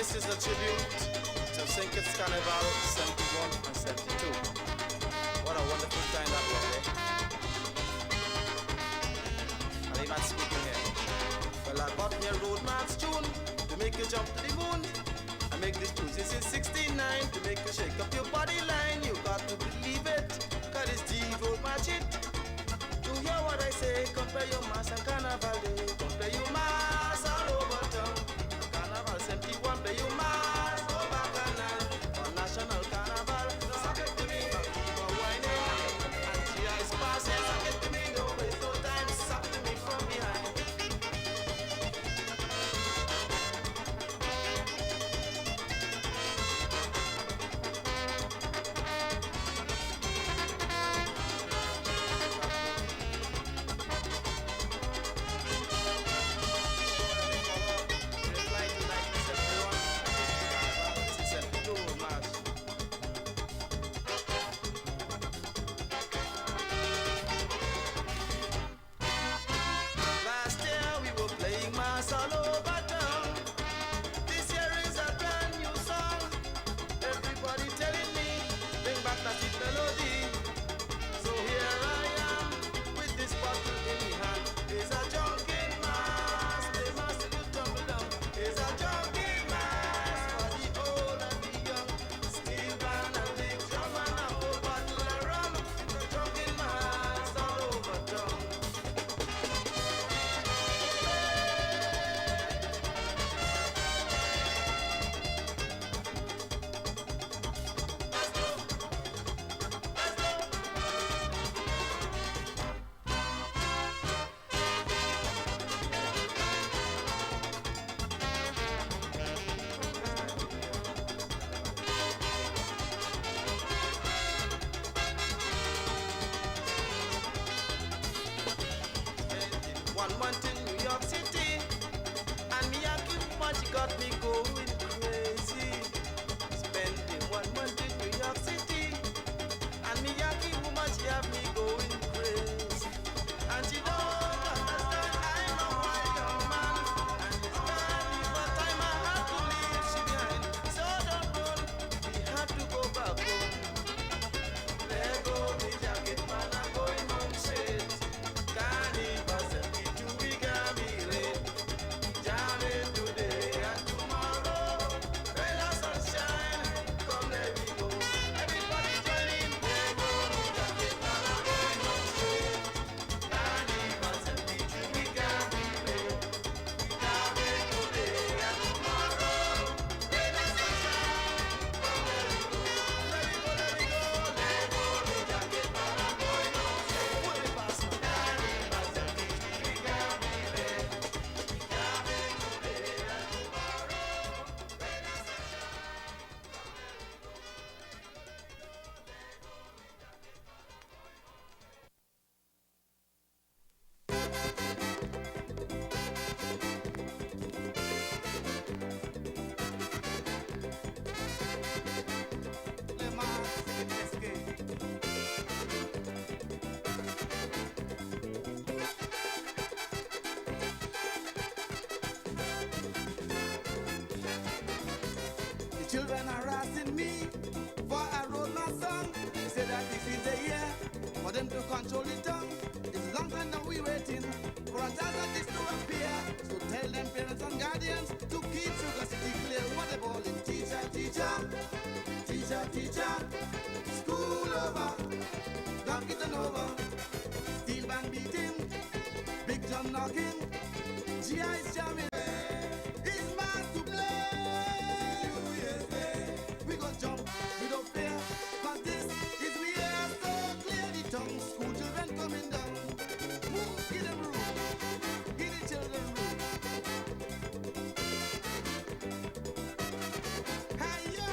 This is a tribute to St. Kitts Carnival 71 and 72. What a wonderful time that was, eh? And I'm not speaking here. Well, I bought me a roadman's tune to make you jump to the moon. I make this tune since 69 to make you shake up your body line. You got to believe it, cause it's the roadman's shit. To hear what I say, compare your mass and carnival day. Compare your mass all over town. Carnival 71, play your mass over canal. On national carnival, suck it to me, keep on whining. And GI is passing, suck it to me, no waste no time, suck to me from behind. All over town. This year is a brand new song. Everybody telling me, bring back that sweet melody. So here I am, with this bottle in my hand. There's a drunken mass, they must do tumble down. There's a drunken mass for the old and the young. Steel band and big drum and a whole bottle of rum. The drunken mass all over town. One month in New York City, and me a keep much got me going crazy. Spending 1 month in New York City, and me a keep much have me going crazy. And she don't understand I'm a white young man, and it's barely what time I have to leave she behind. So don't run, we have to go back home. Let go me jacket man, I'm going home straight. Carnival 72, we got me late. Jamming today and tomorrow. Rain or sunshine, come let me go. Everybody join in. Let go me jacket man, I'm going home straight. Carnival 72, we got me late. Jamming today and tomorrow. Rain or sunshine, come let me go. Let me go, let me go. Let go me jacket man, I'm going home straight. Put it past me. Carnival 72, we got me late. Jamming today and tomorrow. Rain or sunshine. The children are asking me for a roadman song. They say that this is the year for them to control the tongue. It's a long time now we waiting for a child like this to appear. So tell them parents and guardians to keep Sugar City clear. What they calling teacher, teacher, teacher, teacher. School over, don't get an over. Steel band beating, big drum knocking, GI's jamming. It's mass to play. We go jump, we don't fear, cause this is we are so clear. The tongue, school children coming down. Move, give them room, give the children room. Hi-yo!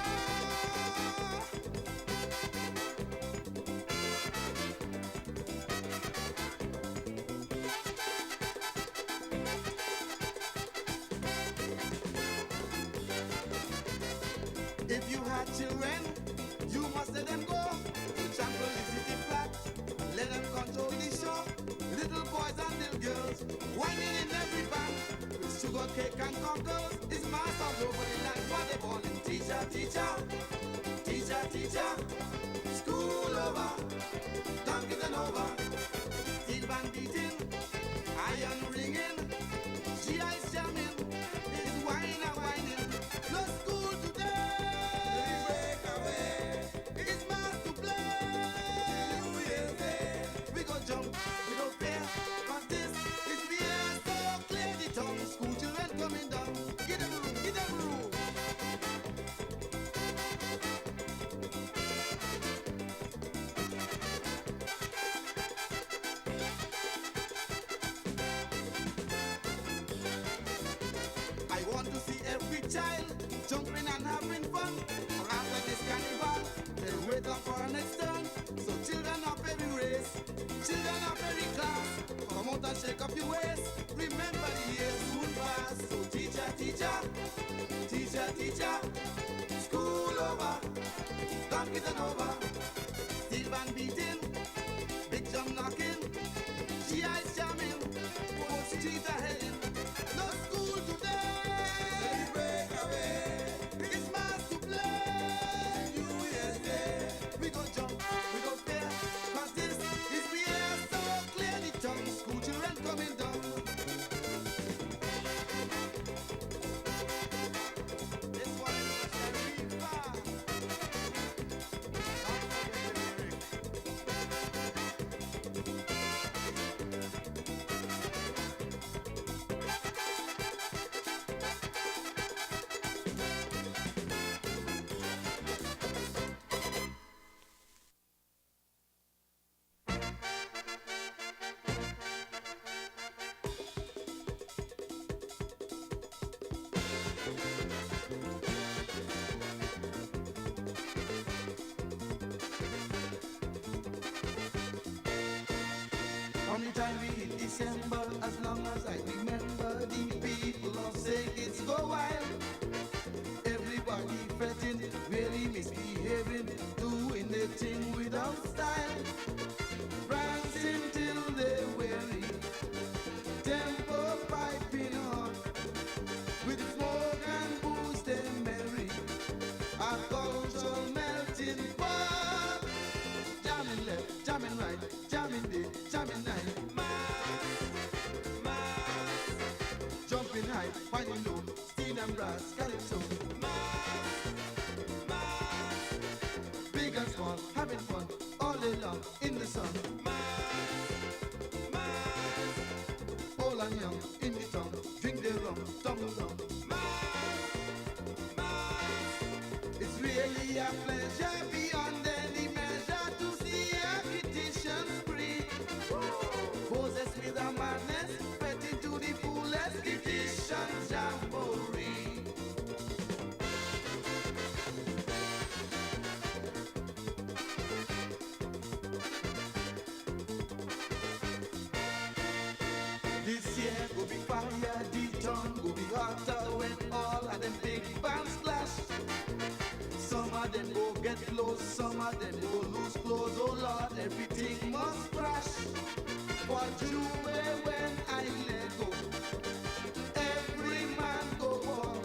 If you had children, you must let them go. Trample the city flat, let them control the show. Little boys and little girls, whining in every band. With Sugar over cake and cocktails. His master's over the land. What they call him? Teacher, teacher, teacher, teacher. School over, donkey and over. Steel band beating, iron ringing, GI jamming, his wine a whining. No school today. Break away. It's mass to play. New Year's Day. We go jump, we go fair. Cause this is the air so clear the tongue. School children coming down. Give them room, give them room. I want to see every child jumping and having fun. After this carnival, they wait up for our next turn. So children of every race, children of every class, come out and shake up your waist. Remember the years soon pass. So teacher, teacher, teacher, teacher, school over, donkey and over, steel band beating, big drum knocking, GI's jamming, both streets are heading. No school today. Break away. It's mass to play. New Year's Day. We go jump, we go fair. Cause this is the air so clear the tongue. School children coming down. This one is very far. Only time we hit December, as long as I remember, the people all say it's go wild. Everybody fretting, really misbehaving, doing their thing without style. Prancing till they're weary, tempo piping on. With smoke and booze they're merry, a cultural melting pot. Jamming left, jamming right, jamming day, jamming night. Jumping high, finding low, steel and brass, calypso. Big and small, having fun, all day long, in the sun. Old and young, in the tongue, drink their rum, tumble down. It's really a pleasure beyond any measure to see a petition spree. Possessed with a madness, fed into the fullest petition jamboree. This year go be fire, the tongue go be hotter when all of them big bands clash. Some of them go get close, some of them go lose clothes. Oh Lord, everything must crash. For you when I let go, every man go on.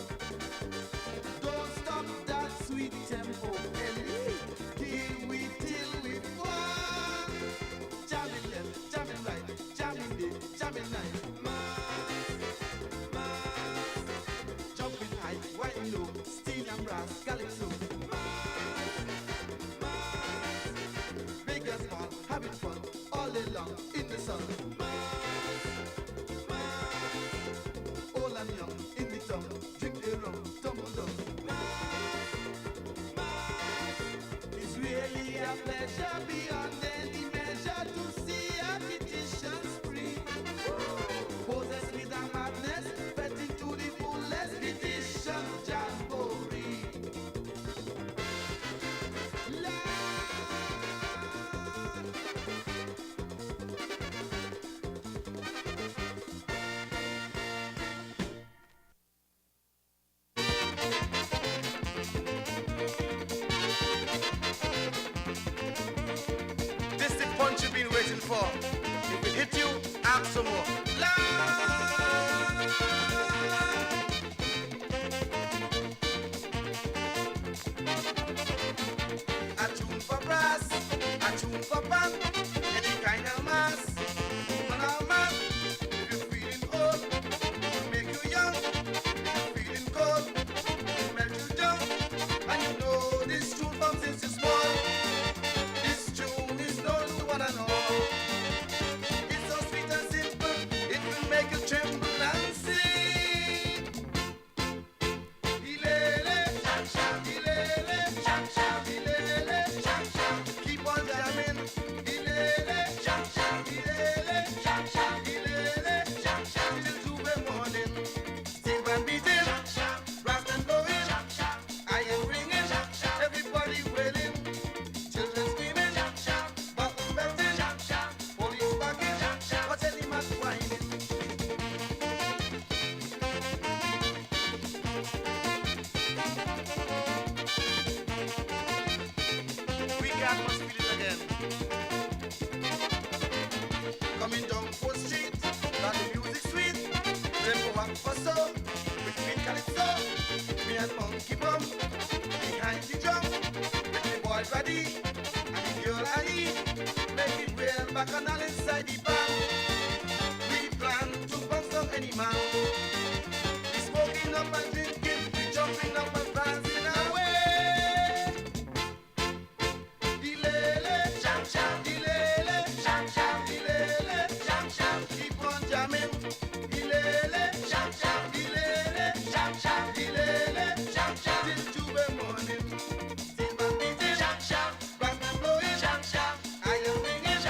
Don't stop that sweet tempo, here we till we fall. Jamming left, jamming right, jamming day, jamming night. Jumping high, white low, steel and brass, calypso. Big and small, having fun, all day long, in the sun. Old and young, in the tongue, drink their rum, tumble down. It's really a pleasure beyond any measure to see a petition spree. Possessed with a madness, fed into the fullest petition jamboree. heart must feel it again. Coming down Fourth Street, got the music sweet. Tempo walk for so, with me calypso. Me and monkey bum, behind the drum. With the boy body, and the girl I eat. Make it real back and all inside the band. We plan to bounce down any man. We smoking up and drinking, we jumping up and dancing away. Keep on jamming, till Tuesday morning. Till my beating, back and blowing, I am singing,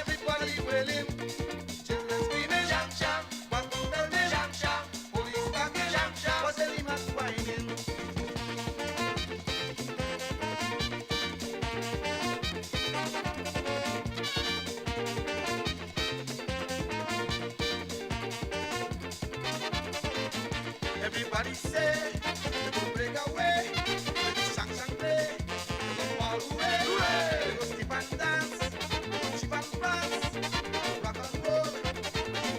everybody wailing, children screaming, back and belting, police backing, but any man whining. Everybody say, we gon' break away. Let the shang play. We gon' fall away. We gon' skip and dance. We gon' chip and prance. Rock and roll.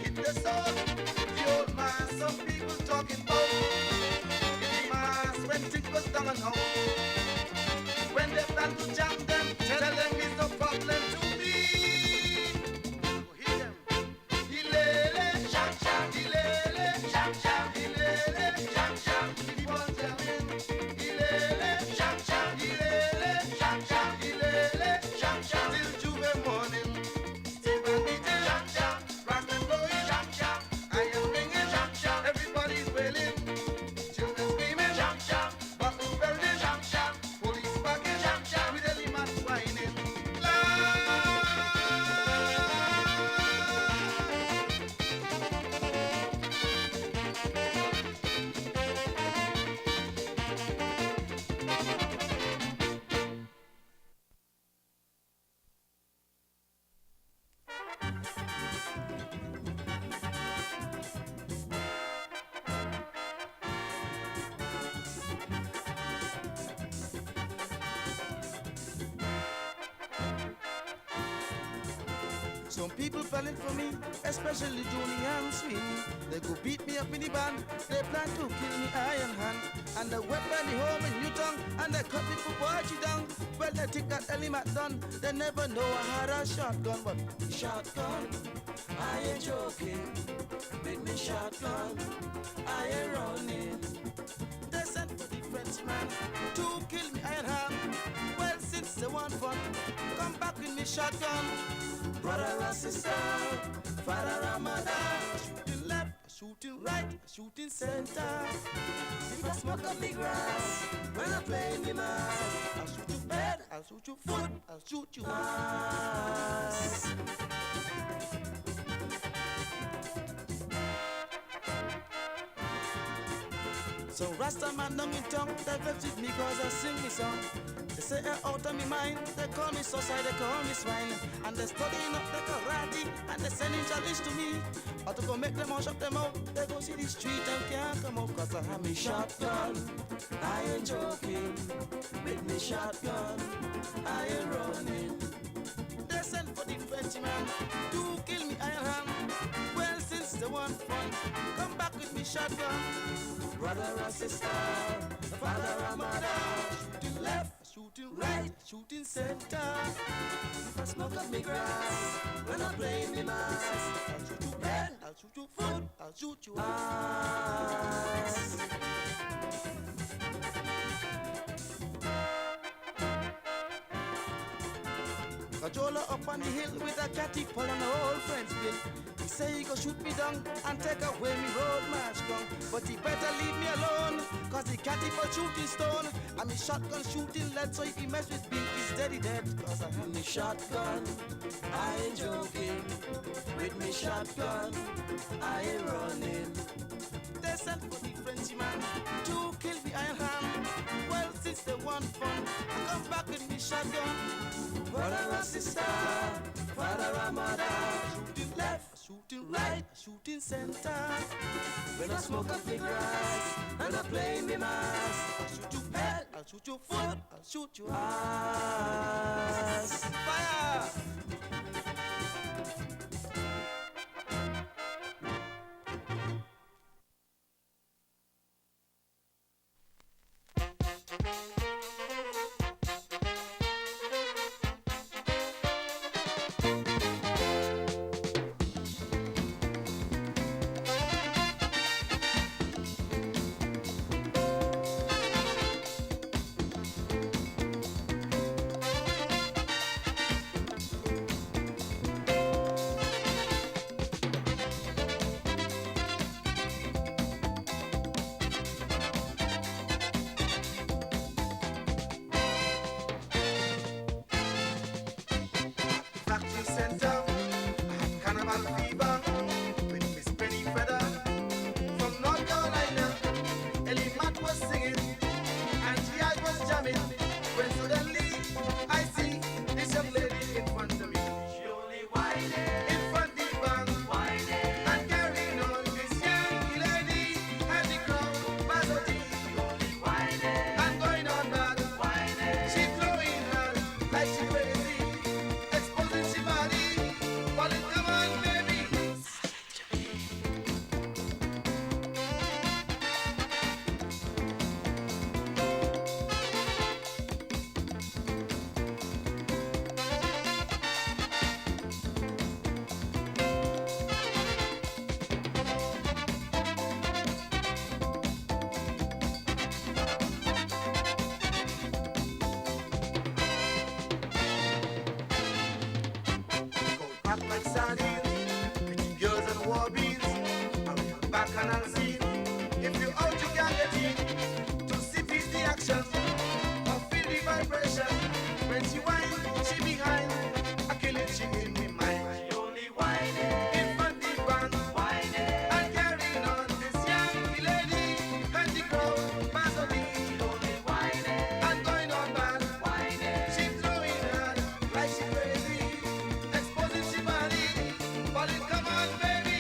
Hit the soul. The old man, some people talking about. In the mass when things was down and out. When they plan to jam them, tell them it's no problem to me. Go hit them. Ilele, ilele, keep on jamming. Ilele, till Tuesday morning. Still beating, rock and blowing. I am ringing, everybody's wailing. Children screaming, buckle belting, police backing, with the liman whining. Some people falling for me, especially Johnny and Sweeney. They go beat me up in the band, they plan to kill me iron hand. And they weapon me home in Newton, and they cut me for watch you down. Well, they think that element done, they never know I had a shotgun. But shotgun, I ain't joking. With me shotgun, I ain't running. They sent for the Frenchman to kill me iron hand. Well, since they want fun, come back with me shotgun. Brother or sister, father or mother, shooting left, shooting right, shooting center. If I smoke up me grass, when I play me mass, I'll shoot you head, I'll shoot you foot, I'll shoot you ass. So Rasta man down in town, they vex with me cause I sing me song. They say I'm out of me mind, they call me suicide, they call me swine. And they studying up the karate, and they sending challenge to me. Or to go make them all shut them out, they go see the street and can't come out. Cause I have me shotgun, I ain't joking. With me shotgun, I ain't running. They sent for the Frenchman to kill me iron hand. Well, since they want fun, come back with me shotgun. Brother or sister, father or mother, shooting left, shooting right, shooting center. If I smoke up me grass, when I play me mass, I'll shoot you head, I'll shoot you foot, I'll shoot you ass. Kajola up on the hill with a catty pull on the old friend's bill. He say he go shoot me down and take away me road march gun. But he better leave me alone, cause the catty for shooting stone. And me shotgun shooting lead, so if he mess with me, he's steady dead. Cause I have me shotgun, I ain't joking. With me shotgun, I ain't running. They sent for the Frenchman to kill me iron hand. Well, since they want fun, I come back with me shotgun. Brother or sister, father or mother, shooting left, shooting right, shooting center. When I smoke up the grass and I play me mass, I'll shoot you head, I'll shoot your foot, I'll shoot your ass. Fire! Factory center, carnival fever with Miss Penny Feather from North Carolina. Ellie Matt was singing and G.I. was jamming when suddenly I see this young lady in front of me. She only whining in front the bank, whining and carrying on. This young lady and the crowd Bazotti. She only whining and going on back, whining. She throwing her like she crazy. Exposing she body, but it come on, baby. Go back like sardines, pretty girls and warbies. Around back and I'll see. If you out, you can get in. To see peace the action, or feel the vibration. When she whine, she behind. I kill it, she in me mind. She only whining in front the band, whining and carrying on. This young lady and the crowd, Bazotti. She only whining and going on bad, whining. She throwing her like she crazy, exposing she body, but it come on, baby.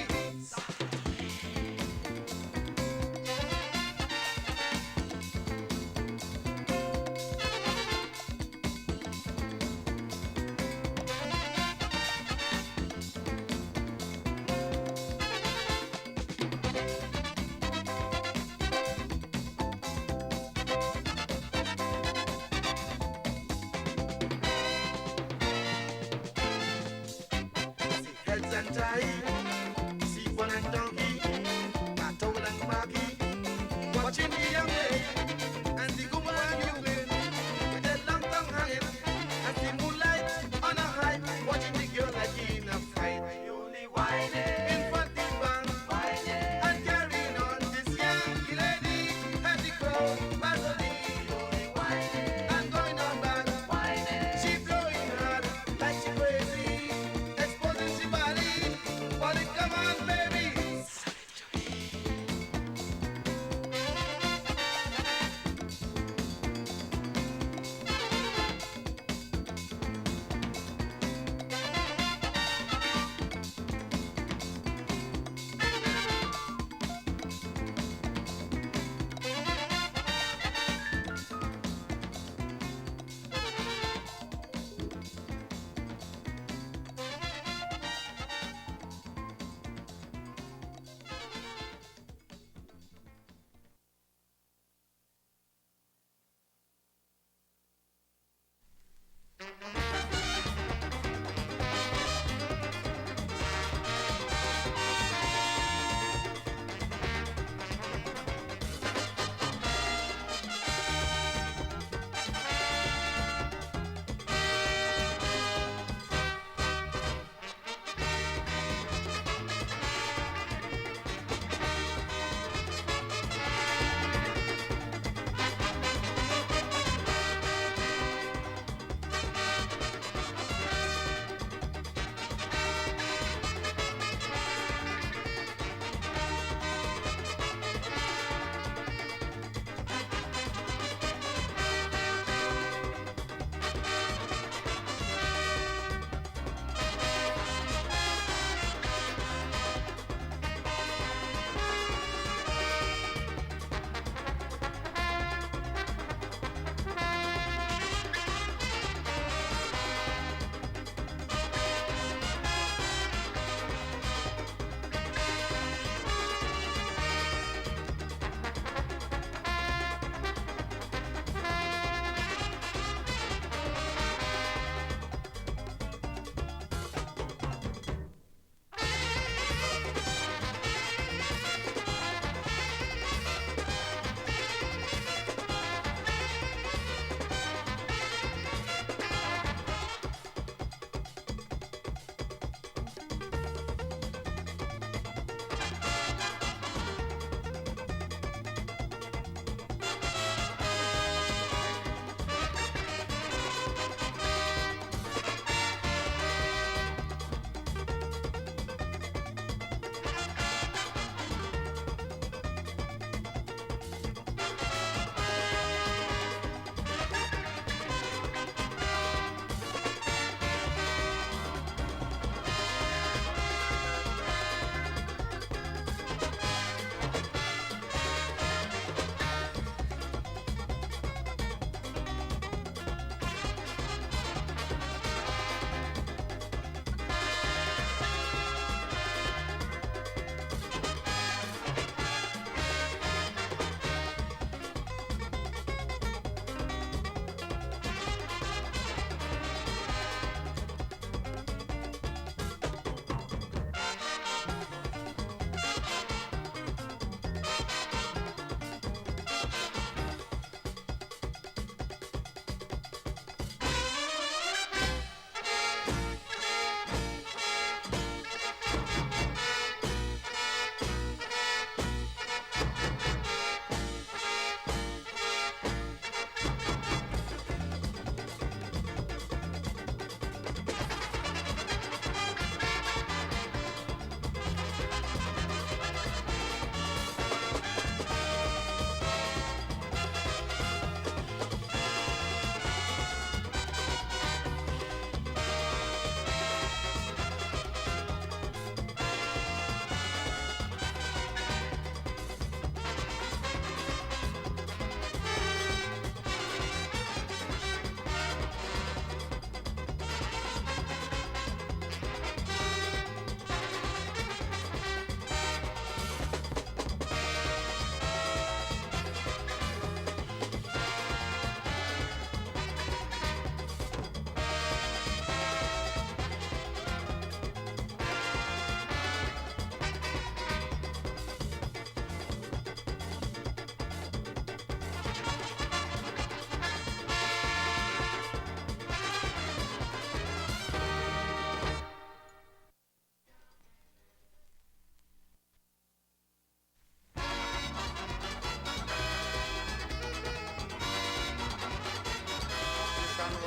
See heads and tie, see one and donkey, battle and marquee. Watching the young lady and the woman moving with their long tongue hanging and the moonlight on a high. Watching the girl like in a fight. She only whining in front the bank, whining and carrying on. This young lady and the crowd, Bazotti. She only whining and going on back, whining. She throwing her like she crazy, exposing she body, but it come on, baby.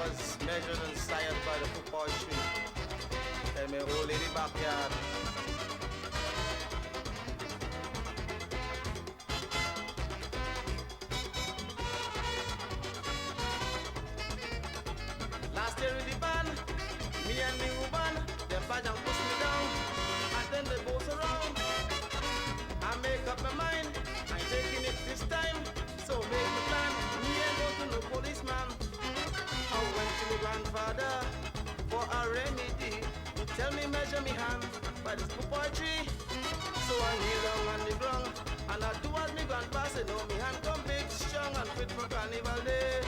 was measured and sired by the football tree in my old lady backyard. Last year in the band, me and me woman, them bajang push me down, and then they both around. I make up my mind, I ain't taking it this time, so make me plan. Me ain't go to no policeman. I went to my grandfather for a remedy. He tell me measure me hand by this purple tree. So I kneel down on the ground and I do as me grandpa say. No, me hand come big, strong and fit for carnival day.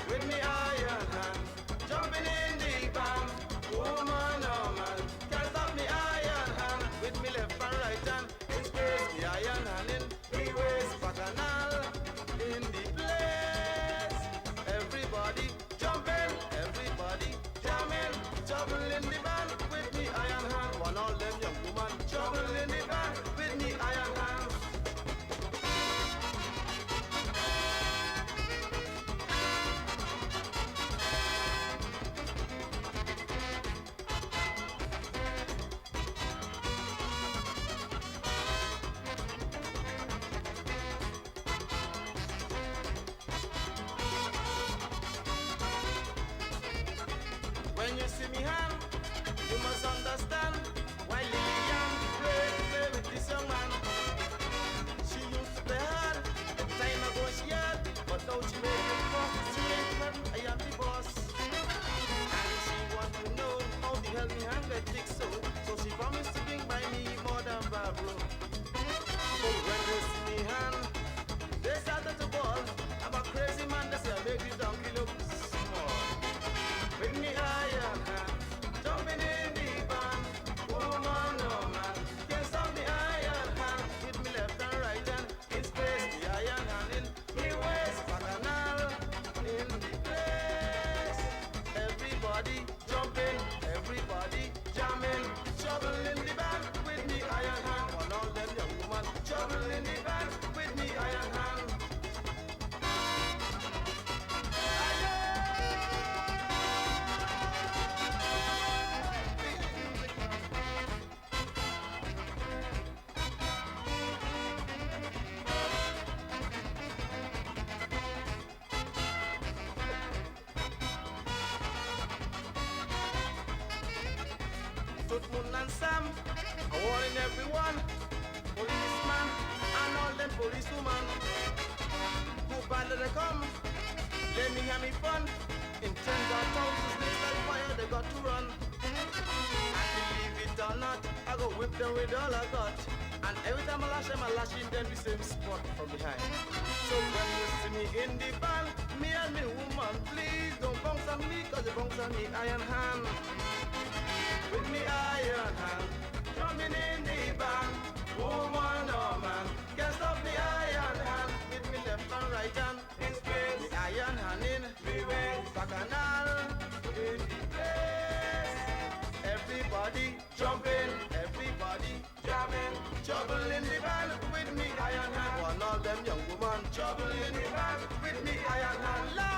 With me iron hand, jumping in the band. Woman, oh man, can't stop me iron hand. With me left and right hand, in space, me iron hand in me waist, bacchanal in the place. Everybody jumping, everybody jamming, trouble in the band. With me iron hand, one all them young woman, trouble in the band. With me iron hand. When you see me hand, you must understand why Lillian play with this young man. She used to play hard, time ago she had, but now she make it fuck straight when I am the boss. And she want to know how the hell me hand get fixed so she promised to bring by me more than Barbaro. But when they see me hand, they started to ball. I'm a crazy man, they say I make the donkey look small. With me iron hand, jumping in the band. Woman, oh man, can't stop the iron hand. With me left and right hand, in space, the iron hand in me waist, bacchanal in the place. Everybody jumping, everybody jamming, trouble in the band. With me iron hand, one all them young woman, trouble in the band. With me iron hand. Tutmun and Sam, I warning everyone, policeman and all them policewoman. Who bad they come, let me hear me fun. In tens of thousands, they like fire, they got to run. And believe it or not, I go whip them with all I got. And every time I lash in them the same spot from behind. So when you see me in the band, me and me woman, please don't bounce on me, cause you bounce on me iron hand. With me iron hand, drumming in the band. Woman, oh man, can't stop me iron hand. With me left and right hand, in space, the iron hand in me waist, bacchanal in the place. Everybody jumping, everybody jamming, trouble in the band. With me iron hand, one all them young woman, trouble in the band. With me iron hand, Lord.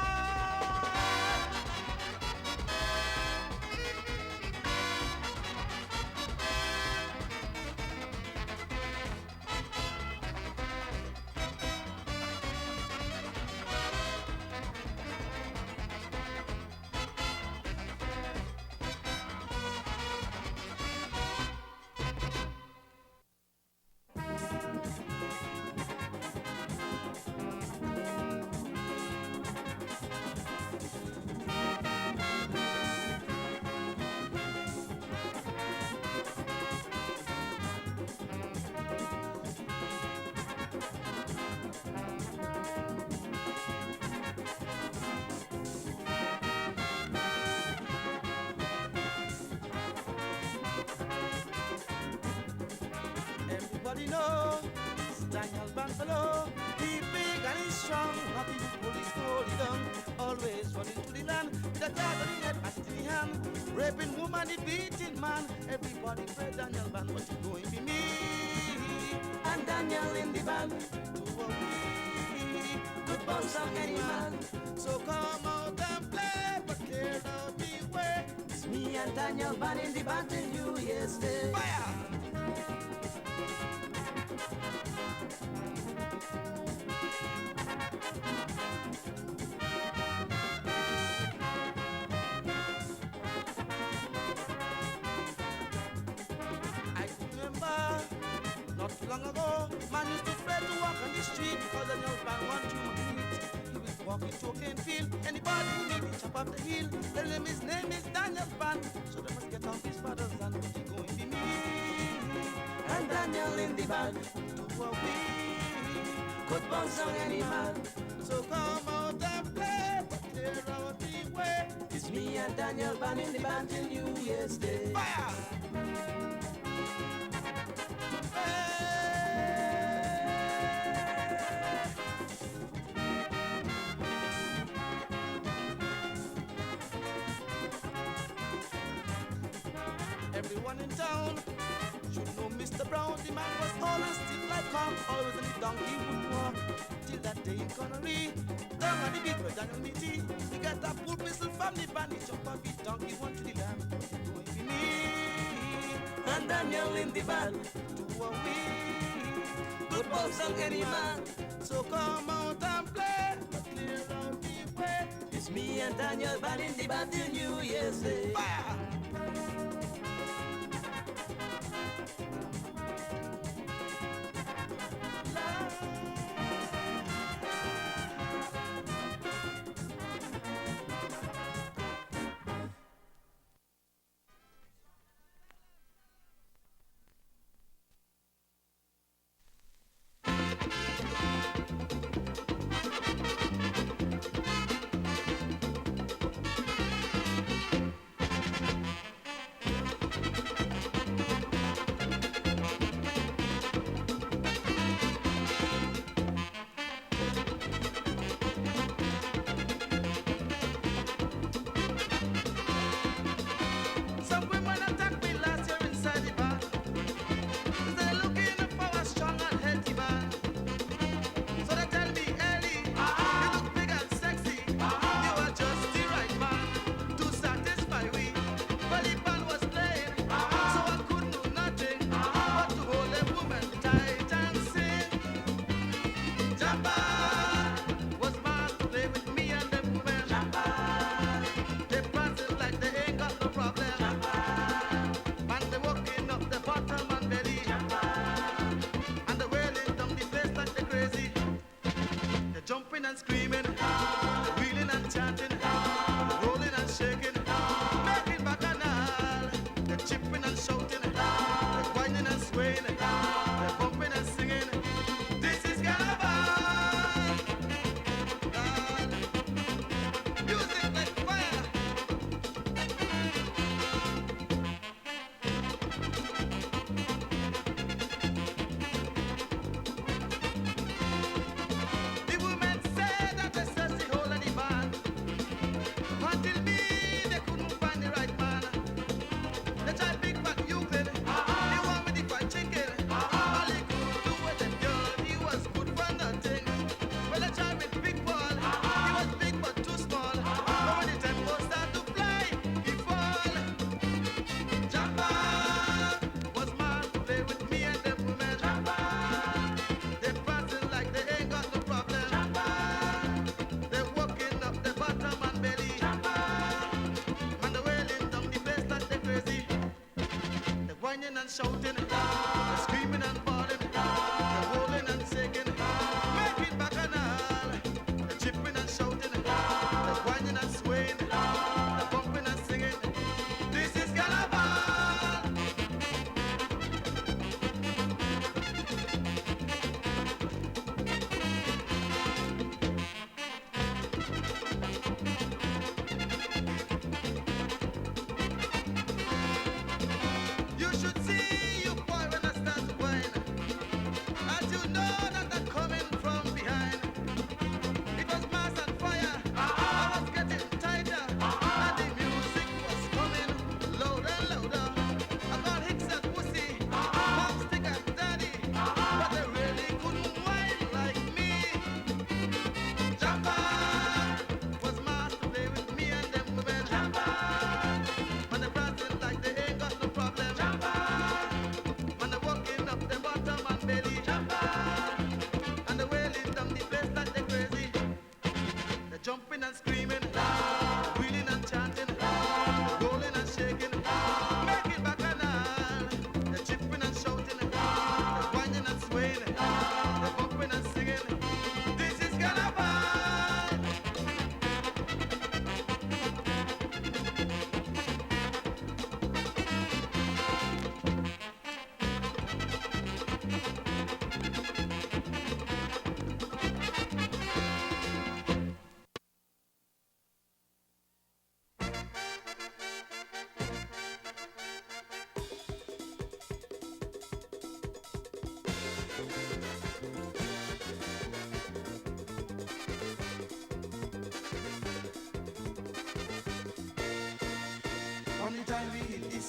Everybody know, it's Daniel Banfalo. He big and he's strong, nothing police hold it down. Always running to the land, with a dog on the head, a in the hand. Raping woman, the beating man. Everybody pray Daniel Ban, but you going be me. And Daniel in the band, to a good bounce of any man. So come out and play. me and Daniel Van in the band till New Year's Day. Fire! I remember not too long ago, man used to afraid to walk on the street because the young man want to meet. He was walking, talking, feel anybody who need to chop up the hill. Tell him his name is Daniel Pan, so they must get off his father's land. He going to be me And Daniel in the band to a we. could bounce on any man. So come out and play, but clear out the way. It's me and Daniel Van in the band till New Year's Day. Fire! Everyone in town should know Mr. Brown. The man was tall and stiff like corn. Always in the donkey would walk till that day in Connery. Down on the beat where Daniel meety. He got a full pistol from the band. He jump off his donkey, one to the land. Going to me And Daniel in the band to a we. could bounce on any man. So come out and play, but clear out the way. It's me and Daniel Van in the band till New Year's Day. Fire! Some women attacked me last year inside the bar. They're looking for a strong and healthy man. So they tell me, Ellie, you look big and sexy. You are just the right man to satisfy me. Well, the band was playing, so I could do nothing but to hold a woman tight and sing. Jabba was mad to play with me and the women. They prancing like they ain't got no problem. And they walking up the bottom and belly. And they wailing down the place like they crazy. They're jumping and screaming, they're wheeling and chanting, they're rolling and shaking, making bacchanal. They're chipping and shouting, they're whining and swaying, they're bumping and singing. This is Carnival. Music like fire. The women say that they search the whole of the band. Until me, they couldn't find the right man. They tried Big Fat Euclid, they want me to fight chicken. All he could do with them girl, he was good for nothing. Well, they tried with Big Paul, he was big but too small. But when the tempo start to fly, he fall. Jabba was mad to play with me and them women. They prancing like they ain't got no problem. They walking up the bottom and belly. And they wailing down the place like they crazy. They whining and shouting, they screaming and bawling, they rolling and shaking, making bacchanal. They chipping and shouting, they whining and swaying, they bumping and singing. This is Carnival. You should see, you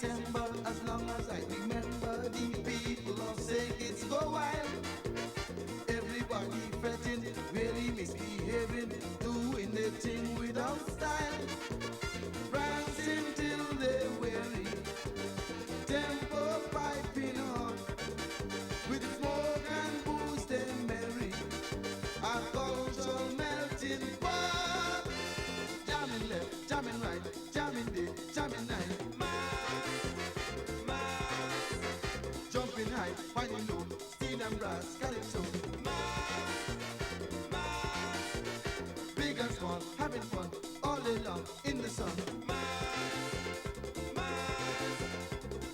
December, as long as I remember, the people of St. go wild. Everybody fretting, really misbehaving, doing their thing without style. Prancing till they're weary, tempo piping on. With smoke and booze they're merry, a cultural melting pot. Jamming left, jamming right, jamming day, jamming night. Jumping high, finding low, steel and brass, calypso. Big and small, having fun, all day long, in the sun.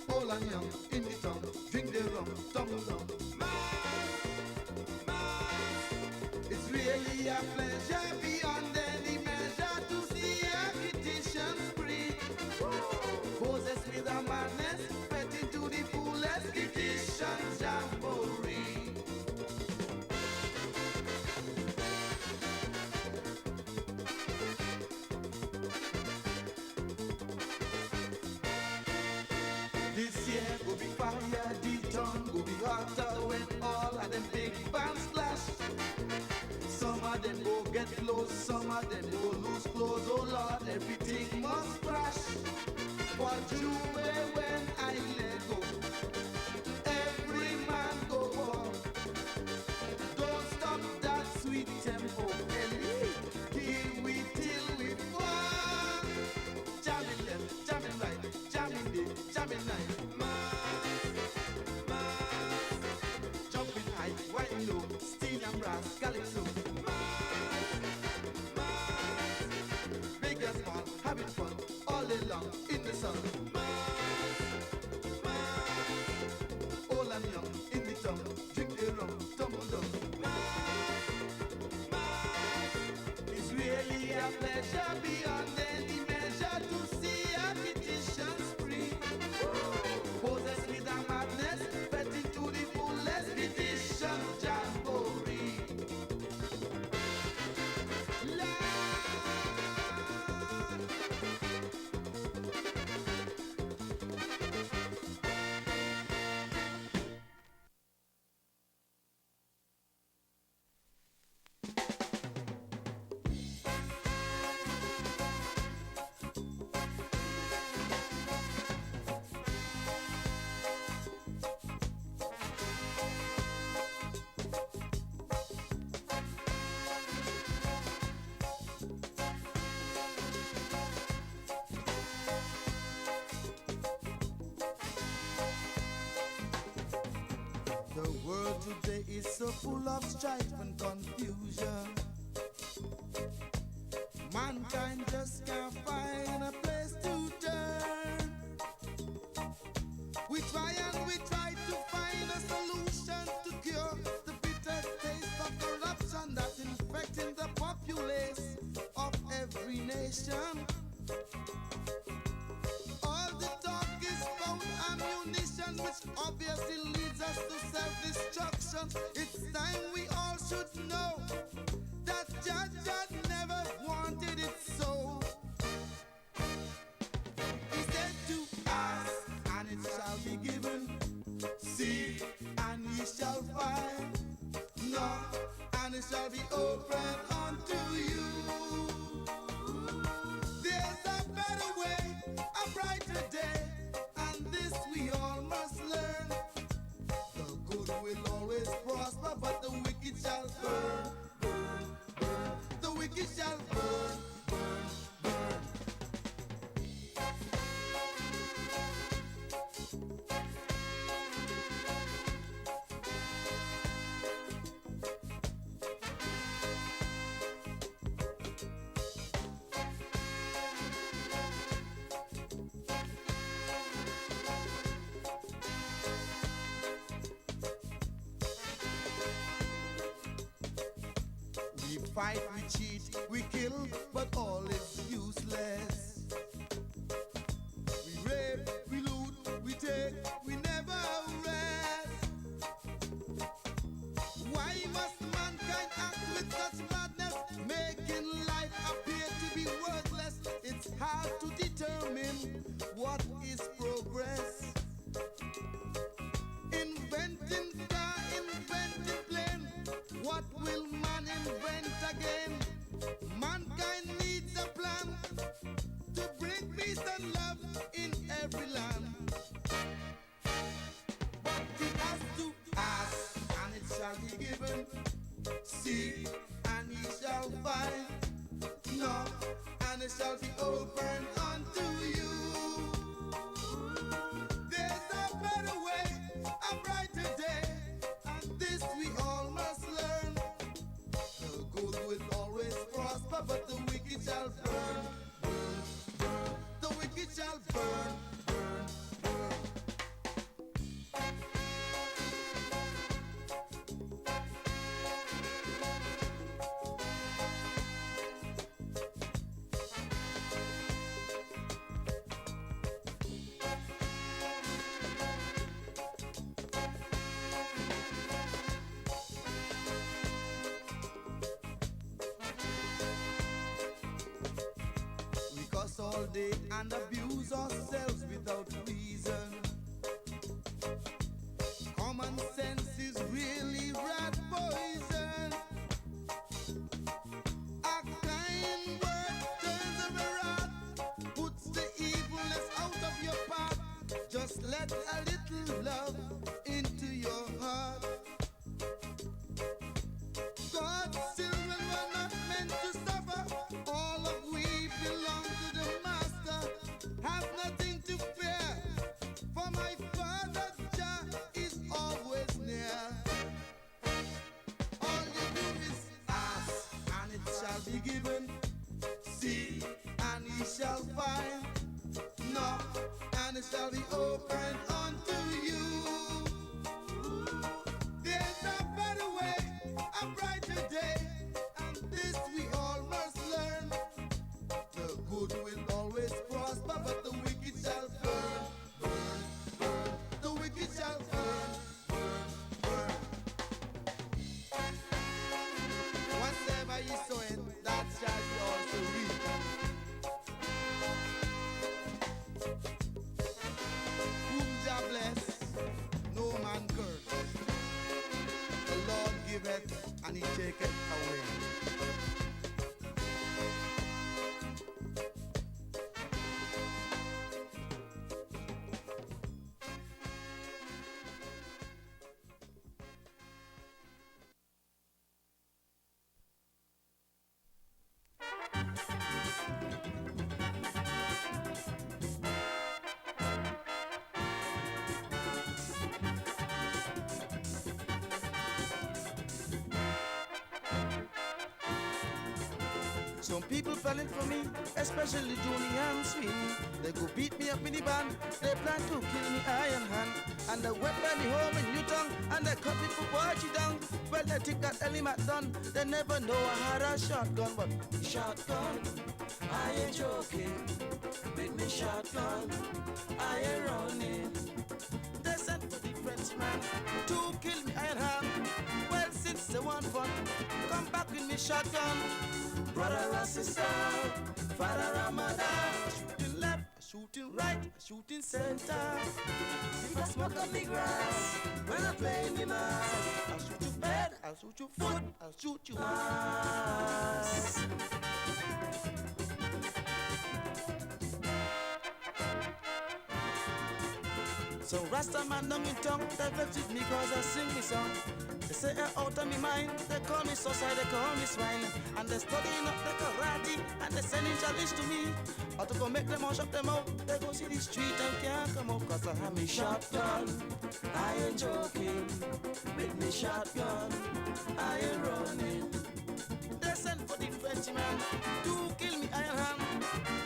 Old and young, in the town, drink their rum, tumble down. It's really a pleasure beyond any measure to see a petition spree. Possessed with a madness, fed into the fullest petition jamboree. This year go be fire, the town go be hotter when all of them big bands splash. Some of them go get close, some of them go lose clothes. Oh Lord, everything must crash. For Juve when I let go, every man go on. Don't stop that sweet tempo, Ellie. Here we till we fall. Jamming left, jamming right, jamming day, jamming night. Jumping high, wide low, steel and brass, calypso. Big and small, having fun, all day long, in the sun. Old and young, in the town, drink their rum, tumble down. It's really a pleasure beyond any measure to see a petition spree. Possessed with a madness, fed into the fullest petition jamboree. Lord. The world today is so full of strife and confusion. Mankind just can't find a place to turn. We try to find a solution to cure the bitter taste of corruption that's infecting the populace of every nation. All the talk is about ammunition, which obviously leads us to self-destruction. It's time we all should know that Jah never wanted it so. He said to ask, and it shall be given. Seek, and ye shall find. Knock, and it shall be open unto you. There's a better way, a brighter day, and this we all must learn. The good will always prosper, but the wicked shall burn, burn, burn. The wicked shall burn, burn, burn. We fight, we cheat, we kill, but all is useless. We rape, we loot, we take, we never rest. Why must mankind act with such madness, making life appear to be worthless? It's hard to determine what is progress. invent again. Mankind needs a plan to bring peace and love in every land. But he has to ask, and it shall be given. Seek, and he shall find. Knock, and it shall be opened unto you. There's a better way, a brighter day, and this we all must learn. The good will always prosper, but the wicked shall burn, burn, burn. The wicked shall burn, burn, burn. We cuss all day and abuse ourselves without reason. Common sense is really rat poison. A kind word turns a rat, puts the evilness out of your path. Just let a little love into your heart. God's children were not meant to suffer. All of we belong to the Master. Have nothing to fear, for my Father Jah is always near. All you do is ask, and it shall be given. Seek, and ye shall find. Knock, and it shall be opened unto you. There's a better way, a brighter day, and this we all must learn. The good will always prosper, but the wicked shall burn, burn, burn. The wicked shall burn, burn, burn. Whatever you sowing, that shall you also reap. Whom Jah bless, no man curse. The Lord giveth, and he taketh away. Some people falling for me, especially Joni and Sweeney. They go beat me up in the band, they plan to kill me iron hand. And they wet me home in Newton, and they cut me for watch it down. Well, they think that Ellie Mac done, they never know I had a shotgun. But Shotgun, I ain't joking. With me shotgun, I ain't running. they sent for the Frenchman to kill me iron hand. Well, since they want fun, come back with me shotgun. Brother or sister, father or mother, Shooting left, shooting right, shooting center. if I smoke up me grass, when I play me mass, I'll shoot your head, I'll shoot your foot, I'll shoot you. ass. So Rasta man down in town, they vex with me cause I sing me song. They say I'm out of me mind, they call me suicide, they call me swine. And they studying up the karate, and they sending challenge to me. How to go make them all shut them out, they go see the street and can't come up cause I have me shotgun. I ain't joking. With me shotgun, I ain't running. They sent for the Frenchman to kill me iron hand.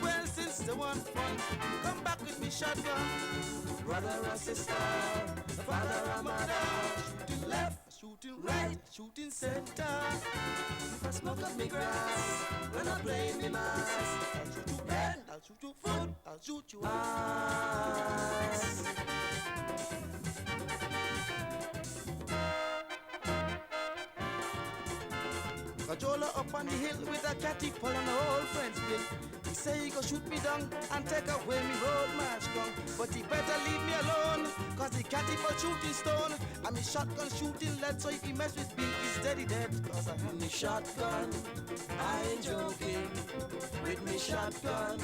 Well, since they want fun, come back with me shotgun. Brother or sister, father or mother, Shooting left, shooting right, shooting center. if I smoke up me grass, when I play me mass, I'll shoot you head, I'll shoot you foot, I'll shoot you ass. Cajola up on the hill with a catty pull on the old friend's bill. He say he go shoot me down and take away me road march gun. But he better leave me alone, cause he can't even shooting stone. I'm a shotgun shooting lead, so if he mess with me, he's steady dead. Cause I have me shotgun, I ain't joking. With me shotgun,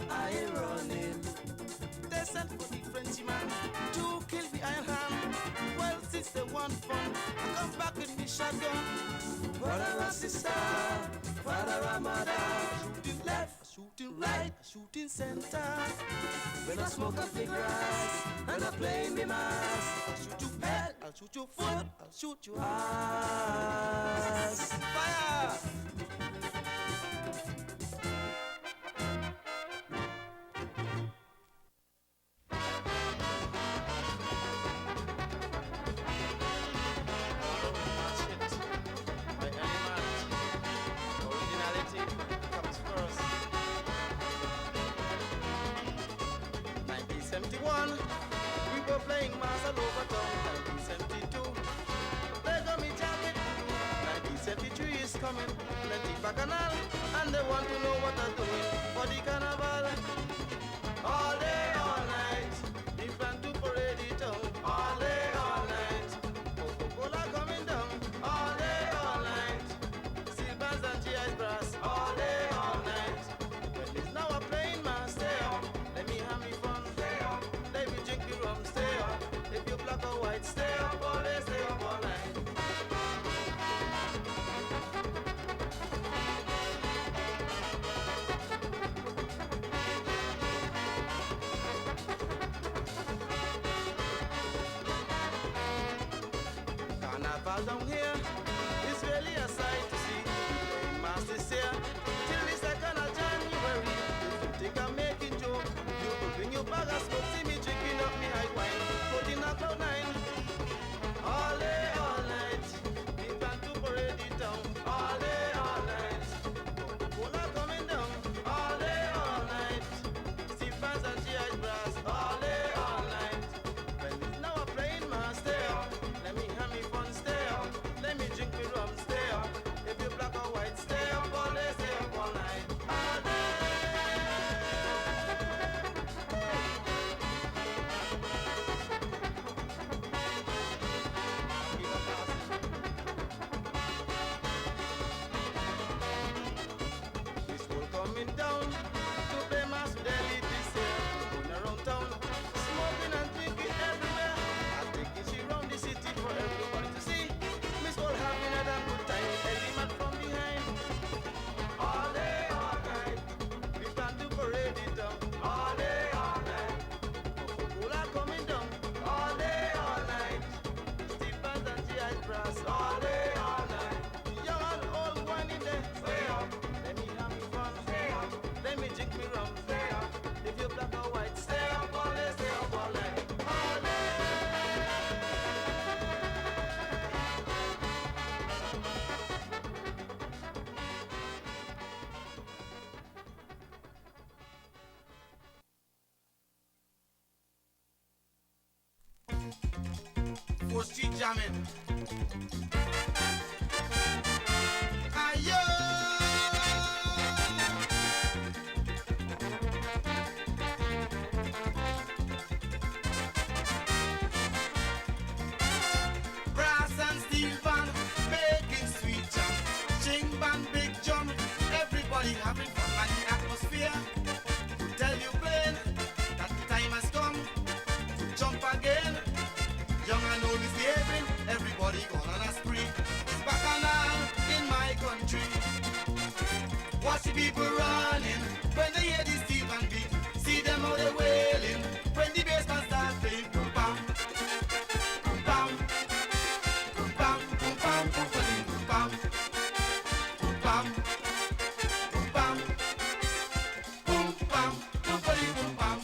I ain't running. They sent for the Frenchy man to kill the Iron Hand. Well, since they want fun, I come back with me shotgun. Brother or sister, father or mother, Shooting left, shooting right, shooting center. when I smoke up the grass and I play me mask, I'll shoot you head, I'll shoot your foot, I'll shoot your ass. Fire! Originality comes first. 1971, we were playing mass all over town. 1972, they got me jacket. 1973 is coming, plenty bacchanal, and they want to know what I'm doing for the carnival. All day, all night, we plan to parade it down. All day, all night, Coca-Cola coming down. All day, all night, Silvans and GI's brass. All day, all night, well it's now a playing man. Stay up, let me have me fun. Stay up, let me drink me rum. Stay up, if you're black or white. Stay up, all day, stay up all night. Carnival down here is really a sight to see. Playing mass this year till the 2nd of January. If you think I'm making joke, you could bring your bag of smoke. See me drinking up me high wine, putting up cloud 9. All day, all night, we plan to parade it down. All day, all night, Coca-Cola coming down. All day, all night, Steve Fans and GI's brass. All day, all night, well it's now a playing man. Stay up, let me have me fun. Stay up, let me drink me rum. Stay up, if you're black or white. Stay up all day, stay up all night. All day. Keep on passing. This world coming down to play mass with elite this year. Going around town, smoking and drinking everywhere. I'm taking she round the city for everybody to see. Miss World having a damn good time. Element from behind. All day, all night, we plan to parade it down. All day, all night, Coca-Cola coming down. All day, all night, Steve Bands and GI's brass. All day, all night, young and old wine in there. Stay up, let me have me fun. Stay up, let me drink me rum. Stay up, if you're black or white. Stay up all day, stay up all night. All day. For street jamming. Ayo! Brass and steel band, making sweet jam. String band, big drum, everybody having fun and the atmosphere. To tell you plain that the time has come to jump again. Young and old is behaving, everybody gone on a spree. It's bacchanal in my country. Watch the people running when they hear the steel band beat. See them how they wailing when the bass band starts playing. Boom bam, boom bam, boom bam, boom bam, boom bam, boom bam, boom bam, boom bam, boom bam, boom bam, boom bam.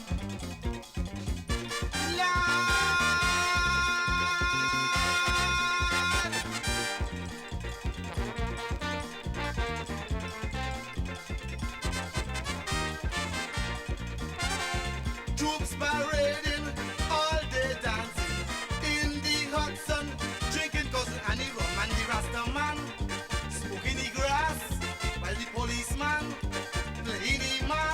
Troops parading, all day dancing in the hot sun, drinking cousin and the rum and the Rasta man, smoking the grass while the policeman playing the man.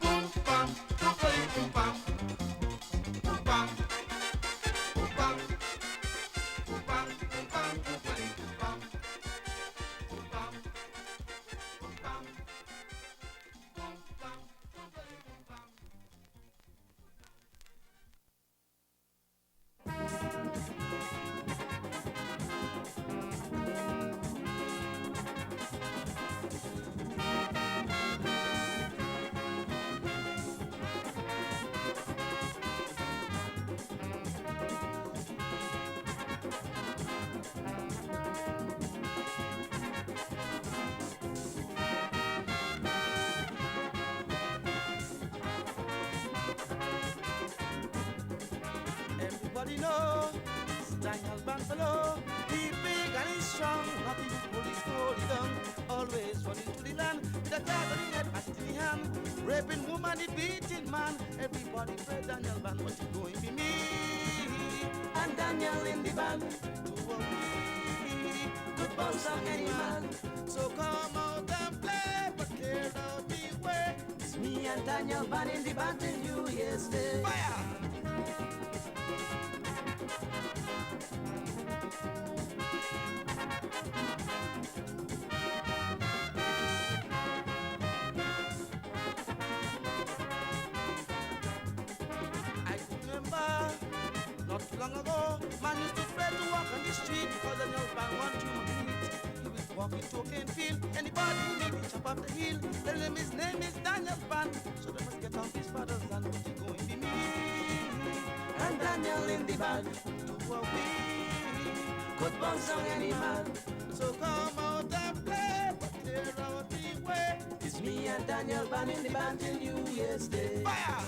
Boom bam, boom boom bam, boom bam, boom bam, boom bam, boom bam, boom bam, boom bam, boom bam, boom bam, boom bam. Everybody know it's Daniel Banfalo. He big and he's strong, nothing to pull his holy down. Always running to the land with a dart on the head, bat in the hand. Raping woman, he beating man. Everybody pray Daniel Ban, but it going be me. And Daniel in the band, To a we, good bounce of any man. so come out and play, but clear out the way. It's me and Daniel band in the band till New Year's Day. Fire! I remember not too long ago, man used to afraid to walk on the street because the no band want to meet. He was walking to a field, anybody who need to chop off the hill. Tell him his name is Daniel Ban, so they must get off his father's land. But he going be me, And Daniel in the band, to a we. good bounce of any man. So come out and play, but clear out the way. It's me and Daniel band in the band till New Year's Day. Fire!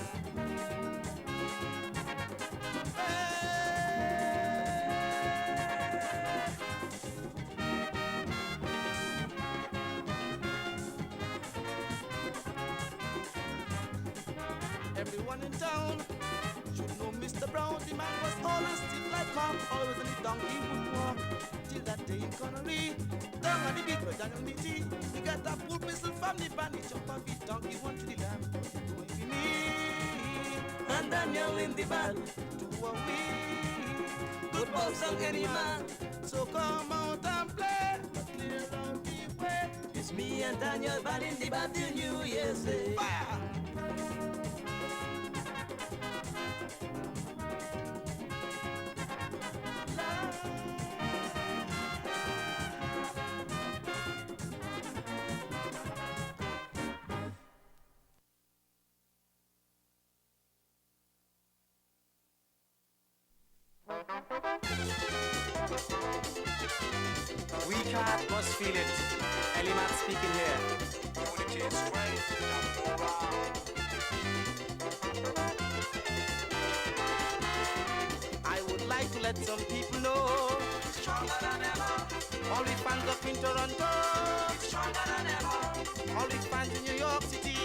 Everyone in town should know Mr. Brown. The man was always stiff like cork, always on the donkey would walk. Till that day in Connery, down on the beat where Daniel Mitty, he got a full pistol from the band. He jumped off the donkey, went to the land. Going be me, And Daniel in the band, to a we. good bounce of any man. So come out and play, but clear out the way. It's me and Daniel band in the band till New Year's Day. Fire! Weak heart must feel it. Elimat speaking here. Unity is strength, I would like to let some people know Stronger than ever, All the fans up in Toronto, stronger than ever. All the fans in New York City,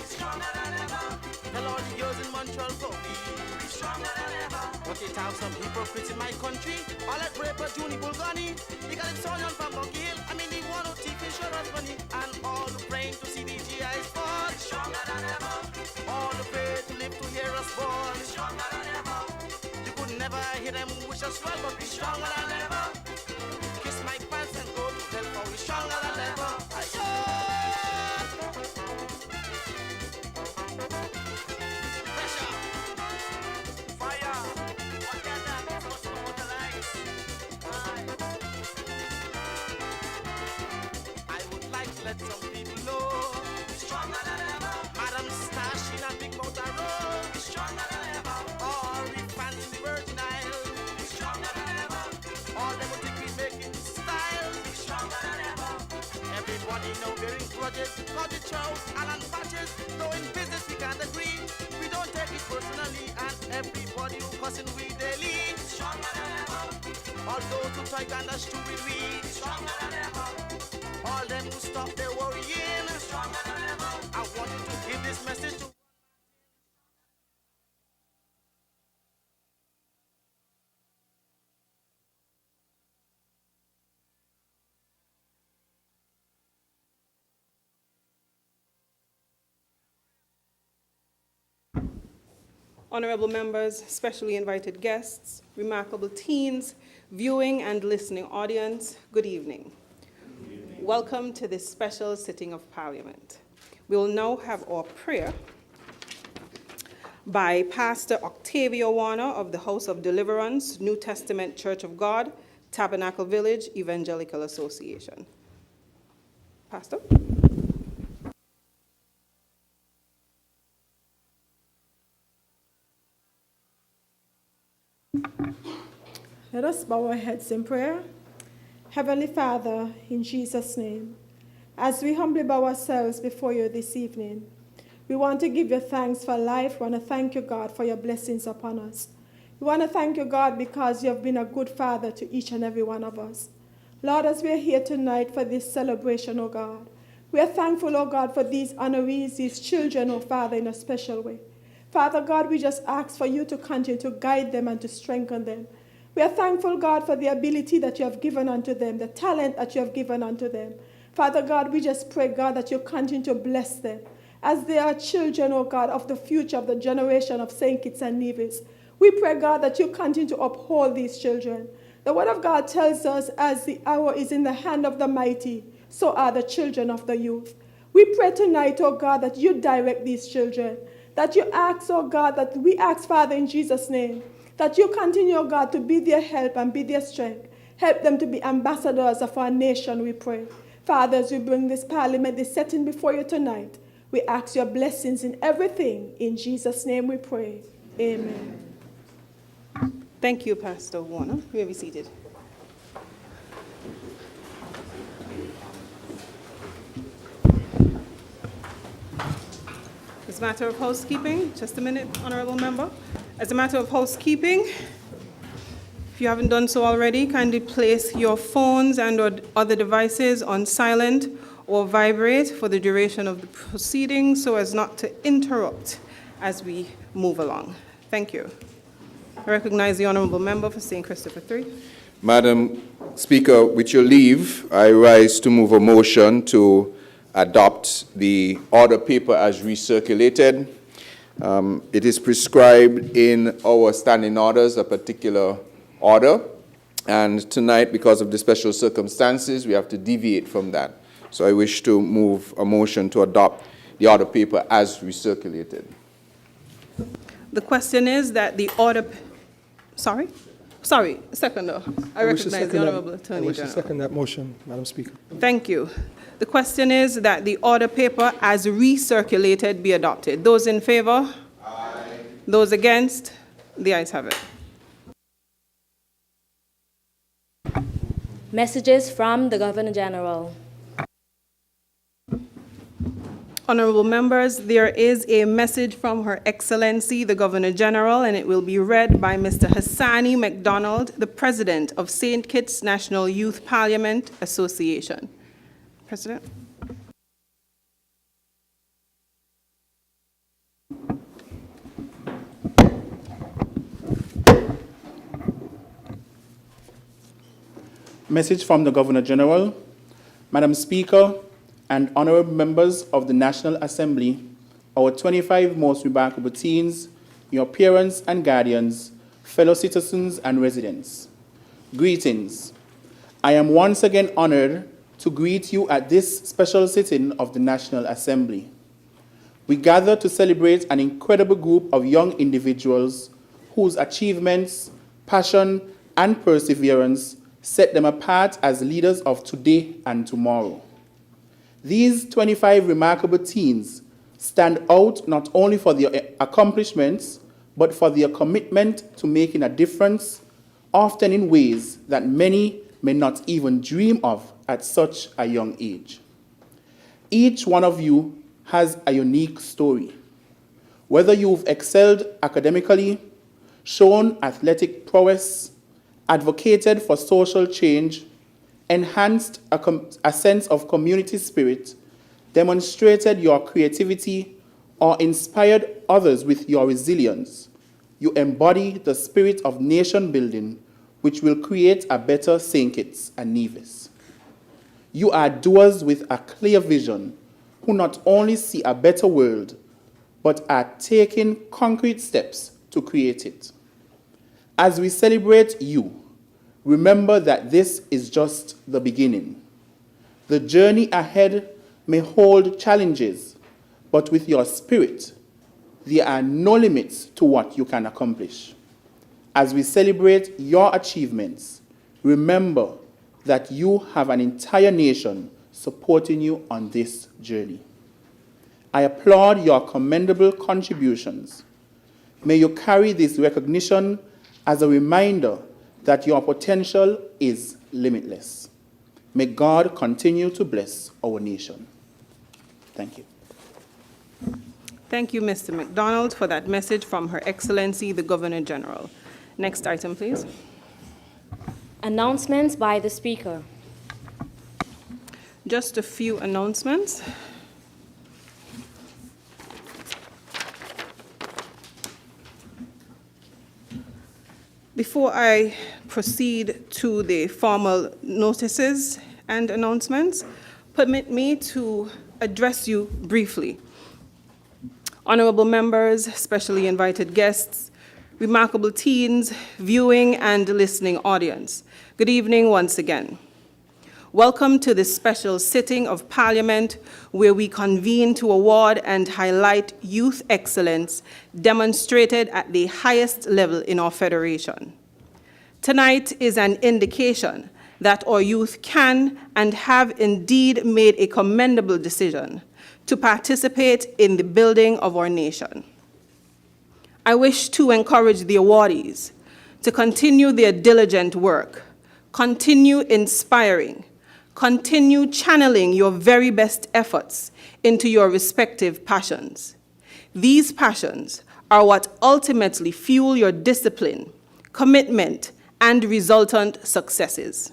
stronger than ever. Tell all the girls in Montreal for me, stronger than ever. But it have some hypocrites in my country. All that raper Juni Bulgani, because it's Sonyan from Monkey Hill. I mean the one who thief insurance money. And all the praying to see the GIs fall, stronger than ever. All the pray to live to hear us born, stronger than ever. You could never hear them wish us well, but we stronger than ever. Kiss my pants and go to hell, for we stronger than ever. Ayo! Pressure, fire, what can that be supposed to put the lights? I would like to let some people know, stronger than ever. Madam Stash in a big motor road, stronger than ever. All the fans in the Virgin Isles, stronger than ever. All them who think we making style, stronger than ever. Everybody know wearing grudges, cut the chows, Alan patches. Though in business we can't agree, we don't take it personally. And everybody who cussing we daily, stronger than ever. All those who try to stupid we, stronger than ever. All them who stop their worrying, stronger than ever. I want you to give this message to Honorable members, specially invited guests, remarkable teens, viewing and listening audience, good evening. Welcome to this special sitting of Parliament. We will now have our prayer by Pastor Octavio Warner of the House of Deliverance, New Testament Church of God, Tabernacle Village Evangelical Association. Pastor? Let us bow our heads in prayer. Heavenly Father, in Jesus' name, as we humbly bow ourselves before you this evening, we want to give you thanks for life. We want to thank you, God, for your blessings upon us. We want to thank you, God, because you have been a good Father to each and every one of us. Lord, as we are here tonight for this celebration, oh God, we are thankful, oh God, for these honorees, these children, oh Father, in a special way. Father God, we just ask for you to continue to guide them and to strengthen them. We are thankful, God, for the ability that you have given unto them, the talent that you have given unto them. Father God, we just pray, God, that you continue to bless them as they are children, oh God, of the future of the generation of St. Kitts and Nevis. We pray, God, that you continue to uphold these children. The word of God tells us, as the hour is in the hand of the mighty, so are the children of the youth. We pray tonight, oh God, that you direct these children, that you ask, oh God, that we ask, Father, in Jesus' name, that you continue, oh God, to be their help and be their strength. Help them to be ambassadors of our nation, we pray. Father, as we bring this parliament, this setting before you tonight, we ask your blessings in everything. In Jesus' name we pray. Amen. Thank you, Pastor Warner. You may be seated. As a matter of housekeeping, just a minute, honorable member. As a matter of housekeeping, if you haven't done so already, kindly place your phones and or other devices on silent or vibrate for the duration of the proceedings so as not to interrupt as we move along. Thank you. I recognize the honorable member for St. Christopher 3. Madam Speaker, with your leave, I rise to move a motion to adopt the order paper as recirculated. It is prescribed in our standing orders, a particular order, and tonight, because of the special circumstances, we have to deviate from that. So I wish to move a motion to adopt the order paper as recirculated. The question is that the order... Sorry, seconder. I recognize the Honorable Attorney General. I wish to second that motion, Madam Speaker. Thank you. The question is that the order paper as recirculated be adopted. Those in favor? Aye. Those against? The ayes have it. Messages from the Governor General. Honorable members, there is a message from Her Excellency, the Governor General, and it will be read by Mr. Hassani McDonald, the President of St. Kitts National Youth Parliament Association. President. Message from the Governor General. Madam Speaker and honorable members of the National Assembly, our 25 most remarkable teens, your parents and guardians, fellow citizens and residents. Greetings. I am once again honored to greet you at this special sitting of the National Assembly. We gather to celebrate an incredible group of young individuals whose achievements, passion, and perseverance set them apart as leaders of today and tomorrow. These 25 remarkable teens stand out not only for their accomplishments, but for their commitment to making a difference, often in ways that many may not even dream of at such a young age. Each one of you has a unique story. Whether you've excelled academically, shown athletic prowess, advocated for social change, enhanced a sense of community spirit, demonstrated your creativity, or inspired others with your resilience, you embody the spirit of nation building, which will create a better St. Kitts and Nevis. You are doers with a clear vision, who not only see a better world, but are taking concrete steps to create it. As we celebrate you, remember that this is just the beginning. The journey ahead may hold challenges, but with your spirit, there are no limits to what you can accomplish. As we celebrate your achievements, remember that you have an entire nation supporting you on this journey. I applaud your commendable contributions. May you carry this recognition as a reminder that your potential is limitless. May God continue to bless our nation. Thank you. Thank you, Mr. McDonald, for that message from Her Excellency, the Governor General. Next item, please. Announcements by the Speaker. Just a few announcements. Before I proceed to the formal notices and announcements, permit me to address you briefly. Honorable members, specially invited guests, remarkable teens, viewing and listening audience, good evening once again. Welcome to this special sitting of Parliament where we convene to award and highlight youth excellence demonstrated at the highest level in our federation. Tonight is an indication that our youth can and have indeed made a commendable decision to participate in the building of our nation. I wish to encourage the awardees to continue their diligent work, continue inspiring, continue channeling your very best efforts into your respective passions. These passions are what ultimately fuel your discipline, commitment, and resultant successes.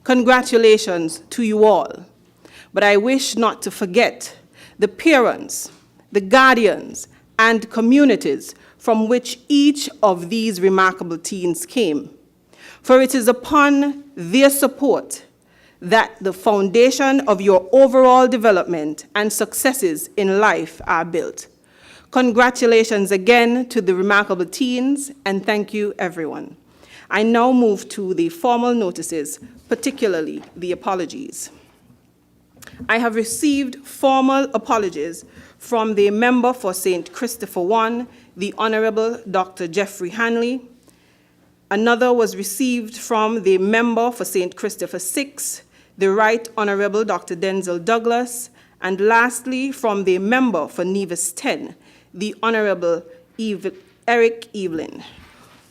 Congratulations to you all, but I wish not to forget the parents, the guardians, and communities from which each of these remarkable teens came. For it is upon their support that the foundation of your overall development and successes in life are built. Congratulations again to the remarkable teens, and thank you, everyone. I now move to the formal notices, particularly the apologies. I have received formal apologies from the member for St. Christopher I, the Honorable Dr. Jeffrey Hanley. Another was received from the member for St. Christopher VI, the Right Honorable Dr. Denzel Douglas, and lastly from the member for Nevis 10, the Honorable Eric Evelyn.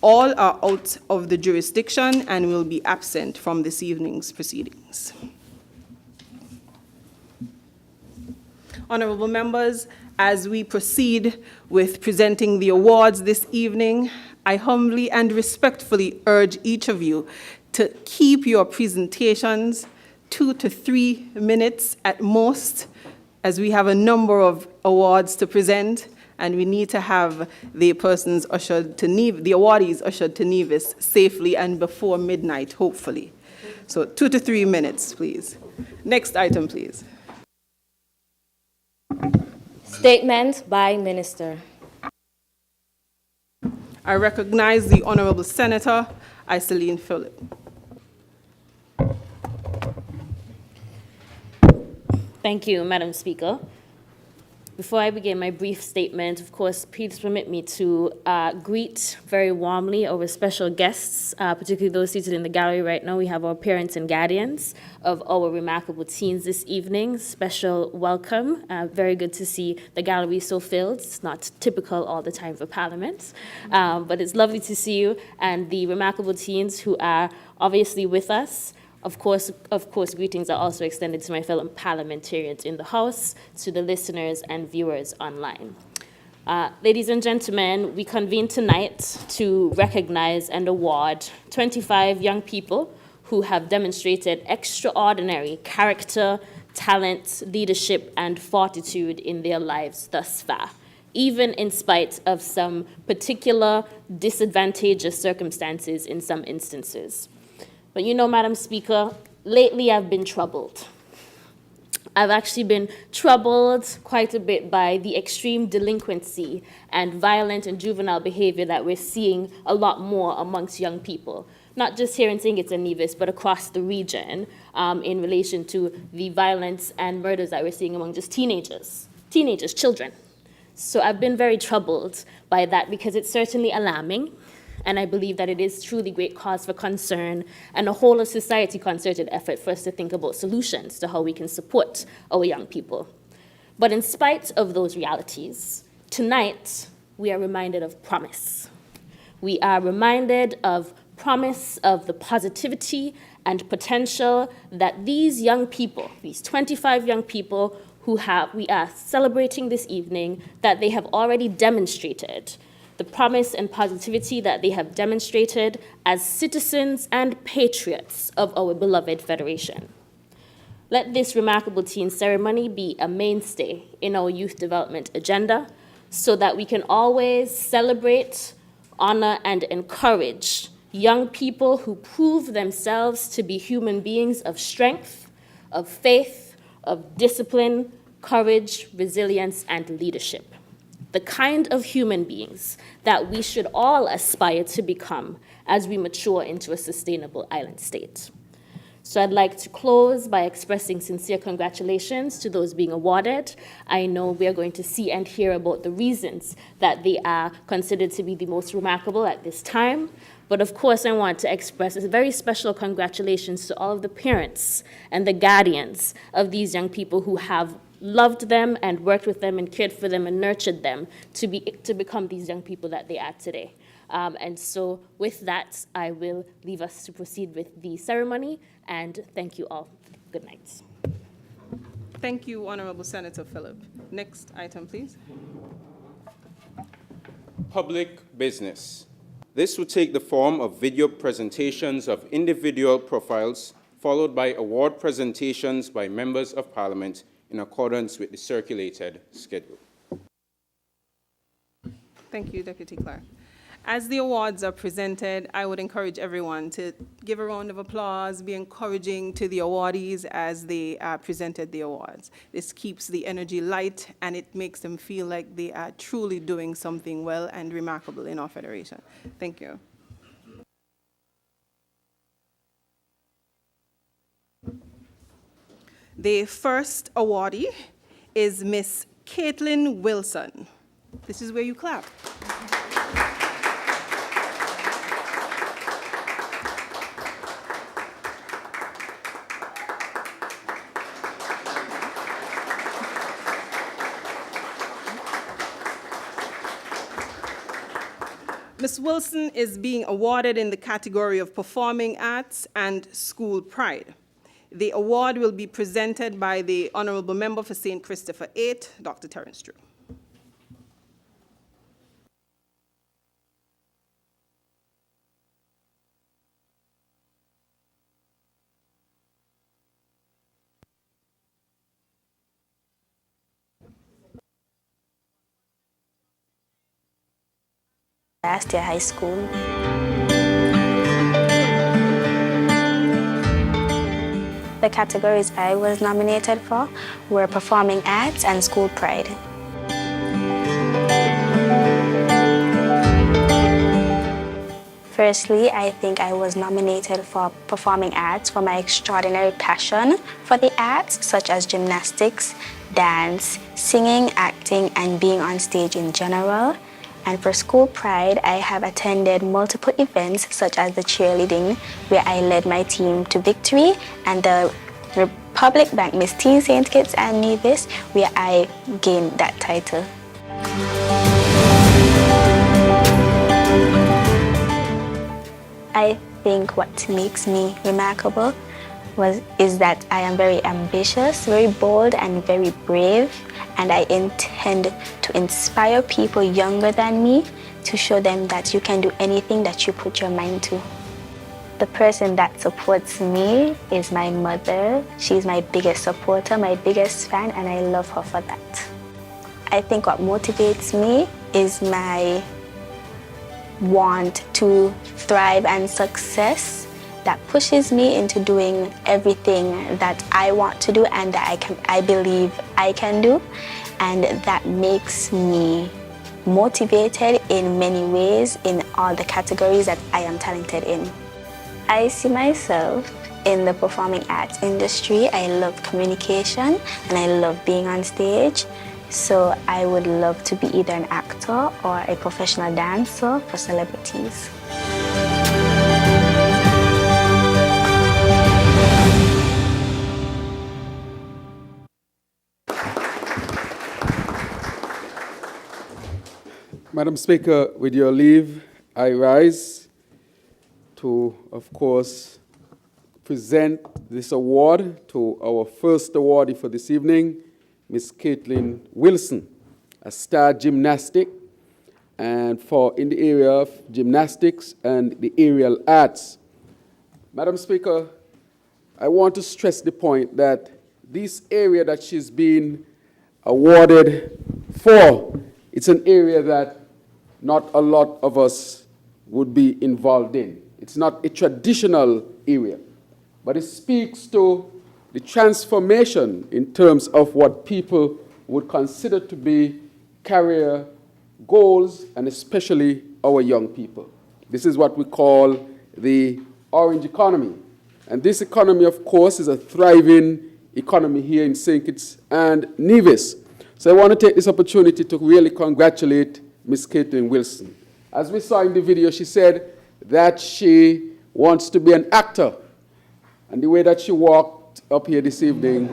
All are out of the jurisdiction and will be absent from this evening's proceedings. Honorable members, as we proceed with presenting the awards this evening, I humbly and respectfully urge each of you to keep your presentations 2 to 3 minutes at most, as we have a number of awards to present, and we need to have the persons ushered to the awardees ushered to Nevis safely and before midnight, hopefully. So 2 to 3 minutes, please. Next item, please. Statement by Minister. I recognize the Honorable Senator Iseline Phillip. Thank you, Madam Speaker. Before I begin my brief statement, of course, please permit me to greet very warmly our special guests, particularly those seated in the gallery right now. We have our parents and guardians of our remarkable teens this evening. Special welcome. Very good to see the gallery so filled. It's not typical all the time for Parliament, but it's lovely to see you and the remarkable teens who are obviously with us. Of course, greetings are also extended to my fellow parliamentarians in the House, to the listeners and viewers online. Ladies and gentlemen, we convene tonight to recognize and award 25 young people who have demonstrated extraordinary character, talent, leadership, and fortitude in their lives thus far, even in spite of some particular disadvantageous circumstances in some instances. But you know, Madam Speaker, lately I've been troubled. I've actually been troubled quite a bit by the extreme delinquency and violent and juvenile behavior that we're seeing a lot more amongst young people. Not just here in St. Kitts and Nevis, but across the region in relation to the violence and murders that we're seeing among just teenagers, children. So I've been very troubled by that because it's certainly alarming. And I believe that it is truly great cause for concern and a whole of society concerted effort for us to think about solutions to how we can support our young people. But in spite of those realities, tonight we are reminded of promise. We are reminded of promise of the positivity and potential that these young people, these 25 young people we are celebrating this evening, that they have already demonstrated the promise and positivity that they have demonstrated as citizens and patriots of our beloved Federation. Let this remarkable teen ceremony be a mainstay in our youth development agenda so that we can always celebrate, honor, and encourage young people who prove themselves to be human beings of strength, of faith, of discipline, courage, resilience, and leadership. The kind of human beings that we should all aspire to become as we mature into a sustainable island state. So I'd like to close by expressing sincere congratulations to those being awarded. I know we are going to see and hear about the reasons that they are considered to be the most remarkable at this time. But of course, I want to express a very special congratulations to all of the parents and the guardians of these young people who have loved them and worked with them and cared for them and nurtured them to become these young people that they are today. And so with that, I will leave us to proceed with the ceremony, and thank you all. Good night. Thank you, Honorable Senator Phillip. Next item, please. Public business. This will take the form of video presentations of individual profiles, followed by award presentations by members of Parliament in accordance with the circulated schedule. Thank you, Deputy Clerk. As the awards are presented, I would encourage everyone to give a round of applause, be encouraging to the awardees as they presented the awards. This keeps the energy light and it makes them feel like they are truly doing something well and remarkable in our Federation. Thank you. The first awardee is Miss Caitlin Wilson. This is where you clap. Ms. Wilson is being awarded in the category of Performing Arts and School Pride. The award will be presented by the Honorable Member for St. Christopher 8, Dr. Terence Drew. Last year high school. The categories I was nominated for were performing arts and school pride. Firstly, I think I was nominated for performing arts for my extraordinary passion for the arts, such as gymnastics, dance, singing, acting, and being on stage in general. And for school pride, I have attended multiple events such as the cheerleading, where I led my team to victory, and the Republic Bank Miss Teen St. Kitts and Nevis, where I gained that title. I think what makes me remarkable is that I am very ambitious, very bold, and very brave, and I intend to inspire people younger than me to show them that you can do anything that you put your mind to. The person that supports me is my mother. She's my biggest supporter, my biggest fan, and I love her for that. I think what motivates me is my want to thrive and success that pushes me into doing everything that I want to do and that I believe I can do, and that makes me motivated in many ways in all the categories that I am talented in. I see myself in the performing arts industry. I love communication and I love being on stage. So I would love to be either an actor or a professional dancer for celebrities. Madam Speaker, with your leave, I rise to, of course, present this award to our first awardee for this evening, Miss Caitlin Wilson, a star gymnastic, and in the area of gymnastics and the aerial arts. Madam Speaker, I want to stress the point that this area that she's been awarded for, it's an area that not a lot of us would be involved in. It's not a traditional area, but it speaks to the transformation in terms of what people would consider to be career goals, and especially our young people. This is what we call the orange economy. And this economy, of course, is a thriving economy here in St. Kitts and Nevis. So I want to take this opportunity to really congratulate Ms. Caitlin Wilson. As we saw in the video, she said that she wants to be an actor. And the way that she walked up here this evening,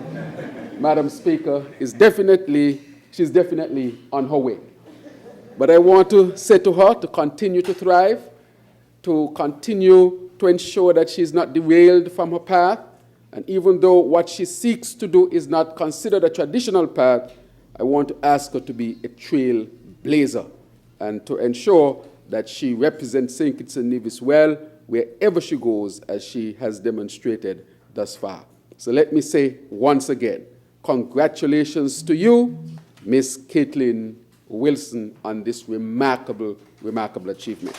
Madam Speaker, she's definitely on her way. But I want to say to her to continue to thrive, to continue to ensure that she's not derailed from her path. And even though what she seeks to do is not considered a traditional path, I want to ask her to be a trailblazer and to ensure that she represents St. Kitts and Nevis well wherever she goes, as she has demonstrated thus far. So let me say once again, congratulations to you, Miss Caitlin Wilson, on this remarkable, remarkable achievement.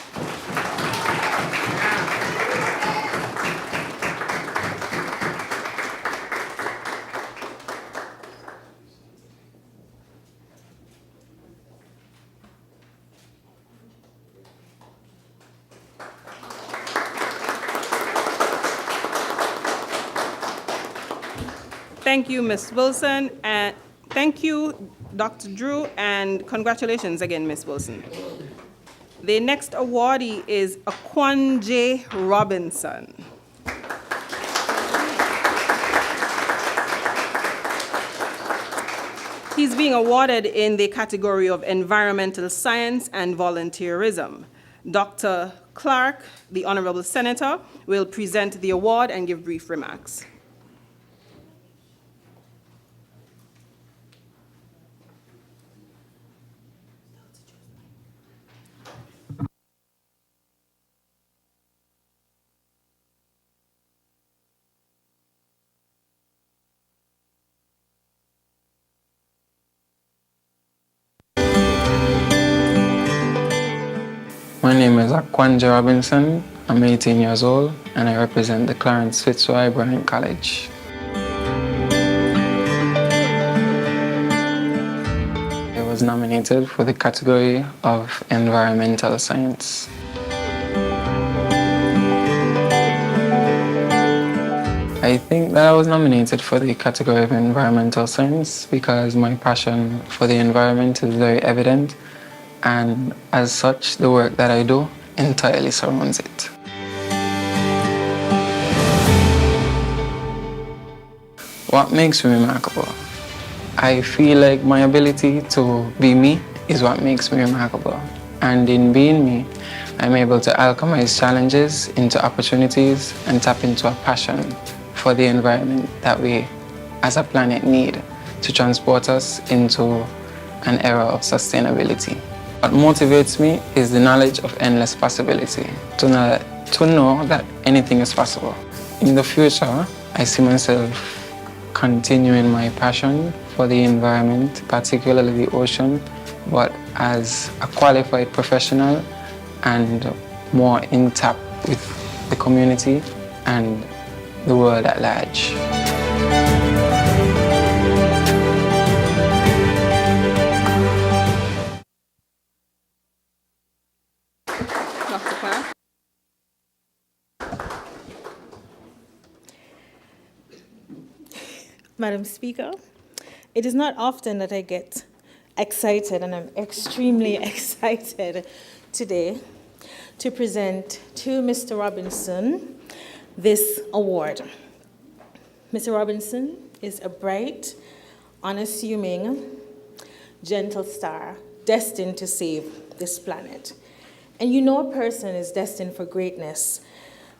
Thank you, Ms. Wilson, and thank you, Dr. Drew, and congratulations again, Ms. Wilson. The next awardee is Aquanje Robinson. He's being awarded in the category of environmental science and volunteerism. Dr. Clark, the Honorable Senator, will present the award and give brief remarks. My name is Akwanja Robinson. I'm 18 years old and I represent the Clarence Fitzroy Bryant College. I was nominated for the category of environmental science. I think that I was nominated for the category of environmental science because my passion for the environment is very evident, and as such, the work that I do entirely surrounds it. What makes me remarkable? I feel like my ability to be me is what makes me remarkable. And in being me, I'm able to alchemize challenges into opportunities and tap into a passion for the environment that we, as a planet, need to transport us into an era of sustainability. What motivates me is the knowledge of endless possibility, to know that anything is possible. In the future, I see myself continuing my passion for the environment, particularly the ocean, but as a qualified professional and more in tap with the community and the world at large. Dr. Clark. Madam Speaker, it is not often that I get excited, and I'm extremely excited today to present to Mr. Robinson this award. Mr. Robinson is a bright, unassuming, gentle star destined to save this planet. And you know a person is destined for greatness,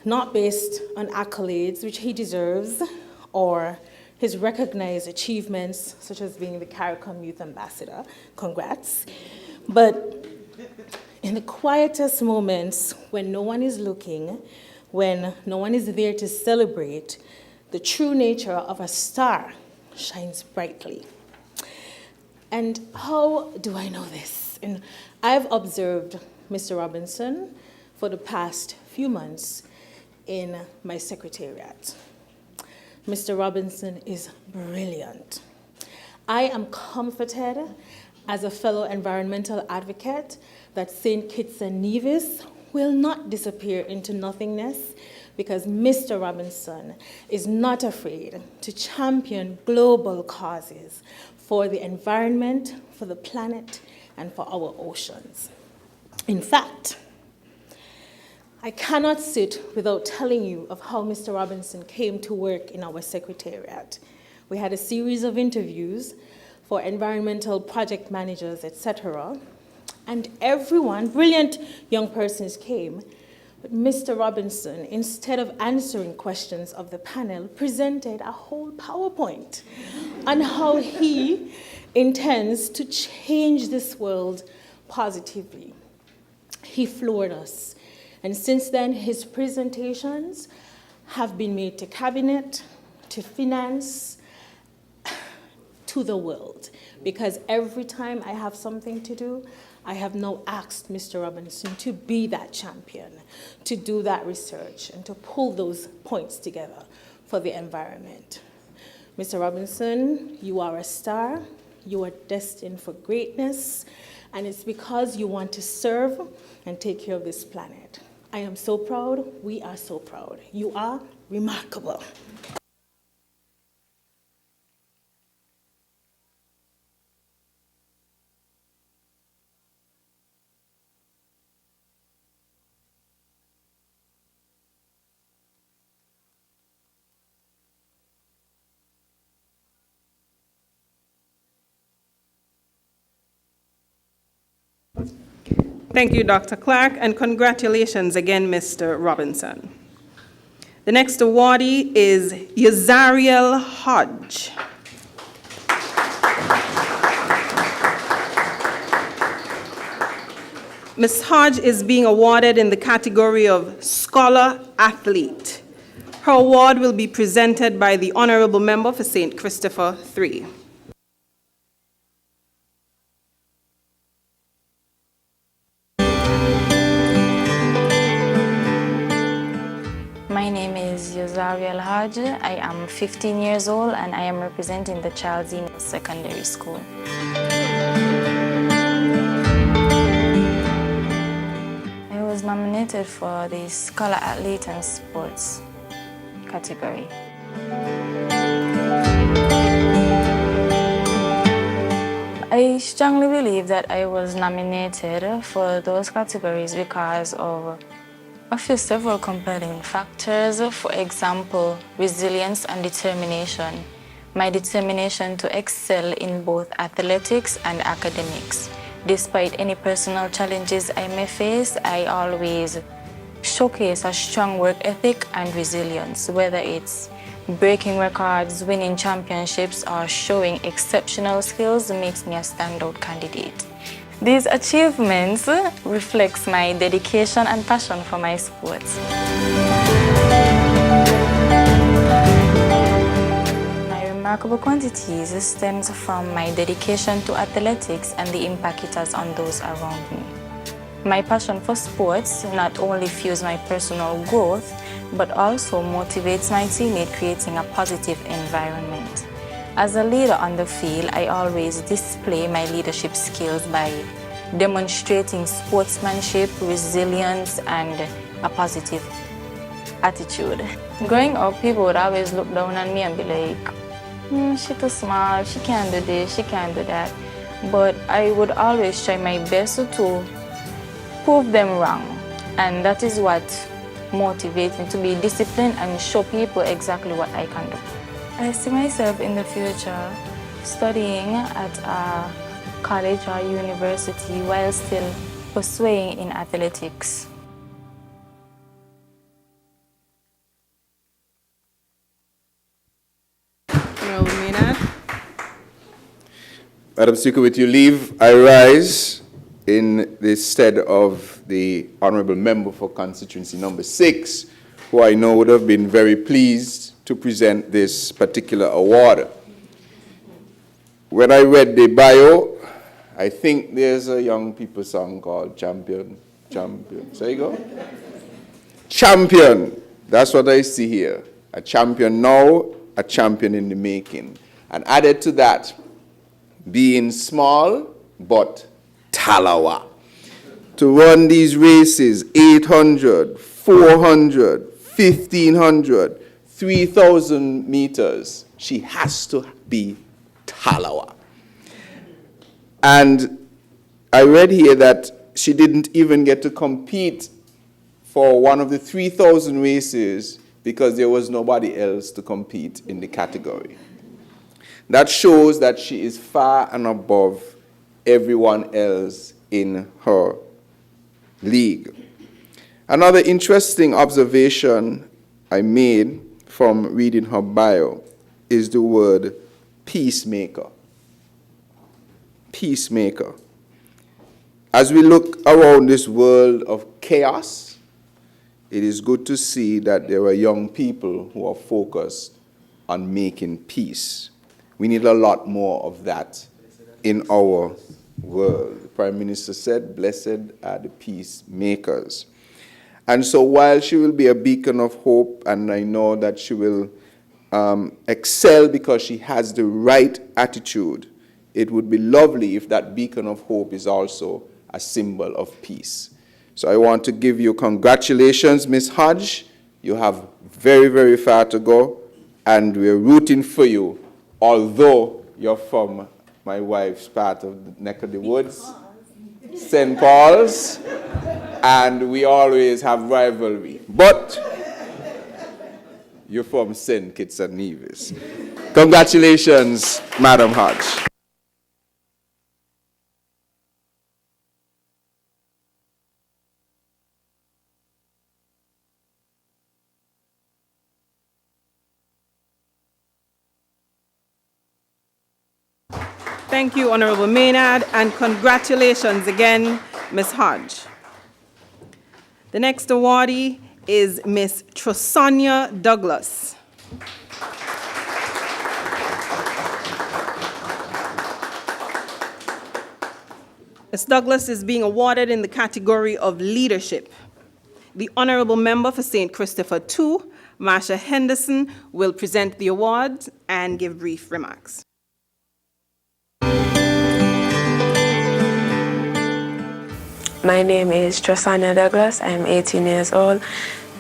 not based on accolades, which he deserves, or his recognized achievements, such as being the CARICOM Youth Ambassador, congrats, but in the quietest moments when no one is looking, when no one is there to celebrate, the true nature of a star shines brightly. And how do I know this? And I've observed Mr. Robinson for the past few months in my secretariat. Mr. Robinson is brilliant. I am comforted as a fellow environmental advocate that St. Kitts and Nevis will not disappear into nothingness because Mr. Robinson is not afraid to champion global causes for the environment, for the planet, and for our oceans. In fact, I cannot sit without telling you of how Mr. Robinson came to work in our secretariat. We had a series of interviews for environmental project managers, etc. And everyone, brilliant young persons came, but Mr. Robinson, instead of answering questions of the panel, presented a whole PowerPoint on how he intends to change this world positively. He floored us. And since then, his presentations have been made to cabinet, to finance, to the world. Because every time I have something to do, I have now asked Mr. Robinson to be that champion, to do that research, and to pull those points together for the environment. Mr. Robinson, you are a star. You are destined for greatness. And it's because you want to serve and take care of this planet. I am so proud. We are so proud. You are remarkable. Thank you, Dr. Clark, and congratulations again, Mr. Robinson. The next awardee is Yazariel Hodge. Ms. Hodge is being awarded in the category of Scholar Athlete. Her award will be presented by the Honorable Member for St. Christopher III. Hodge. I am 15 years old and I am representing the Charles E. Nevis Secondary School. I was nominated for the Scholar Athlete and Sports category. I strongly believe that I was nominated for those categories because of several compelling factors. For example, resilience and determination. My determination to excel in both athletics and academics. Despite any personal challenges I may face, I always showcase a strong work ethic and resilience, whether it's breaking records, winning championships, or showing exceptional skills makes me a standout candidate. These achievements reflects my dedication and passion for my sports. My remarkable quantities stems from my dedication to athletics and the impact it has on those around me. My passion for sports not only fuels my personal growth, but also motivates my teammate, creating a positive environment. As a leader on the field, I always display my leadership skills by demonstrating sportsmanship, resilience, and a positive attitude. Growing up, people would always look down on me and be like, she's too small, she can't do this, she can't do that. But I would always try my best to prove them wrong. And that is what motivates me to be disciplined and show people exactly what I can do. I see myself in the future studying at a college or university while still pursuing in athletics. Madam Speaker, with your leave, I rise in the stead of the Honourable Member for Constituency Number 6, who I know would have been very pleased to present this particular award. When I read the bio, I think there's a young people song called Champion, Champion. There you go. Champion, that's what I see here. A champion now, a champion in the making. And added to that, being small, but talawa. To run these races, 800, 400, 1,500, 3,000 meters, she has to be talawa. And I read here that she didn't even get to compete for one of the 3,000 races because there was nobody else to compete in the category. That shows that she is far and above everyone else in her league. Another interesting observation I made from reading her bio is the word peacemaker. Peacemaker. As we look around this world of chaos, it is good to see that there are young people who are focused on making peace. We need a lot more of that in our world. The Prime Minister said, "Blessed are the peacemakers." And so while she will be a beacon of hope, and I know that she will excel because she has the right attitude, it would be lovely if that beacon of hope is also a symbol of peace. So I want to give you congratulations, Ms. Hodge. You have very, very far to go, and we're rooting for you, although you're from my wife's part of the neck of the woods, St. Paul's, and we always have rivalry. But you're from St. Kitts and Nevis. Congratulations, Madam Hodge. Thank you, Honourable Maynard, and congratulations again, Ms. Hodge. The next awardee is Ms. Tresonia Douglas. Ms. Douglas is being awarded in the category of leadership. The Honourable Member for St. Christopher II Marsha Henderson will present the award and give brief remarks. My name is Trasanya Douglas. I'm 18 years old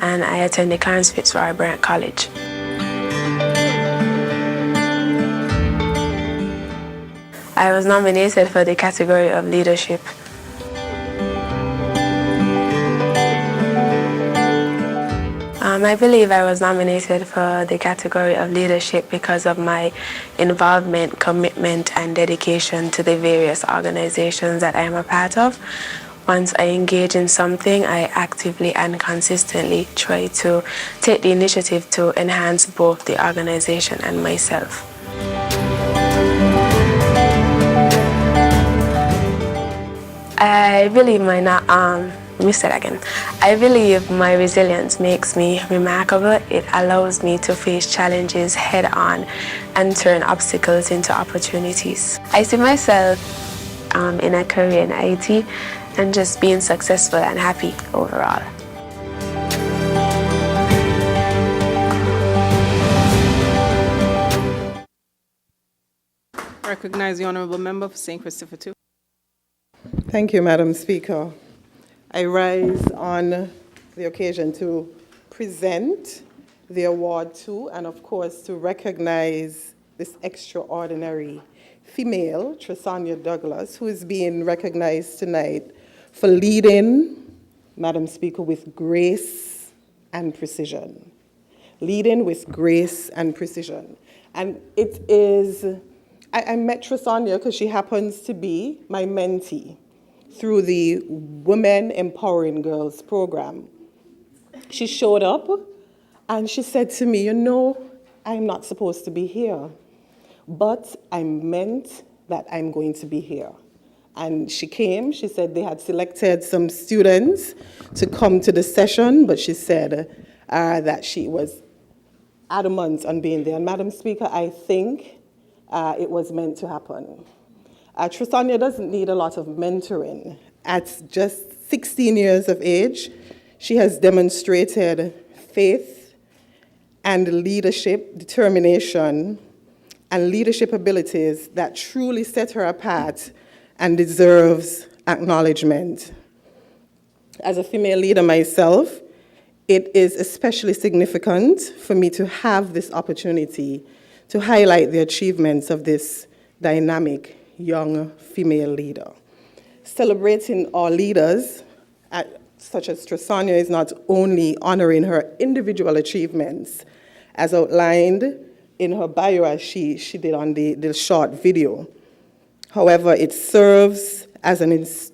and I attend the Clarence Fitzroy Brant College. I was nominated for the category of leadership. I believe I was nominated for the category of leadership because of my involvement, commitment, and dedication to the various organizations that I am a part of. Once I engage in something, I actively and consistently try to take the initiative to enhance both the organization and myself. I believe I believe my resilience makes me remarkable. It allows me to face challenges head on and turn obstacles into opportunities. I see myself in a career in IT and just being successful and happy overall. Recognize the honorable member for St. Christopher II. Thank you, Madam Speaker. I rise on the occasion to present the award to, and of course, to recognize this extraordinary female, Trasanya Douglas, who is being recognized tonight for leading, Madam Speaker, with grace and precision. Leading with grace and precision. And it is, I met Trasanya because she happens to be my mentee through the Women Empowering Girls program. She showed up and she said to me, you know, I'm not supposed to be here, but I meant that I'm going to be here. And she came, she said they had selected some students to come to the session, but she said that she was adamant on being there. And Madam Speaker, I think it was meant to happen. Trasanya doesn't need a lot of mentoring. At just 16 years of age, she has demonstrated faith and leadership, determination, and leadership abilities that truly set her apart and deserves acknowledgement. As a female leader myself, it is especially significant for me to have this opportunity to highlight the achievements of this dynamic young female leader. Celebrating our leaders, such as Trasanya, is not only honoring her individual achievements, as outlined in her bio as she did on the short video. However, it serves as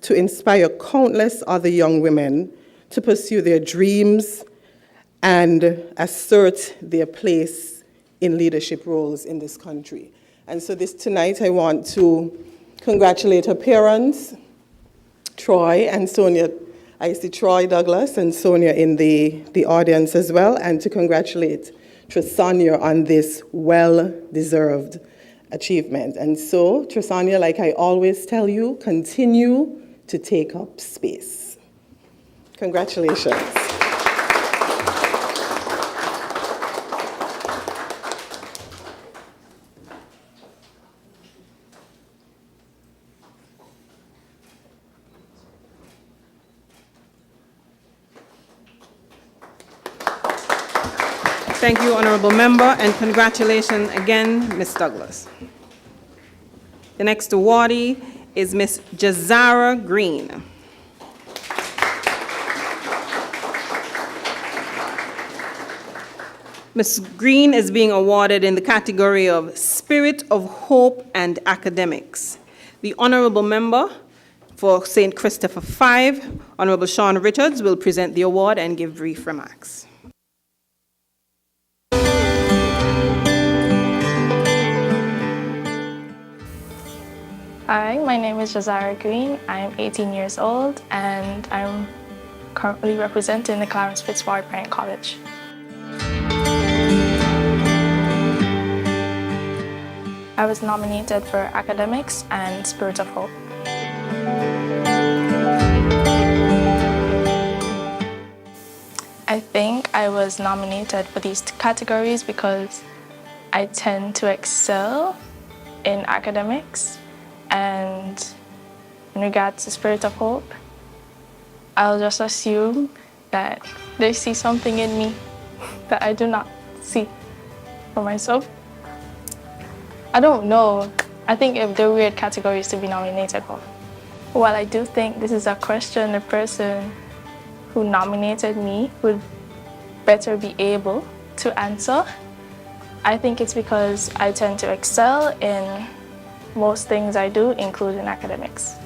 to inspire countless other young women to pursue their dreams and assert their place in leadership roles in this country. And so tonight I want to congratulate her parents, Troy and Sonia. I see Troy Douglas and Sonia in the audience as well, and to congratulate Trasanya on this well-deserved achievement. And so, Trasanya, like I always tell you, continue to take up space. Congratulations. Thank you, Honorable Member, and congratulations again, Ms. Douglas. The next awardee is Ms. Jazara Green. Ms. Green is being awarded in the category of Spirit of Hope and Academics. The Honorable Member for St. Christopher V, Honorable Sean Richards, will present the award and give brief remarks. Hi, my name is Jazara Green. I'm 18 years old and I'm currently representing the Clarence Fitzroy Brant College. I was nominated for Academics and Spirit of Hope. I I think I was nominated for these categories because I tend to excel in academics, and in regards to Spirit of Hope, I'll just assume that they see something in me that I do not see for myself. I don't know. I think if they're weird categories to be nominated for. While I do think this is a question the person who nominated me would better be able to answer, I think it's because I tend to excel in most things I do, including academics.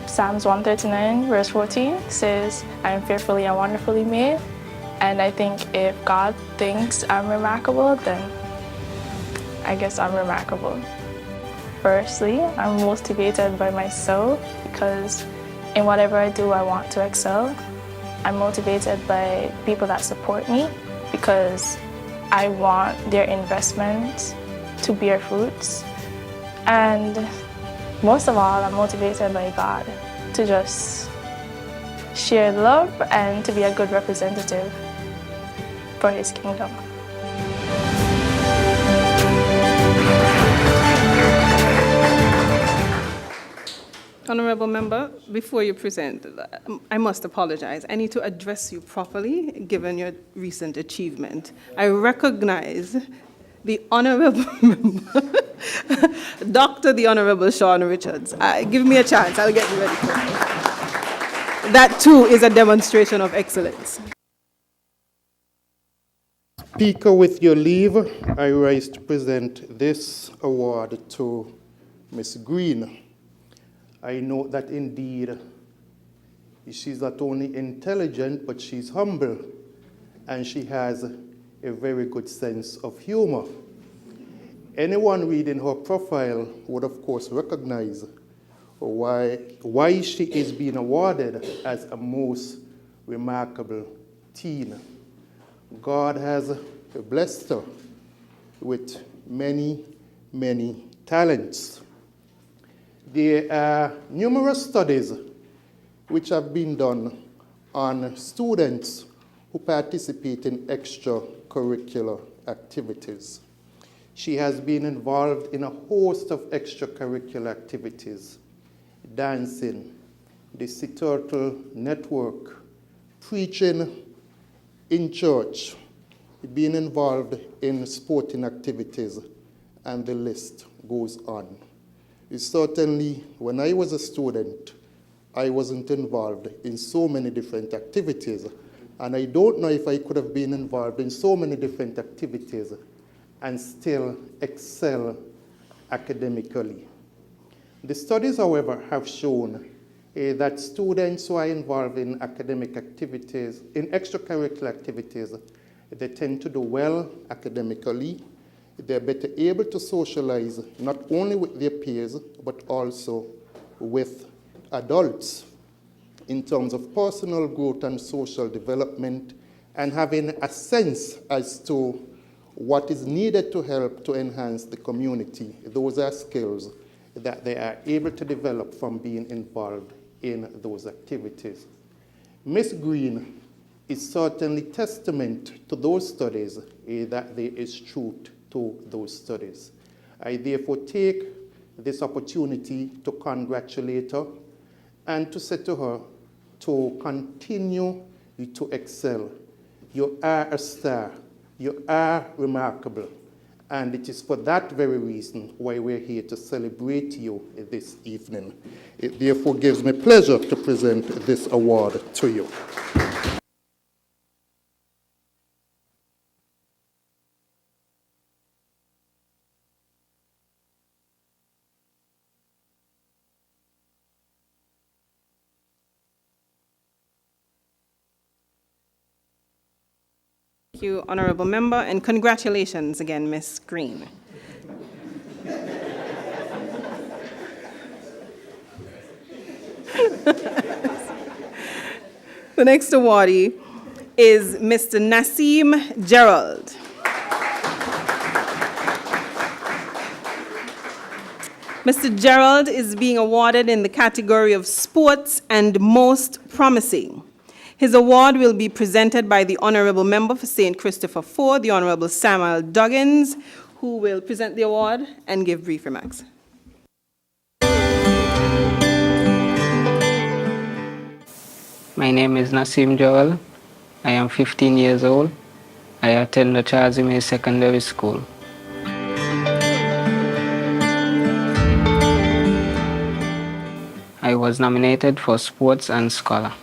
Psalms 139 verse 14 says, I am fearfully and wonderfully made. And I think if God thinks I'm remarkable, then I guess I'm remarkable. Firstly, I'm motivated by myself because in whatever I do, I want to excel. I'm motivated by people that support me because I want their investment to bear fruits. And most of all, I'm motivated by God to just share love and to be a good representative for His kingdom. Honorable Member, before you present, I must apologize. I need to address you properly, given your recent achievement. I recognize the Honorable Member, Dr. the Honorable Sean Richards. Give me a chance, I'll get you ready for it. That too is a demonstration of excellence. Speaker, with your leave, I rise to present this award to Ms. Green. I know that indeed she's not only intelligent, but she's humble, and she has a very good sense of humor. Anyone reading her profile would, of course, recognize why she is being awarded as a most remarkable teen. God has blessed her with many, many talents. There are numerous studies which have been done on students who participate in extracurricular activities. She has been involved in a host of extracurricular activities: dancing, the Sea Turtle Network, preaching in church, being involved in sporting activities, and the list goes on. Certainly, when I was a student, I wasn't involved in so many different activities, and I don't know if I could have been involved in so many different activities and still excel academically. The studies, however, have shown that students who are involved in academic activities, in extracurricular activities, they tend to do well academically. They're better able to socialize not only with their peers, but also with adults in terms of personal growth and social development, and having a sense as to what is needed to help to enhance the community. Those are skills that they are able to develop from being involved in those activities. Ms. Green is certainly testament to those studies that there is truth to those studies. I therefore take this opportunity to congratulate her and to say to her to continue to excel. You are a star. You are remarkable. And it is for that very reason why we're here to celebrate you this evening. It therefore gives me pleasure to present this award to you. Thank you, Honorable Member, and congratulations again, Ms. Green. The next awardee is Mr. Nassim Gerald. Mr. Gerald is being awarded in the category of Sports and Most Promising. His award will be presented by the Honorable Member for St. Christopher 4, the Honorable Samuel Duggins, who will present the award and give brief remarks. My name is Nasim Joel. I am 15 years old. I attend the Charles May Secondary School. I was nominated for Sports and Scholar.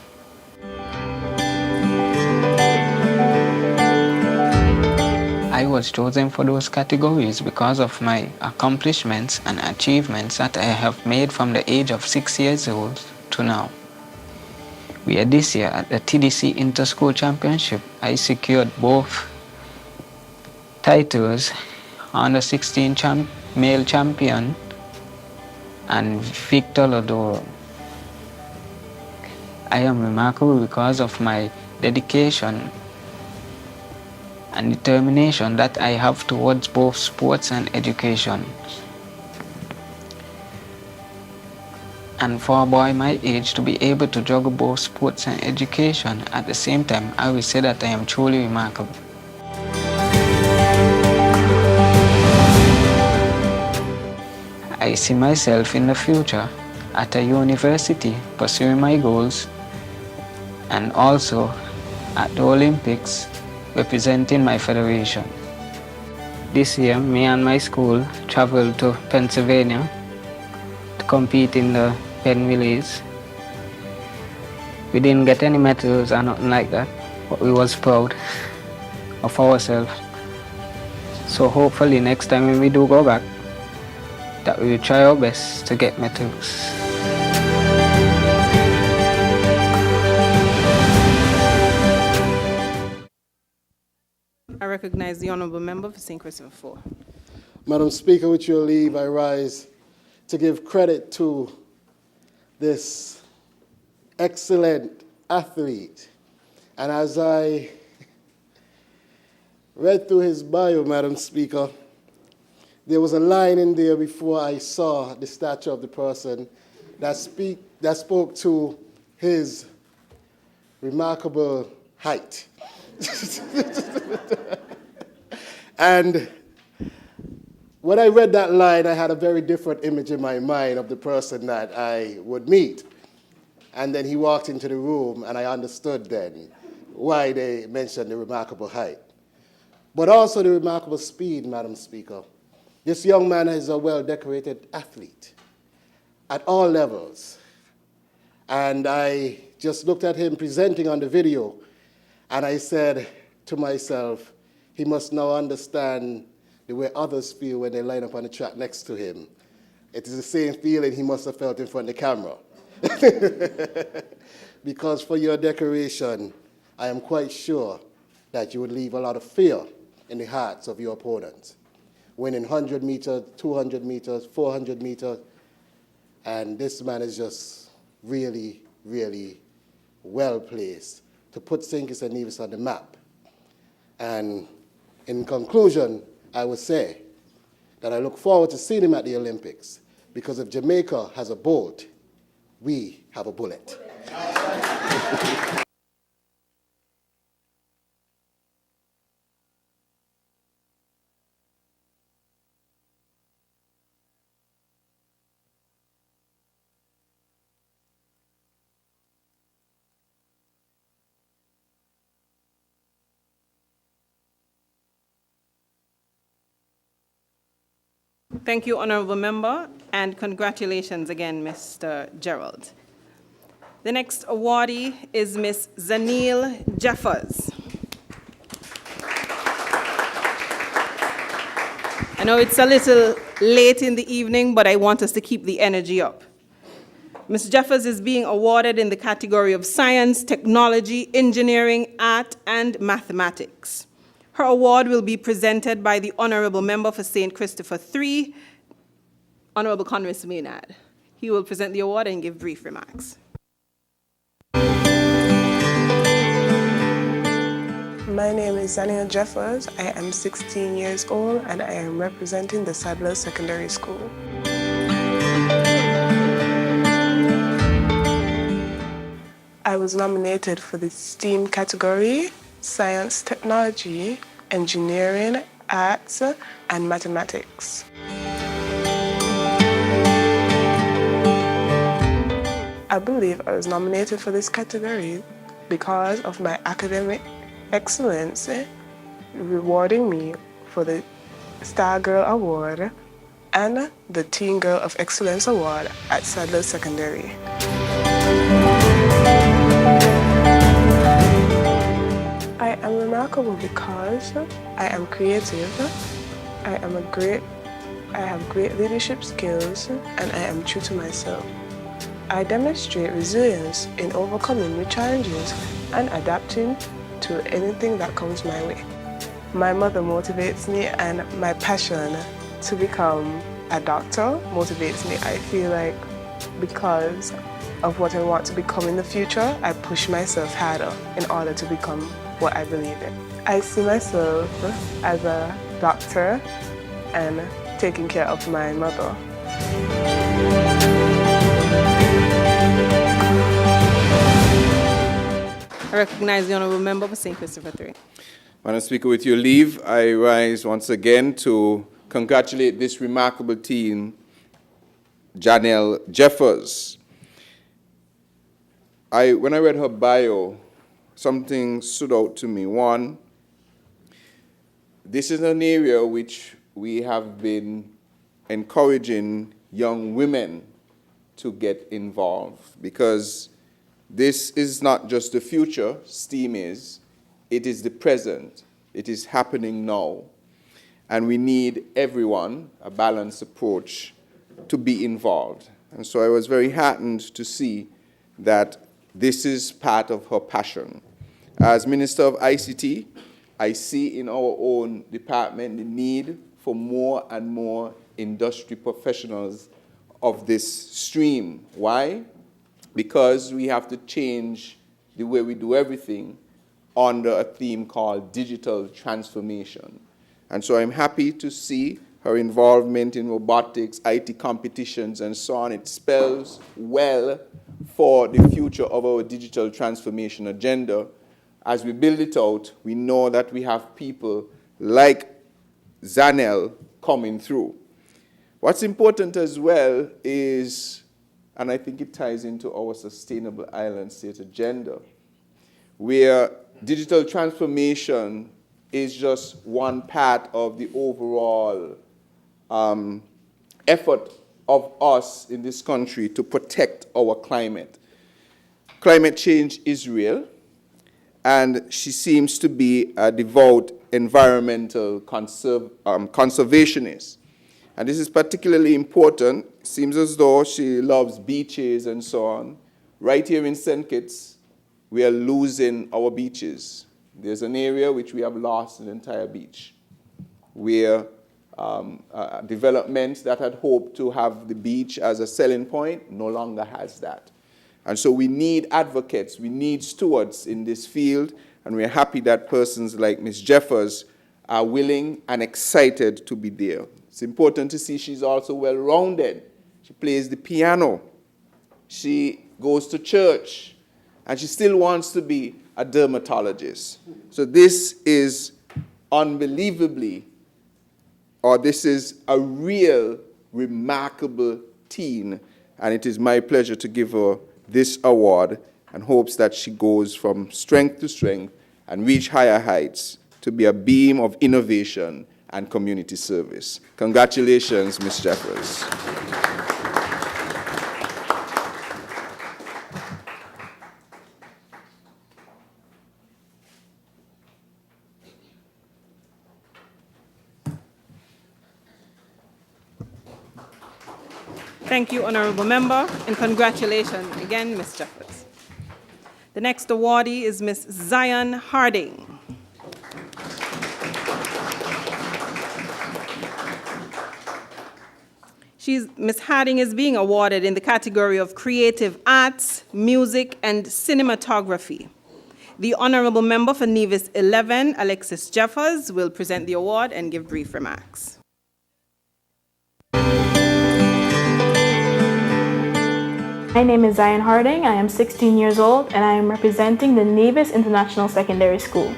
I was chosen for those categories because of my accomplishments and achievements that I have made from the age of 6 years old to now. We are this year at the TDC Inter-School Championship. I secured both titles, under 16 male champion and Victor Lodoro. I am remarkable because of my dedication and determination that I have towards both sports and education. And for a boy my age to be able to juggle both sports and education at the same time, I will say that I am truly remarkable. I see myself in the future at a university pursuing my goals, and also at the Olympics representing my federation. This year, me and my school traveled to Pennsylvania to compete in the Penn Relays. We didn't get any medals or nothing like that, but we was proud of ourselves. So hopefully next time when we do go back, that we will try our best to get medals. I recognize the Honorable Member for St. Christopher 4. Madam Speaker, with your leave, I rise to give credit to this excellent athlete. And as I read through his bio, Madam Speaker, there was a line in there before I saw the stature of the person that spoke to his remarkable height. And when I read that line, I had a very different image in my mind of the person that I would meet. And then he walked into the room, and I understood then why they mentioned the remarkable height. But also the remarkable speed, Madam Speaker. This young man is a well-decorated athlete at all levels. And I just looked at him presenting on the video, and I said to myself, he must now understand the way others feel when they line up on the track next to him. It is the same feeling he must have felt in front of the camera. Because for your decoration, I am quite sure that you would leave a lot of fear in the hearts of your opponents. Winning 100 meters, 200 meters, 400 meters, and this man is just really, really well placed to put St. Kitts and Nevis on the map. And in conclusion, I would say that I look forward to seeing him at the Olympics, because if Jamaica has a boat, we have a bullet. Thank you, Honorable Member, and congratulations again, Mr. Gerald. The next awardee is Ms. Zanil Jeffers. I know it's a little late in the evening, but I want us to keep the energy up. Ms. Jeffers is being awarded in the category of Science, Technology, Engineering, Art, and Mathematics. Her award will be presented by the Honorable Member for St. Christopher 3, Honorable Conris Maynard. He will present the award and give brief remarks. My name is Zanil Jeffers. I am 16 years old and I am representing the Sadler Secondary School. I was nominated for the STEAM category, Science, Technology, Engineering, Arts, and Mathematics. I believe I was nominated for this category because of my academic excellence, rewarding me for the Star Girl Award and the Teen Girl of Excellence Award at Sadler Secondary. I am remarkable because I am creative, I have great leadership skills, and I am true to myself. I demonstrate resilience in overcoming new challenges and adapting to anything that comes my way. My mother motivates me, and my passion to become a doctor motivates me. I feel like because of what I want to become in the future, I push myself harder in order to become what I believe in. I see myself as a doctor and taking care of my mother. I recognize the Honourable Member for St. Christopher 3. Madam Speaker, with your leave, I rise once again to congratulate this remarkable team, Janelle Jeffers. When I read her bio, something stood out to me. One, this is an area which we have been encouraging young women to get involved, because this is not just the future, STEAM is, it is the present. It is happening now. And we need everyone, a balanced approach, to be involved. And so I was very heartened to see that this is part of her passion. As Minister of ICT, I see in our own department the need for more and more industry professionals of this stream. Why? Because we have to change the way we do everything under a theme called digital transformation. And so I'm happy to see her involvement in robotics, IT competitions, and so on. It spells well for the future of our digital transformation agenda. As we build it out, we know that we have people like Zanel coming through. What's important as well is, and I think it ties into our Sustainable Island State agenda, where digital transformation is just one part of the overall effort of us in this country to protect our climate. Climate change is real, and she seems to be a devout environmental conservationist. And this is particularly important. It seems as though she loves beaches and so on. Right here in St. Kitts, we are losing our beaches. There's an area which we have lost an entire beach, where development that had hoped to have the beach as a selling point no longer has that. And so we need advocates, we need stewards in this field, and we're happy that persons like Ms. Jeffers are willing and excited to be there. It's important to see she's also well-rounded. She plays the piano, she goes to church, and she still wants to be a dermatologist. So this is unbelievably, or this is a real remarkable teen, and it is my pleasure to give her this award and hopes that she goes from strength to strength and reach higher heights to be a beam of innovation and community service. Congratulations, Ms. Jeffers. Thank you, Honourable Member, and congratulations again, Ms. Jeffers. The next awardee is Ms. Zion Harding. Ms. Harding is being awarded in the category of Creative Arts, Music, and Cinematography. The Honourable Member for Nevis 11, Alexis Jeffers, will present the award and give brief remarks. My name is Zion Harding. I am 16 years old and I am representing the Nevis International Secondary School.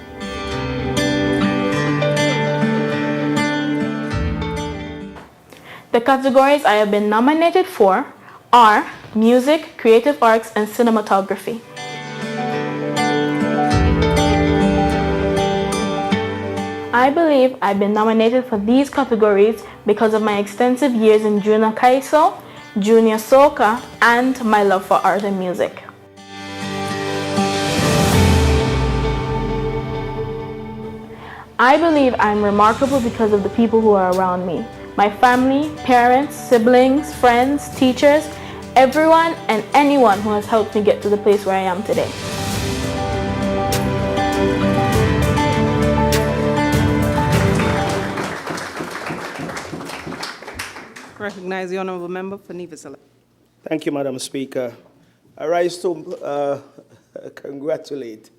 The categories I have been nominated for are music, creative arts, and cinematography. I believe I've been nominated for these categories because of my extensive years in junior kaiso, junior soca, and my love for art and music. I believe I'm remarkable because of the people who are around me. My family, parents, siblings, friends, teachers, everyone and anyone who has helped me get to the place where I am today. Recognize the honourable member for Nevis. Thank you, Madam Speaker. I rise to congratulate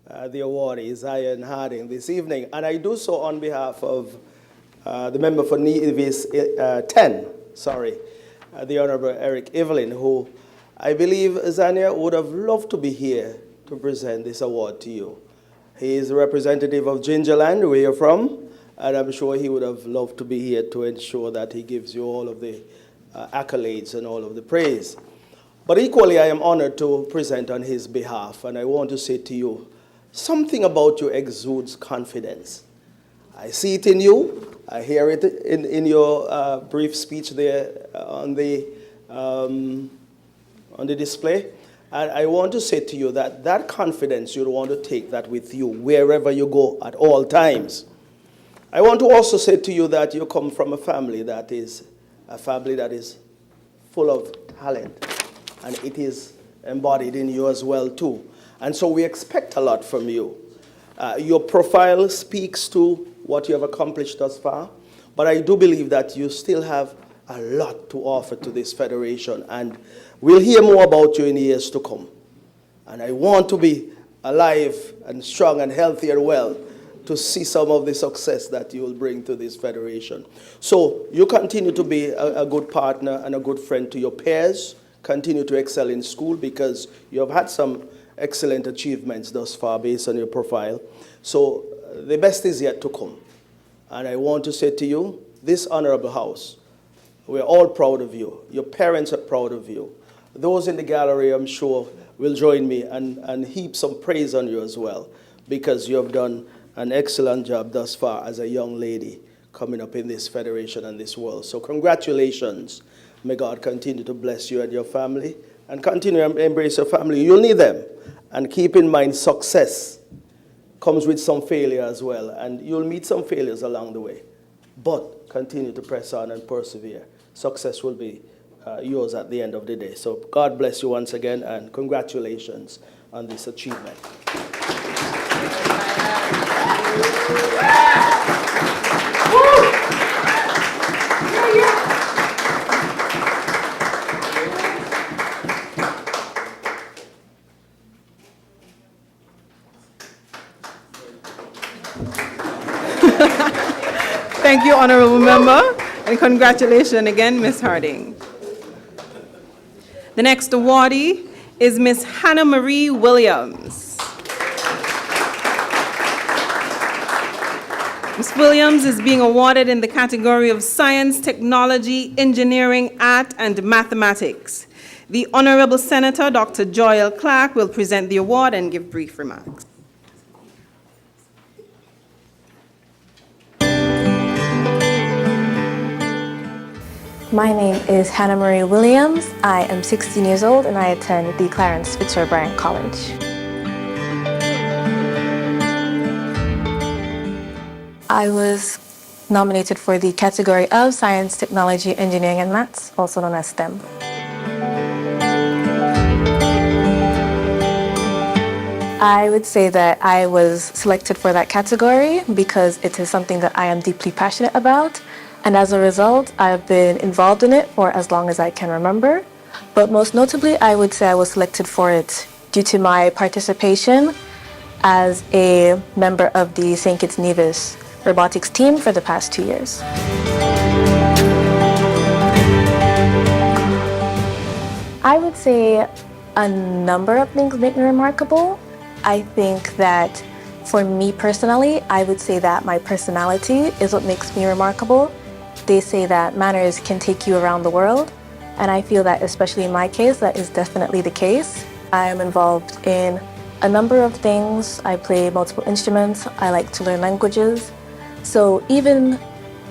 the awardee, Zion Harding, this evening, and I do so on behalf of the member for Nevis 10, the Honourable Eric Evelyn, who I believe Zania would have loved to be here to present this award to you. He is a representative of Gingerland, where you're from, and I'm sure he would have loved to be here to ensure that he gives you all of the accolades and all of the praise. But equally, I am honored to present on his behalf, and I want to say to you, something about you exudes confidence. I see it in you. I hear it in your brief speech there on the display. And I want to say to you that that confidence, you'll want to take that with you wherever you go at all times. I want to also say to you that you come from a family that is full of talent, and it is embodied in you as well too. And so we expect a lot from you. Your profile speaks to what you have accomplished thus far, but I do believe that you still have a lot to offer to this federation, and we'll hear more about you in years to come. And I want to be alive and strong and healthy and well to see some of the success that you will bring to this federation. So you continue to be a good partner and a good friend to your peers. Continue to excel in school because you have had some excellent achievements thus far based on your profile. So the best is yet to come. And I want to say to you, this honorable house, we're all proud of you. Your parents are proud of you. Those in the gallery, I'm sure, will join me and heap some praise on you as well, because you have done an excellent job thus far as a young lady coming up in this federation and this world. So congratulations. May God continue to bless you and your family, and continue to embrace your family. You'll need them. And keep in mind, success comes with some failure as well, and you'll meet some failures along the way. But continue to press on and persevere. Success will be yours at the end of the day. So God bless you once again, and congratulations on this achievement. Thank you, honourable member, and congratulations again, Ms. Harding. The next awardee is Ms. Hannah Marie Williams. Ms. Williams is being awarded in the category of Science, Technology, Engineering, Art, and Mathematics. The Honourable Senator, Dr. Joel Clark, will present the award and give brief remarks. My name is Hannah Marie Williams. I am 16 years old and I attend the Clarence Fitzroy Bryant College. I was nominated for the category of Science, Technology, Engineering, and Maths, also known as STEM. I would say that I was selected for that category because it is something that I am deeply passionate about. And as a result, I've been involved in it for as long as I can remember. But most notably, I would say I was selected for it due to my participation as a member of the St. Kitts Nevis robotics team for the past 2 years. I would say a number of things make me remarkable. I think that for me personally, I would say that my personality is what makes me remarkable. They say that manners can take you around the world, and I feel that especially in my case, that is definitely the case. I am involved in a number of things. I play multiple instruments. I like to learn languages. So even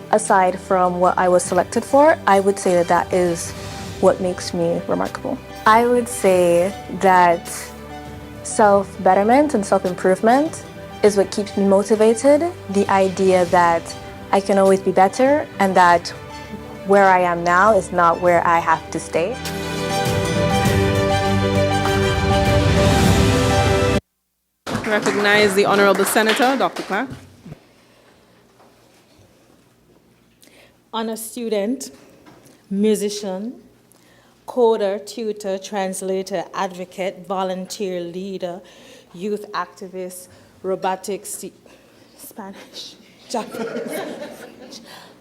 aside from what I was selected for, I would say that that is what makes me remarkable. I would say that self-betterment and self-improvement is what keeps me motivated. The idea that I can always be better and that where I am now is not where I have to stay. Recognize the Honorable Senator, Dr. Clark. Honor student, musician, coder, tutor, translator, advocate, volunteer, leader, youth activist, robotics, Spanish, Japanese, French.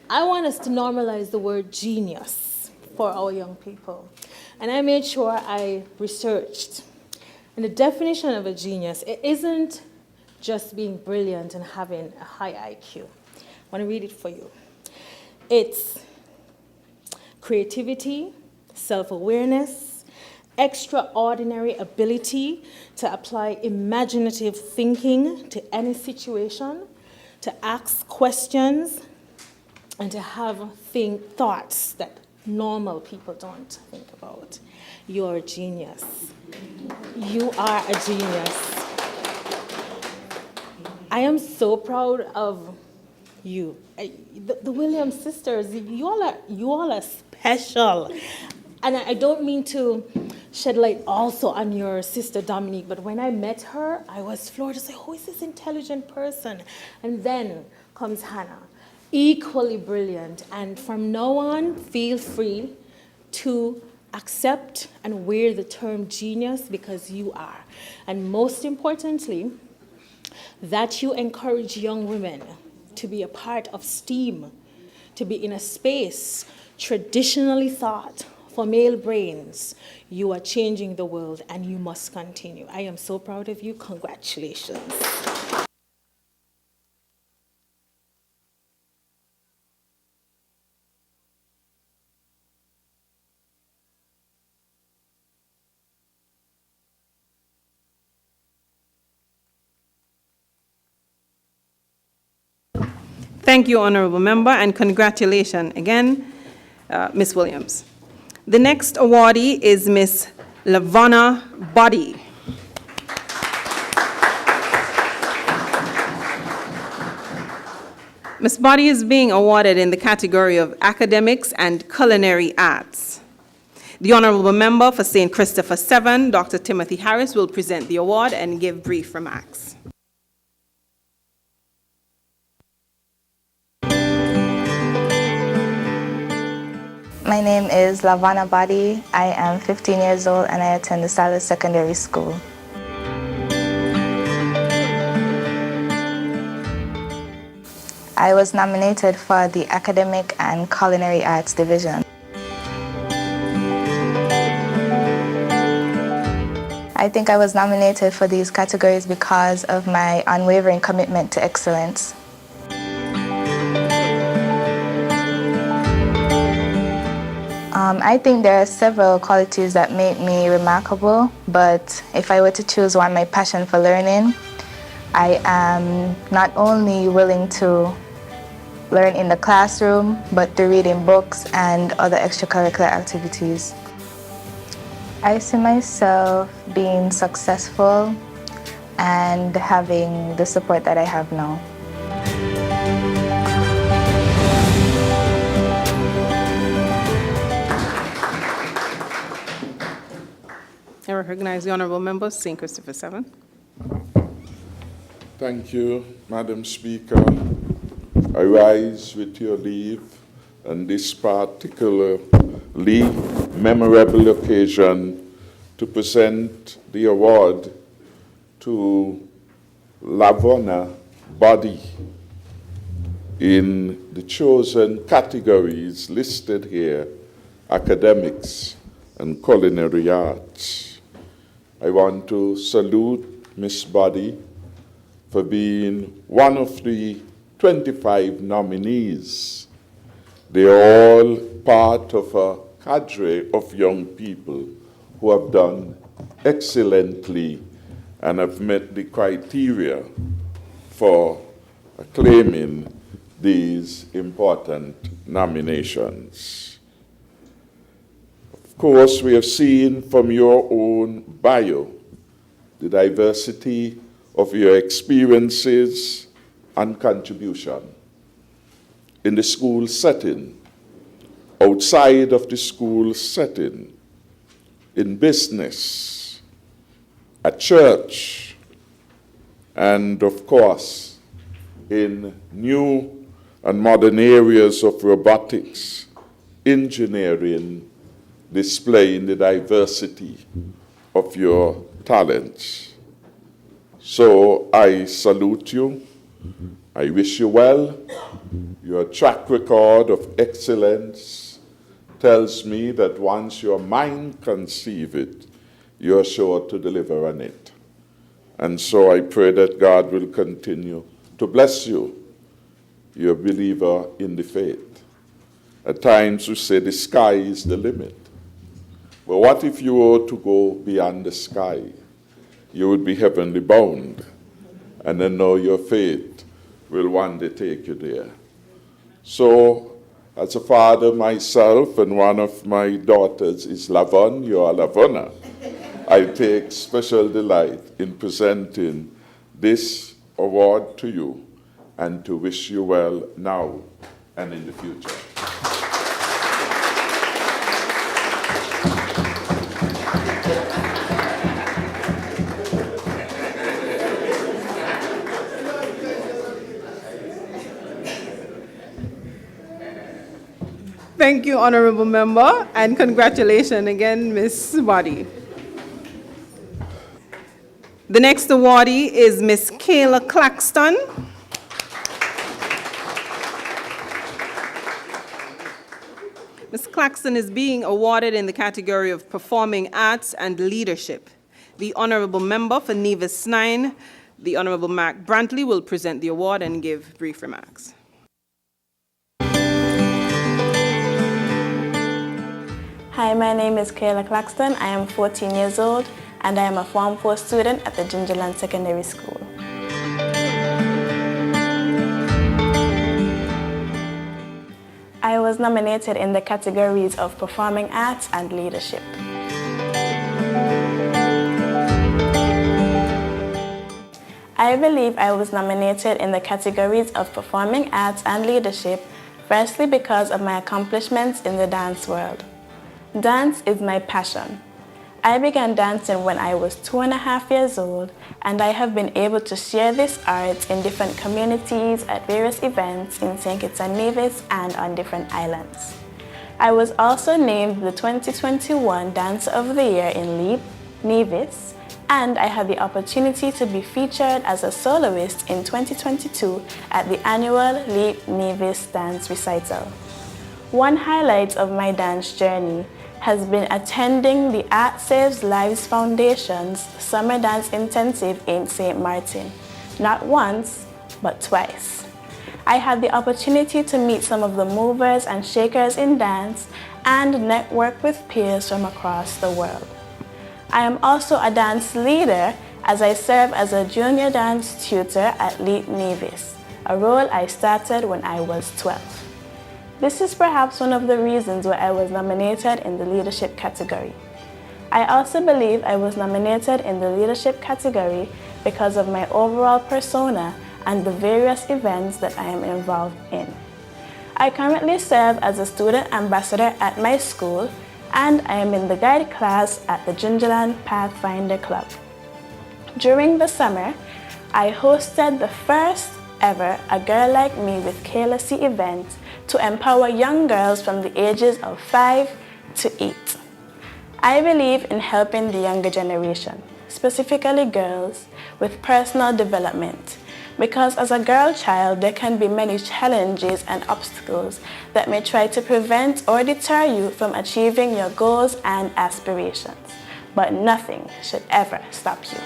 I want us to normalize the word genius for our young people. And I made sure I researched. And the definition of a genius, it isn't just being brilliant and having a high IQ. I want to read it for you. It's creativity, self-awareness, extraordinary ability to apply imaginative thinking to any situation, to ask questions, and to have thoughts that normal people don't think about. You're a genius. You are a genius. I am so proud of you. The Williams sisters, you all are special. And I don't mean to shed light also on your sister Dominique, but when I met her, I was floored to say, who is this intelligent person? And then comes Hannah, equally brilliant. And from now on, feel free to accept and wear the term genius because you are. And most importantly, that you encourage young women to be a part of STEAM, to be in a space traditionally thought for male brains. You are changing the world and you must continue. I am so proud of you. Congratulations. Thank you, Honorable Member, and congratulations again, Ms. Williams. The next awardee is Ms. Lavonna Boddy. Ms. Boddy is being awarded in the category of academics and culinary arts. The Honorable Member for St. Christopher 7, Dr. Timothy Harris, will present the award and give brief remarks. My name is Lavonna Boddy. I am 15 years old and I attend the Silas Secondary School. I was nominated for the Academic and Culinary Arts Division. I think I was nominated for these categories because of my unwavering commitment to excellence. I think there are several qualities that make me remarkable, but if I were to choose one, my passion for learning, I am not only willing to learn in the classroom, but to read in books and other extracurricular activities. I see myself being successful and having the support that I have now. I recognize the Honorable Member, St. Christopher 7. Thank you, Madam Speaker. I rise with your leave on this particularly memorable occasion to present the award to Lavonna Boddy in the chosen categories listed here: academics and culinary arts. I want to salute Miss Body for being one of the 25 nominees. They are all part of a cadre of young people who have done excellently and have met the criteria for claiming these important nominations. Of course, we have seen from your own bio the diversity of your experiences and contribution in the school setting, outside of the school setting, in business, at church, and of course, in new and modern areas of robotics, engineering, displaying the diversity of your talents. So I salute you. I wish you well. Your track record of excellence tells me that once your mind conceives it, you're sure to deliver on it. And so I pray that God will continue to bless you. You're a believer in the faith. At times we say the sky is the limit. But what if you were to go beyond the sky? You would be heavenly bound. And then know your faith will one day take you there. So, as a father myself, and one of my daughters is Lavon, you are Lavona, I take special delight in presenting this award to you and to wish you well now and in the future. Thank you, Honorable Member, and congratulations again, Ms. Wadi. The next awardee is Ms. Kayla Claxton. Ms. Claxton is being awarded in the category of Performing Arts and Leadership. The Honorable Member for Nevis 9, the Honorable Mark Brantley, will present the award and give brief remarks. Hi, my name is Kayla Claxton. I am 14 years old and I am a Form 4 student at the Gingerland Secondary School. I was nominated in the categories of Performing Arts and Leadership. I believe I was nominated in the categories of Performing Arts and Leadership, firstly because of my accomplishments in the dance world. Dance is my passion. I began dancing when I was 2.5 years old, and I have been able to share this art in different communities at various events in St. Kitts and Nevis and on different islands. I was also named the 2021 Dancer of the Year in Leap, Nevis, and I had the opportunity to be featured as a soloist in 2022 at the annual Leap Nevis Dance Recital. One highlight of my dance journey has been attending the Art Saves Lives Foundation's Summer Dance Intensive in St. Martin, not once, but twice. I had the opportunity to meet some of the movers and shakers in dance and network with peers from across the world. I am also a dance leader as I serve as a junior dance tutor at Leap Nevis, a role I started when I was 12. This is perhaps one of the reasons why I was nominated in the leadership category. I also believe I was nominated in the leadership category because of my overall persona and the various events that I am involved in. I currently serve as a student ambassador at my school, and I am in the guide class at the Gingerland Pathfinder Club. During the summer, I hosted the first ever A Girl Like Me with Kayla C event to empower young girls from the ages of 5 to 8. I believe in helping the younger generation, specifically girls, with personal development, Because as a girl child, there can be many challenges and obstacles that may try to prevent or deter you from achieving your goals and aspirations. But nothing should ever stop you.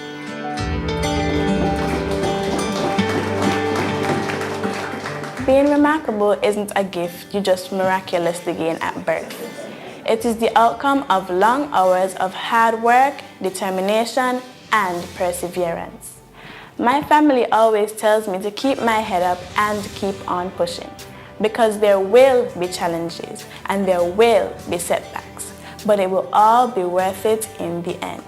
Being remarkable isn't a gift you just miraculously gain at birth. It is the outcome of long hours of hard work, determination, and perseverance. My family always tells me to keep my head up and keep on pushing, because there will be challenges and there will be setbacks, but it will all be worth it in the end.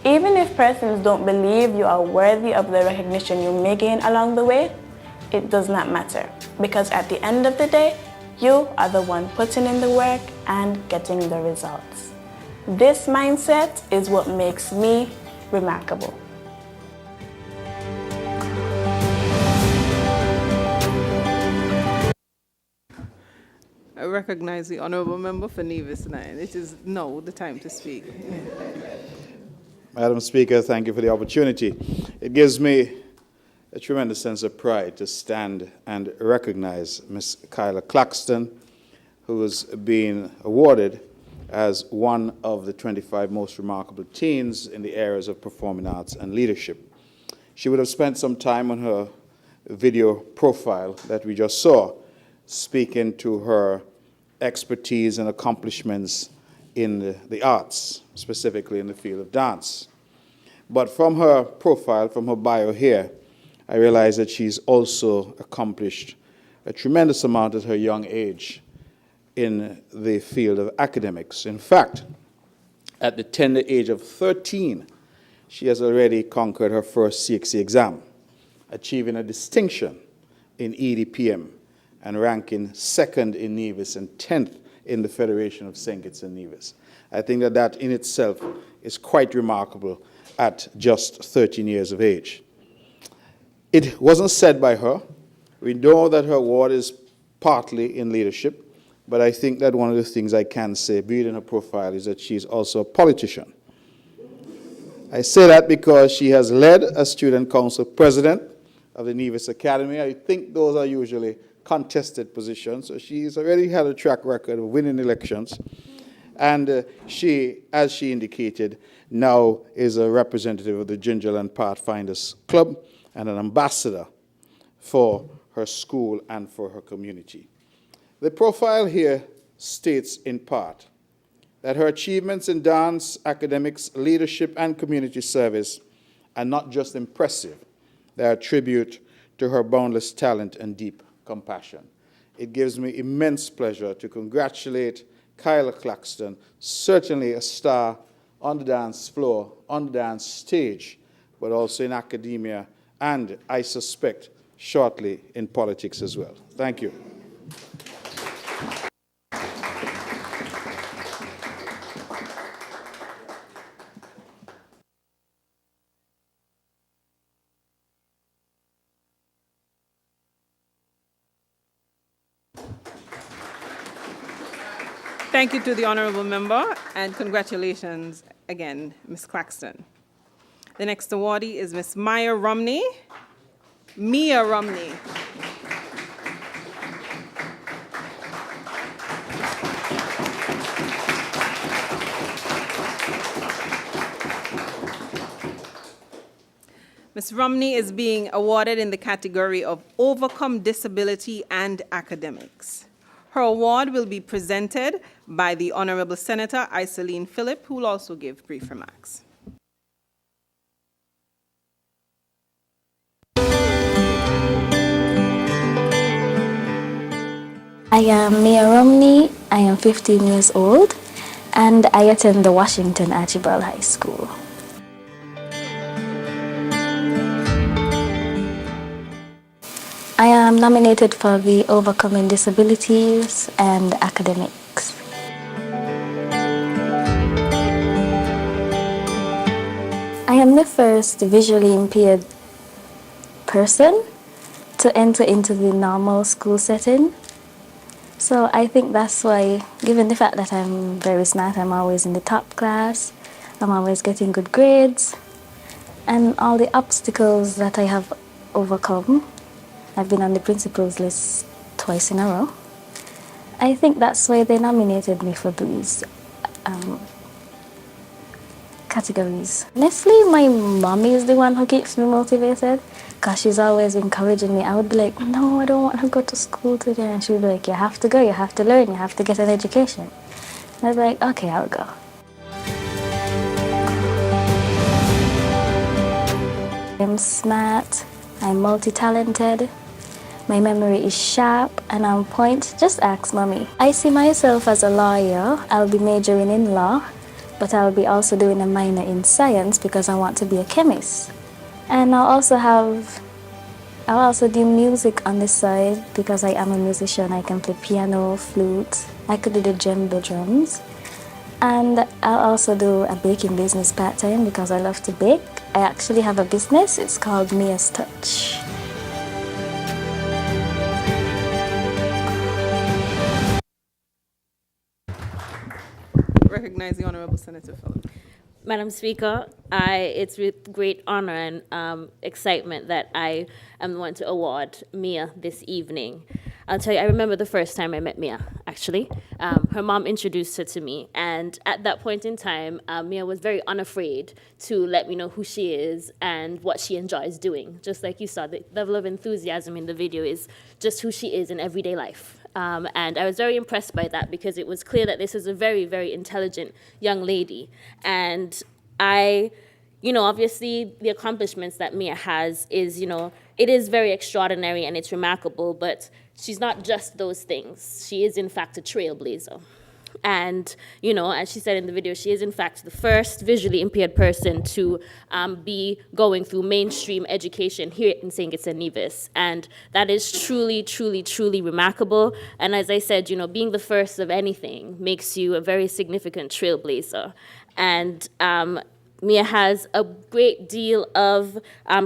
Even if persons don't believe you are worthy of the recognition you may gain along the way, it does not matter, because at the end of the day, you are the one putting in the work and getting the results. This mindset is what makes me remarkable. I recognize the honorable member for Nevis 9. It is now the time to speak. Madam Speaker, thank you for the opportunity. It gives me a tremendous sense of pride to stand and recognize Ms. Kyla Claxton, who is being awarded as one of the 25 most remarkable teens in the areas of performing arts and leadership. She would have spent some time on her video profile that we just saw, speaking to her expertise and accomplishments in the arts, specifically in the field of dance. But from her profile, from her bio here, I realize that she's also accomplished a tremendous amount at her young age in the field of academics. In fact, at the tender age of 13, she has already conquered her first CXC exam, achieving a distinction in EDPM and ranking second in Nevis and 10th in the Federation of St. Kitts and Nevis. I think that that in itself is quite remarkable at just 13 years of age. It wasn't said by her. We know that her award is partly in leadership, but I think that one of the things I can say, reading her profile, is that she's also a politician. I say that because she has led as student council president of the Nevis Academy. I think those are usually contested positions, so she's already had a track record of winning elections. And she, as she indicated, now is a representative of the Gingerland Pathfinders Club and an ambassador for her school and for her community. The profile here states in part that her achievements in dance, academics, leadership, and community service are not just impressive, they are a tribute to her boundless talent and deep compassion. It gives me immense pleasure to congratulate Kyla Claxton, certainly a star on the dance floor, on the dance stage, but also in academia, and I suspect shortly in politics as well. Thank you. Thank you to the honorable member, and congratulations again, Ms. Claxton. The next awardee is Ms. Mia Romney. Ms. Romney is being awarded in the category of Overcome Disability and Academics. Her award will be presented by the Honorable Senator Iseline Phillip, who will also give brief remarks. I am Mia Romney. I am 15 years old, and I attend the Washington Archibald High School. I am nominated for the Overcoming Disabilities and Academics. I am the first visually impaired person to enter into the normal school setting. So I think that's why, given the fact that I'm very smart, I'm always in the top class, I'm always getting good grades, and all the obstacles that I have overcome. I've been on the principals list twice in a row. I think that's why they nominated me for these categories. Honestly, my mommy is the one who keeps me motivated because she's always encouraging me. I would be like, no, I don't want to go to school today. And she would be like, you have to go, you have to learn, you have to get an education. And I'd be like, okay, I'll go. I'm smart, I'm multi-talented, my memory is sharp and on point. Just ask mommy. I see myself as a lawyer. I'll be majoring in law, but I'll be also doing a minor in science because I want to be a chemist. And I'll also do music on the side because I am a musician. I can play piano, flute, I could do the djembe drums. And I'll also do a baking business part-time because I love to bake. I actually have a business. It's called Mia's Touch. Recognize the Honorable Senator Phillips. Madam Speaker, it's with great honor and excitement that I am the one to award Mia this evening. I'll tell you, I remember the first time I met Mia, actually. Her mom introduced her to me, and at that point in time, Mia was very unafraid to let me know who she is and what she enjoys doing. Just like you saw, the level of enthusiasm in the video is just who she is in everyday life. And I was very impressed by that because it was clear that this is a very, very intelligent young lady. And obviously the accomplishments that Mia has is, it is very extraordinary and it's remarkable, but she's not just those things. She is, in fact, a trailblazer. And, as she said in the video, she is, in fact, the first visually impaired person to be going through mainstream education here in St. Kitts and Nevis. And that is truly, truly, truly remarkable. And as I said, being the first of anything makes you a very significant trailblazer. And Mia has a great deal of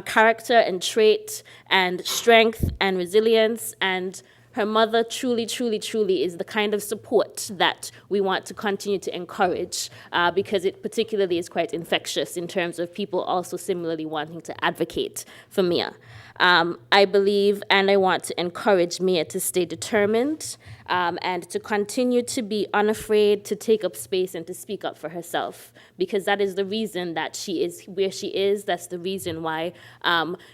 character and trait and strength and resilience, and her mother truly, truly, truly is the kind of support that we want to continue to encourage because it particularly is quite infectious in terms of people also similarly wanting to advocate for Mia. I believe and I want to encourage Mia to stay determined and to continue to be unafraid to take up space and to speak up for herself, because that is the reason that she is where she is. That's the reason why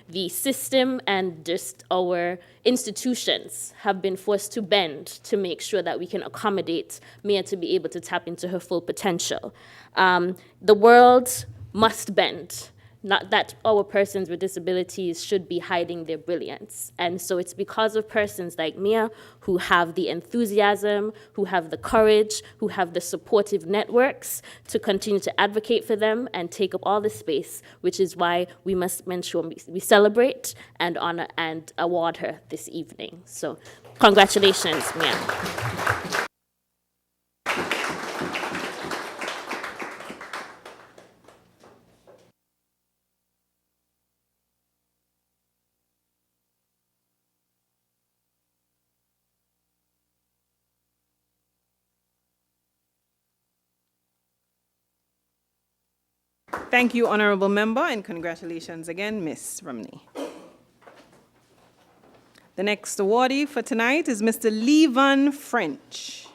the system and just our institutions have been forced to bend to make sure that we can accommodate Mia to be able to tap into her full potential. The world must bend. Not that our persons with disabilities should be hiding their brilliance. And so it's because of persons like Mia who have the enthusiasm, who have the courage, who have the supportive networks to continue to advocate for them and take up all the space, which is why we must ensure we celebrate and honor and award her this evening. So congratulations, Mia. Thank you, Honorable Member, and congratulations again, Ms. Romney. The next awardee for tonight is Mr. Levan French.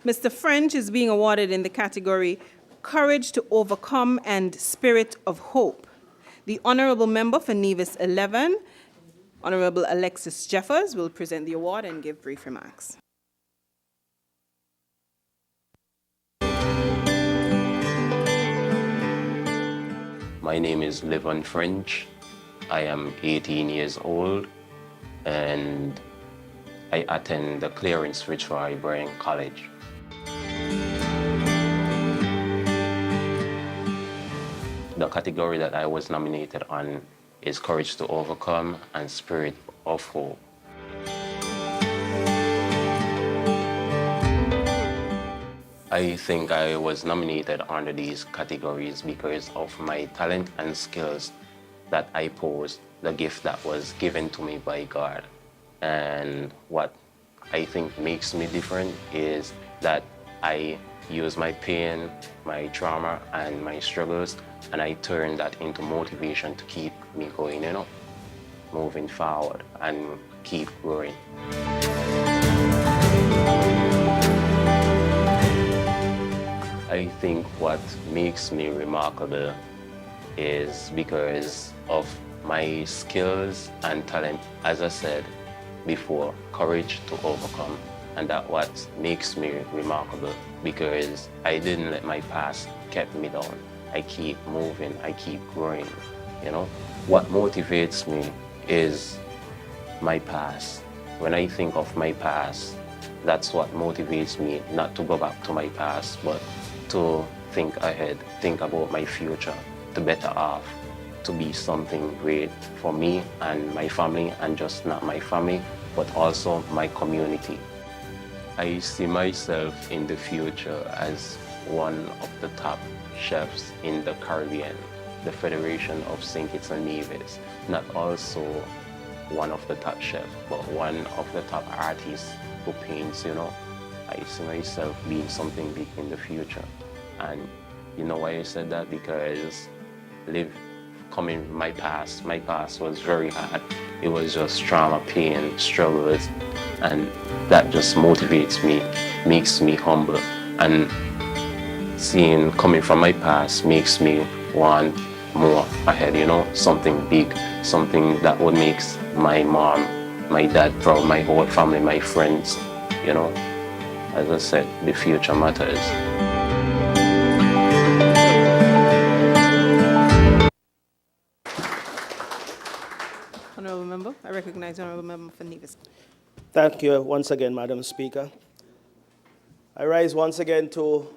Mr. French is being awarded in the category Courage to Overcome and Spirit of Hope. The Honorable Member for Nevis 11, Honorable Alexis Jeffers, will present the award and give brief remarks. My name is Levan French. I am 18 years old and I attend the Clarence Fitzroy Bryan College. The category that I was nominated on is Courage to Overcome and Spirit of Hope. I think I was nominated under these categories because of my talent and skills that I pose, the gift that was given to me by God. And what I think makes me different is that I use my pain, my trauma, and my struggles And I turned that into motivation to keep me going, moving forward and keep growing. I think what makes me remarkable is because of my skills and talent, as I said before, courage to overcome. And that's what makes me remarkable, because I didn't let my past keep me down. I keep moving, I keep growing, What motivates me is my past. When I think of my past, that's what motivates me, not to go back to my past, but to think ahead, think about my future, to better off, to be something great for me and my family, and just not my family, but also my community. I see myself in the future as one of the top chefs in the Caribbean, the Federation of St. Kitts and Nevis, not also one of the top chefs, but one of the top artists who paints, I see myself being something big in the future. And you know why I said that? Because coming from my past was very hard. It was just trauma, pain, struggles, and that just motivates me, makes me humble. And seeing coming from my past makes me want more ahead, something big, something that would make my mom, my dad proud, my whole family, my friends, As I said, the future matters. Honourable Member, I recognize the Honourable Member for Nevis. Thank you once again, Madam Speaker. I rise once again to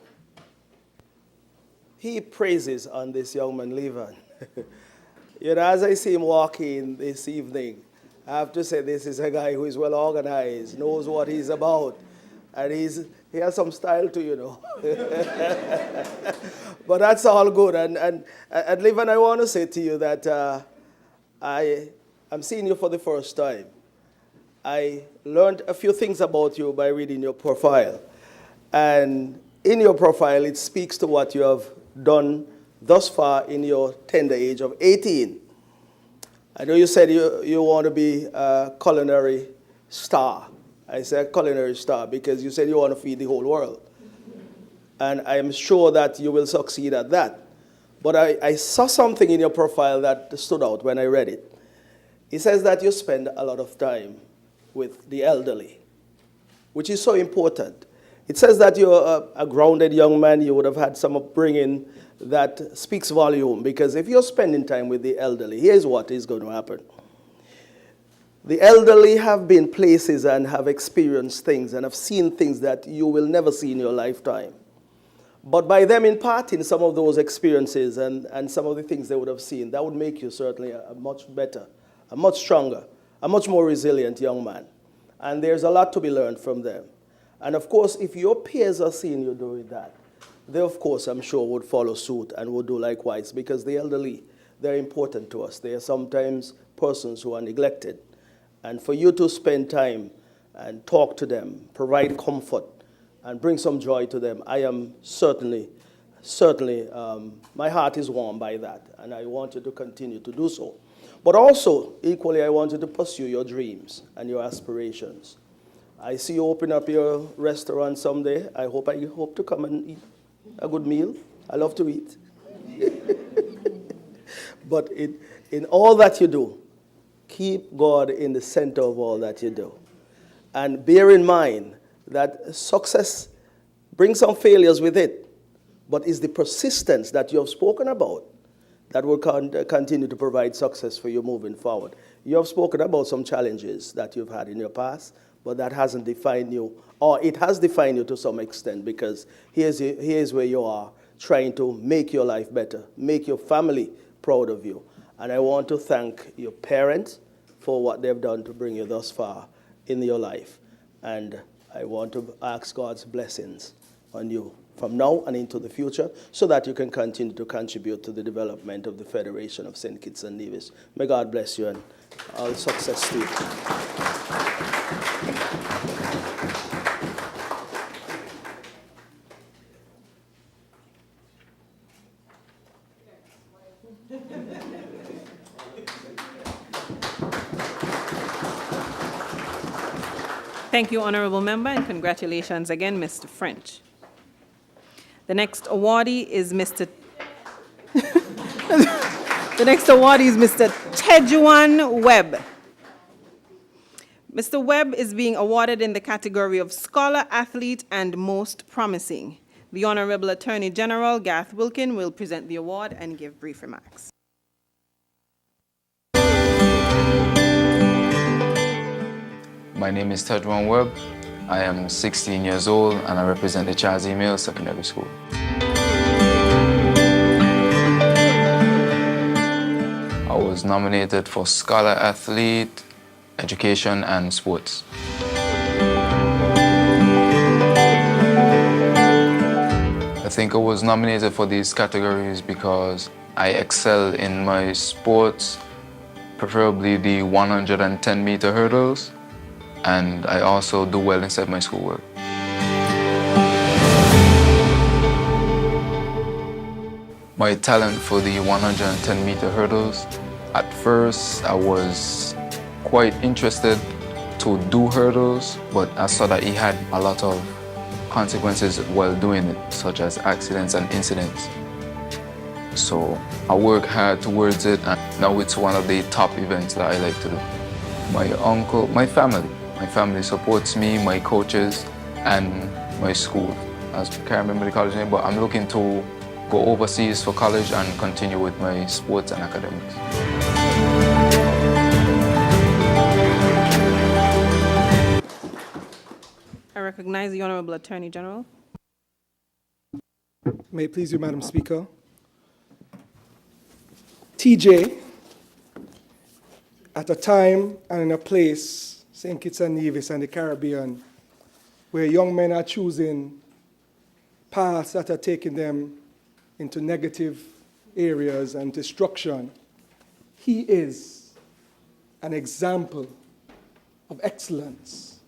heap praises on this young man, Levan. As I see him walking this evening, I have to say this is a guy who is well organized, knows what he's about, and he has some style too, But that's all good. And Levan, I want to say to you that I'm seeing you for the first time. I learned a few things about you by reading your profile. And in your profile, it speaks to what you have done thus far in your tender age of 18. I know you said you want to be a culinary star. I said culinary star because you said you want to feed the whole world. And I am sure that you will succeed at that. But I saw something in your profile that stood out when I read it. It says that you spend a lot of time with the elderly, which is so important. It says that you're a grounded young man. You would have had some upbringing that speaks volume, because if you're spending time with the elderly, here's what is going to happen. The elderly have been places and have experienced things and have seen things that you will never see in your lifetime. But by them imparting some of those experiences and some of the things they would have seen, that would make you certainly a much better, a much stronger, a much more resilient young man. And there's a lot to be learned from them. And of course, if your peers are seeing you doing that, they, of course, I'm sure would follow suit and would do likewise, because the elderly, they're important to us. They are sometimes persons who are neglected. And for you to spend time and talk to them, provide comfort, and bring some joy to them, I am certainly, my heart is warmed by that. And I want you to continue to do so. But also, equally, I want you to pursue your dreams and your aspirations. I see you open up your restaurant someday. I hope to come and eat a good meal. I love to eat. But in all that you do, keep God in the center of all that you do. And bear in mind that success brings some failures with it, but it's the persistence that you have spoken about that will continue to provide success for you moving forward. You have spoken about some challenges that you've had in your past, but that hasn't defined you, or it has defined you to some extent, because here's where you are, trying to make your life better, make your family proud of you. And I want to thank your parents for what they've done to bring you thus far in your life. And I want to ask God's blessings on you from now and into the future, so that you can continue to contribute to the development of the Federation of St. Kitts and Nevis. May God bless you and all success to you. Thank you, Honorable Member, and congratulations again, Mr. French. The next awardee is Mr. Tejuan Webb. Mr. Webb is being awarded in the category of Scholar, Athlete, and Most Promising. The Honorable Attorney General, Garth Wilkin, will present the award and give brief remarks. My name is Tejuan Webb. I am 16 years old and I represent the Charles E. Mills Secondary School. I was nominated for Scholar, Athlete, Education, and Sports. I think I was nominated for these categories because I excel in my sports, preferably the 110-meter hurdles, and I also do well inside my schoolwork. My talent for the 110-meter hurdles, at first I was quite interested to do hurdles, but I saw that it had a lot of consequences while doing it, such as accidents and incidents. So I work hard towards it, and now it's one of the top events that I like to do. My uncle, my family supports me, my coaches, and my school. I can't remember the college name, but I'm looking to go overseas for college and continue with my sports and academics. I recognize the Honorable Attorney General. May it please you, Madam Speaker. TJ, at a time and in a place, St. Kitts and Nevis and the Caribbean, where young men are choosing paths that are taking them into negative areas and destruction, he is an example of excellence,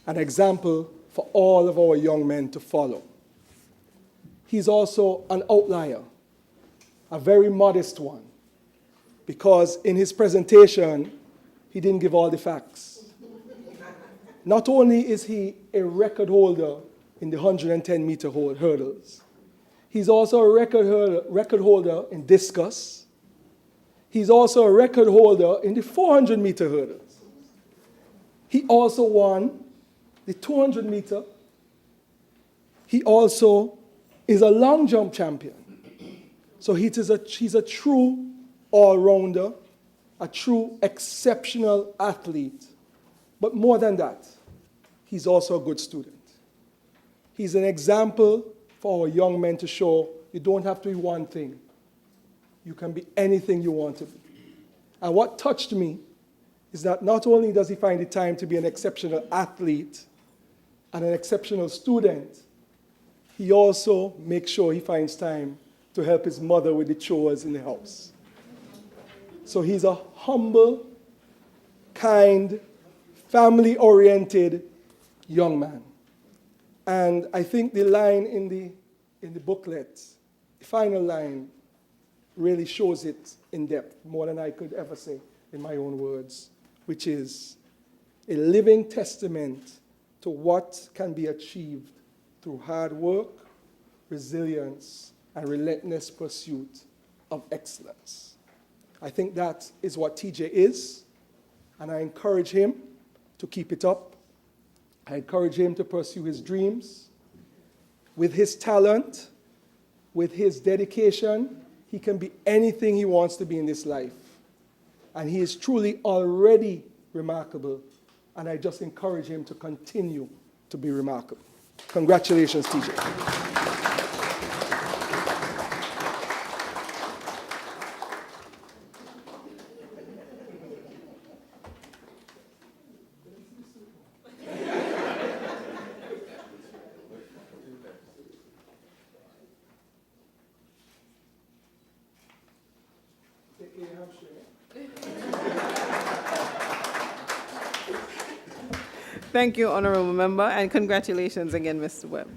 an example for all of our young men to follow. He's also an outlier, a very modest one, because in his presentation, he didn't give all the facts. Not only is he a record holder in the 110-meter hurdles, he's also a record holder in discus. He's also a record holder in the 400-meter hurdles. He also won the 200-meter. He also is a long jump champion. So he's a true all-rounder, a true exceptional athlete. But more than that, he's also a good student. He's an example for our young men to show you don't have to be one thing. You can be anything you want to be. And what touched me is that not only does he find the time to be an exceptional athlete and an exceptional student, he also makes sure he finds time to help his mother with the chores in the house. So he's a humble, kind, family-oriented young man. And I think the line in the booklet, the final line, really shows it in depth, more than I could ever say in my own words, which is a living testament to what can be achieved through hard work, resilience, and relentless pursuit of excellence. I think that is what TJ is, and I encourage him to keep it up. I encourage him to pursue his dreams. With his talent, with his dedication, he can be anything he wants to be in this life. And he is truly already remarkable, and I just encourage him to continue to be remarkable. Congratulations, TJ. Thank you, Honorable Member, and congratulations again, Mr. Webb.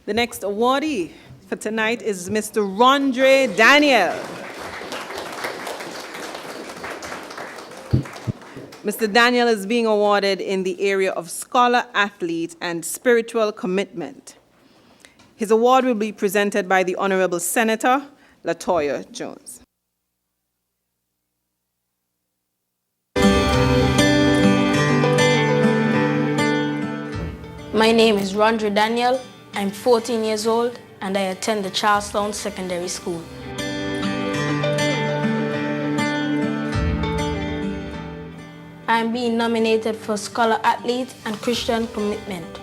The next awardee for tonight is Mr. Rondre Daniel. Mr. Daniel is being awarded in the area of Scholar Athlete and Spiritual Commitment. His award will be presented by the Honorable Senator LaToya Jones. My name is Rondre Daniel. I'm 14 years old and I attend the Charlestown Secondary School. I'm being nominated for Scholar Athlete and Christian Commitment.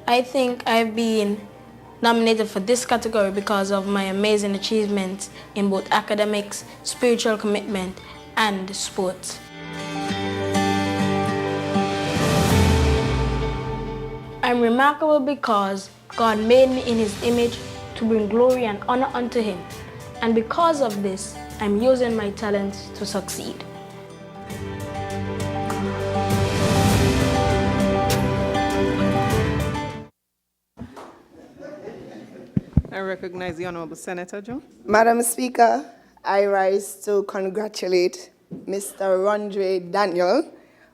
I think I've been nominated for this category because of my amazing achievements in both academics, spiritual commitment, and sports. I'm remarkable because God made me in His image to bring glory and honor unto Him. And because of this, I'm using my talents to succeed. I recognize the Honorable Senator Jones. Madam Speaker, I rise to congratulate Mr. Rondre Daniel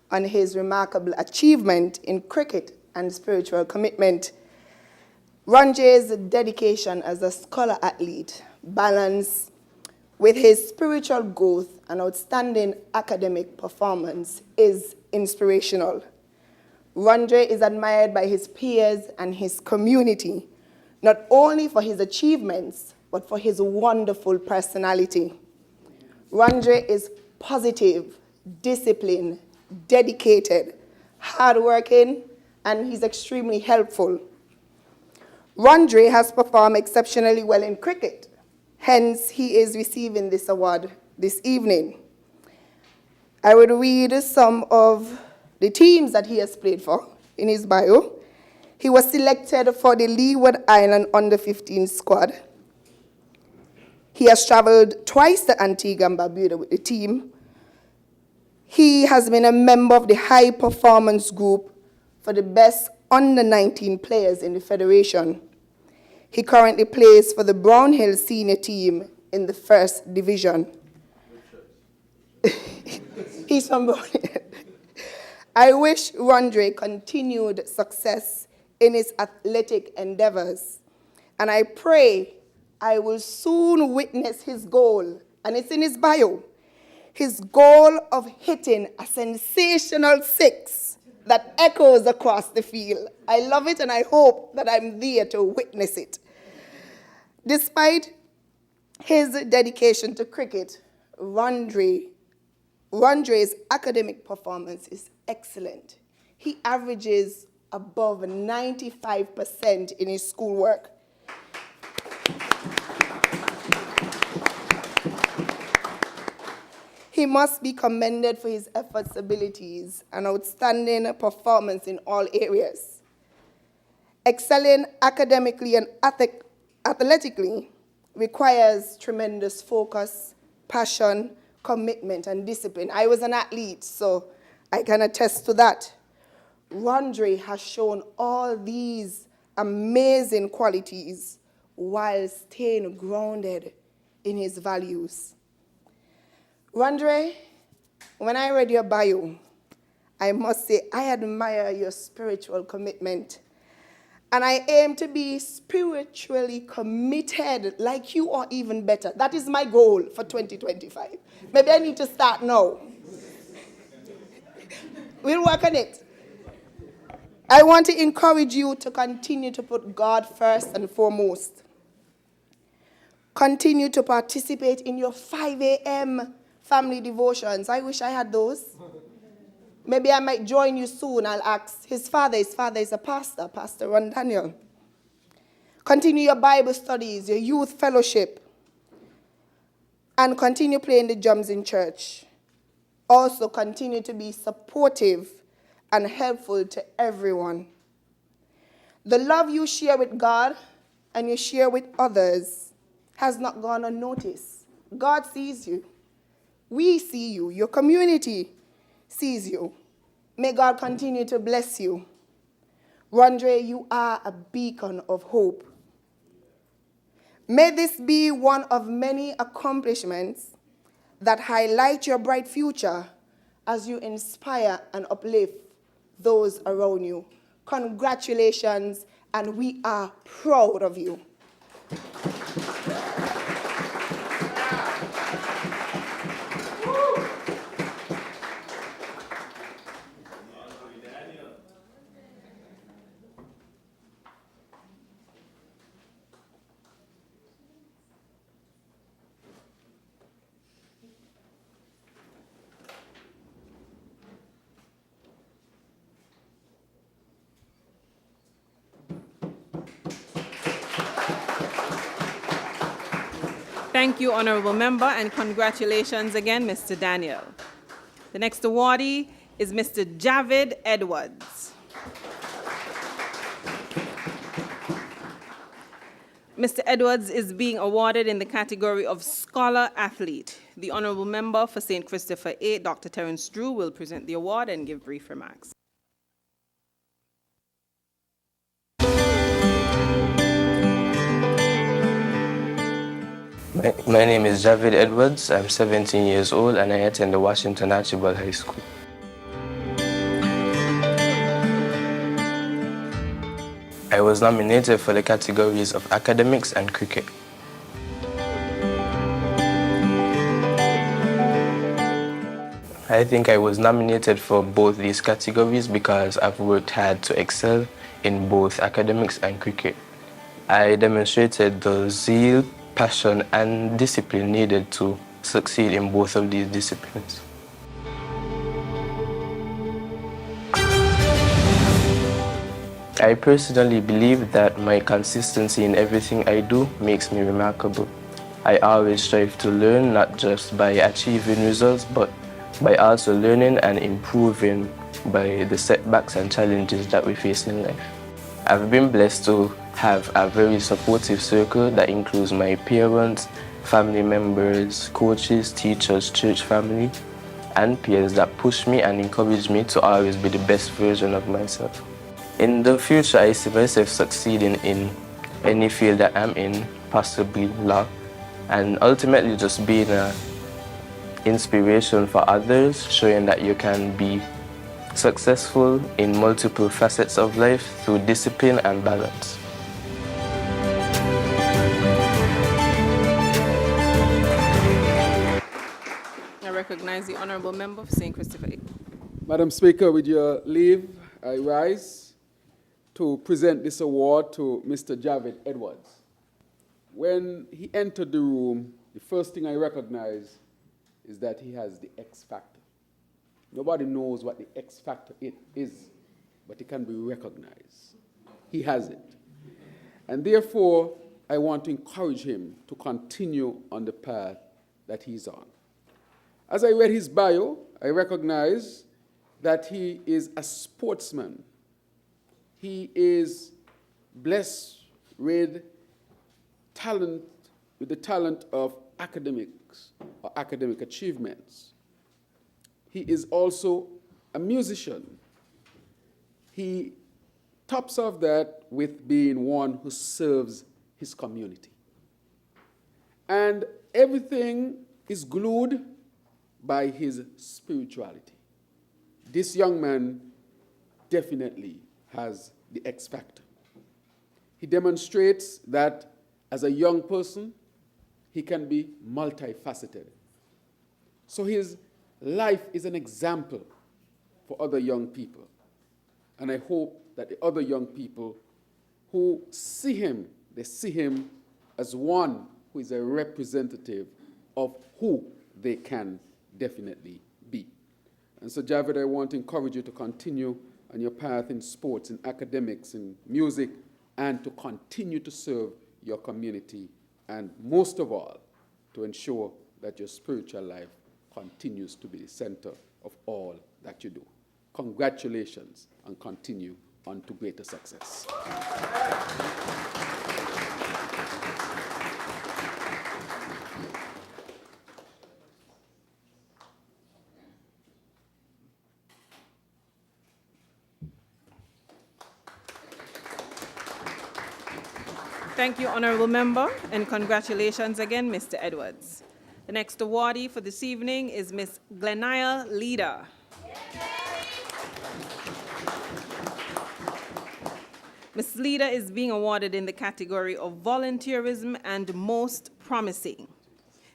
on his remarkable achievement in cricket and spiritual commitment. Rondre's dedication as a scholar athlete, balanced with his spiritual growth and outstanding academic performance, is inspirational. Rondre is admired by his peers and his community, not only for his achievements, but for his wonderful personality. Rondre is positive, disciplined, dedicated, hardworking, and he's extremely helpful. Rondre has performed exceptionally well in cricket, hence he is receiving this award this evening. I would read some of the teams that he has played for in his bio. He was selected for the Leeward Island Under-15 squad. He has traveled twice to Antigua and Barbuda with the team. He has been a member of the high performance group for the best under-19 players in the Federation. He currently plays for the Brown Hill senior team in the first division. He's from Brown Hill. I wish Rondre continued success in his athletic endeavors, and I pray I will soon witness his goal, and it's in his bio, his goal of hitting a sensational six that echoes across the field. I love it, and I hope that I'm there to witness it. Despite his dedication to cricket, Rondre's academic performance is excellent. He averages above 95% in his schoolwork. He must be commended for his efforts, abilities, and outstanding performance in all areas. Excelling academically and athletically requires tremendous focus, passion, commitment, and discipline. I was an athlete, so I can attest to that. Rondre has shown all these amazing qualities while staying grounded in his values. Rondre, when I read your bio, I must say I admire your spiritual commitment. And I aim to be spiritually committed like you or even better. That is my goal for 2025. Maybe I need to start now. We'll work on it. I want to encourage you to continue to put God first and foremost. Continue to participate in your 5 a.m. family devotions. I wish I had those. Maybe I might join you soon. I'll ask his father. His father is a pastor, Pastor Ron Daniel. Continue your Bible studies, your youth fellowship, and continue playing the drums in church. Also continue to be supportive and helpful to everyone. The love you share with God and you share with others has not gone unnoticed. God sees you. We see you. Your community sees you. May God continue to bless you. Rondre, you are a beacon of hope. May this be one of many accomplishments that highlight your bright future as you inspire and uplift those around you. Congratulations, and we are proud of you. Thank you, Honorable Member, and congratulations again, Mr. Daniel. The next awardee is Mr. Javid Edwards. Mr. Edwards is being awarded in the category of Scholar Athlete. The Honorable Member for St. Christopher 8, Dr. Terence Drew, will present the award and give brief remarks. My name is Javid Edwards. I'm 17 years old and I attend the Washington Archibald High School. I was nominated for the categories of academics and cricket. I think I was nominated for both these categories because I've worked hard to excel in both academics and cricket. I demonstrated the zeal, passion, and discipline needed to succeed in both of these disciplines. I personally believe that my consistency in everything I do makes me remarkable. I always strive to learn, not just by achieving results, but by also learning and improving by the setbacks and challenges that we face in life. I've been blessed to have a very supportive circle that includes my parents, family members, coaches, teachers, church family, and peers that push me and encourage me to always be the best version of myself. In the future, I see myself succeeding in any field that I'm in, possibly law, and ultimately just being an inspiration for others, showing that you can be successful in multiple facets of life through discipline and balance. I recognize the Honorable Member for St. Christopher 8. Madam Speaker, with your leave, I rise to present this award to Mr. Javid Edwards. When he entered the room, the first thing I recognized is that he has the X factor. Nobody knows what the X factor it is, but it can be recognized. He has it. And therefore, I want to encourage him to continue on the path that he's on. As I read his bio, I recognize that he is a sportsman. He is blessed with talent, with the talent of academics or academic achievements. He is also a musician. He tops off that with being one who serves his community. And everything is glued by his spirituality. This young man definitely has the X factor. He demonstrates that as a young person, he can be multifaceted. So his life is an example for other young people. And I hope that the other young people who see him, they see him as one who is a representative of who they can definitely be. And so, Javid, I want to encourage you to continue on your path in sports, in academics, in music, and to continue to serve your community, and most of all, to ensure that your spiritual life continues to be the center of all that you do. Congratulations, and continue on to greater success. Thank you, Honourable Member, and congratulations again, Mr. Edwards. The next awardee for this evening is Ms. Glenaya Leader. Ms. Leader is being awarded in the category of volunteerism and most promising.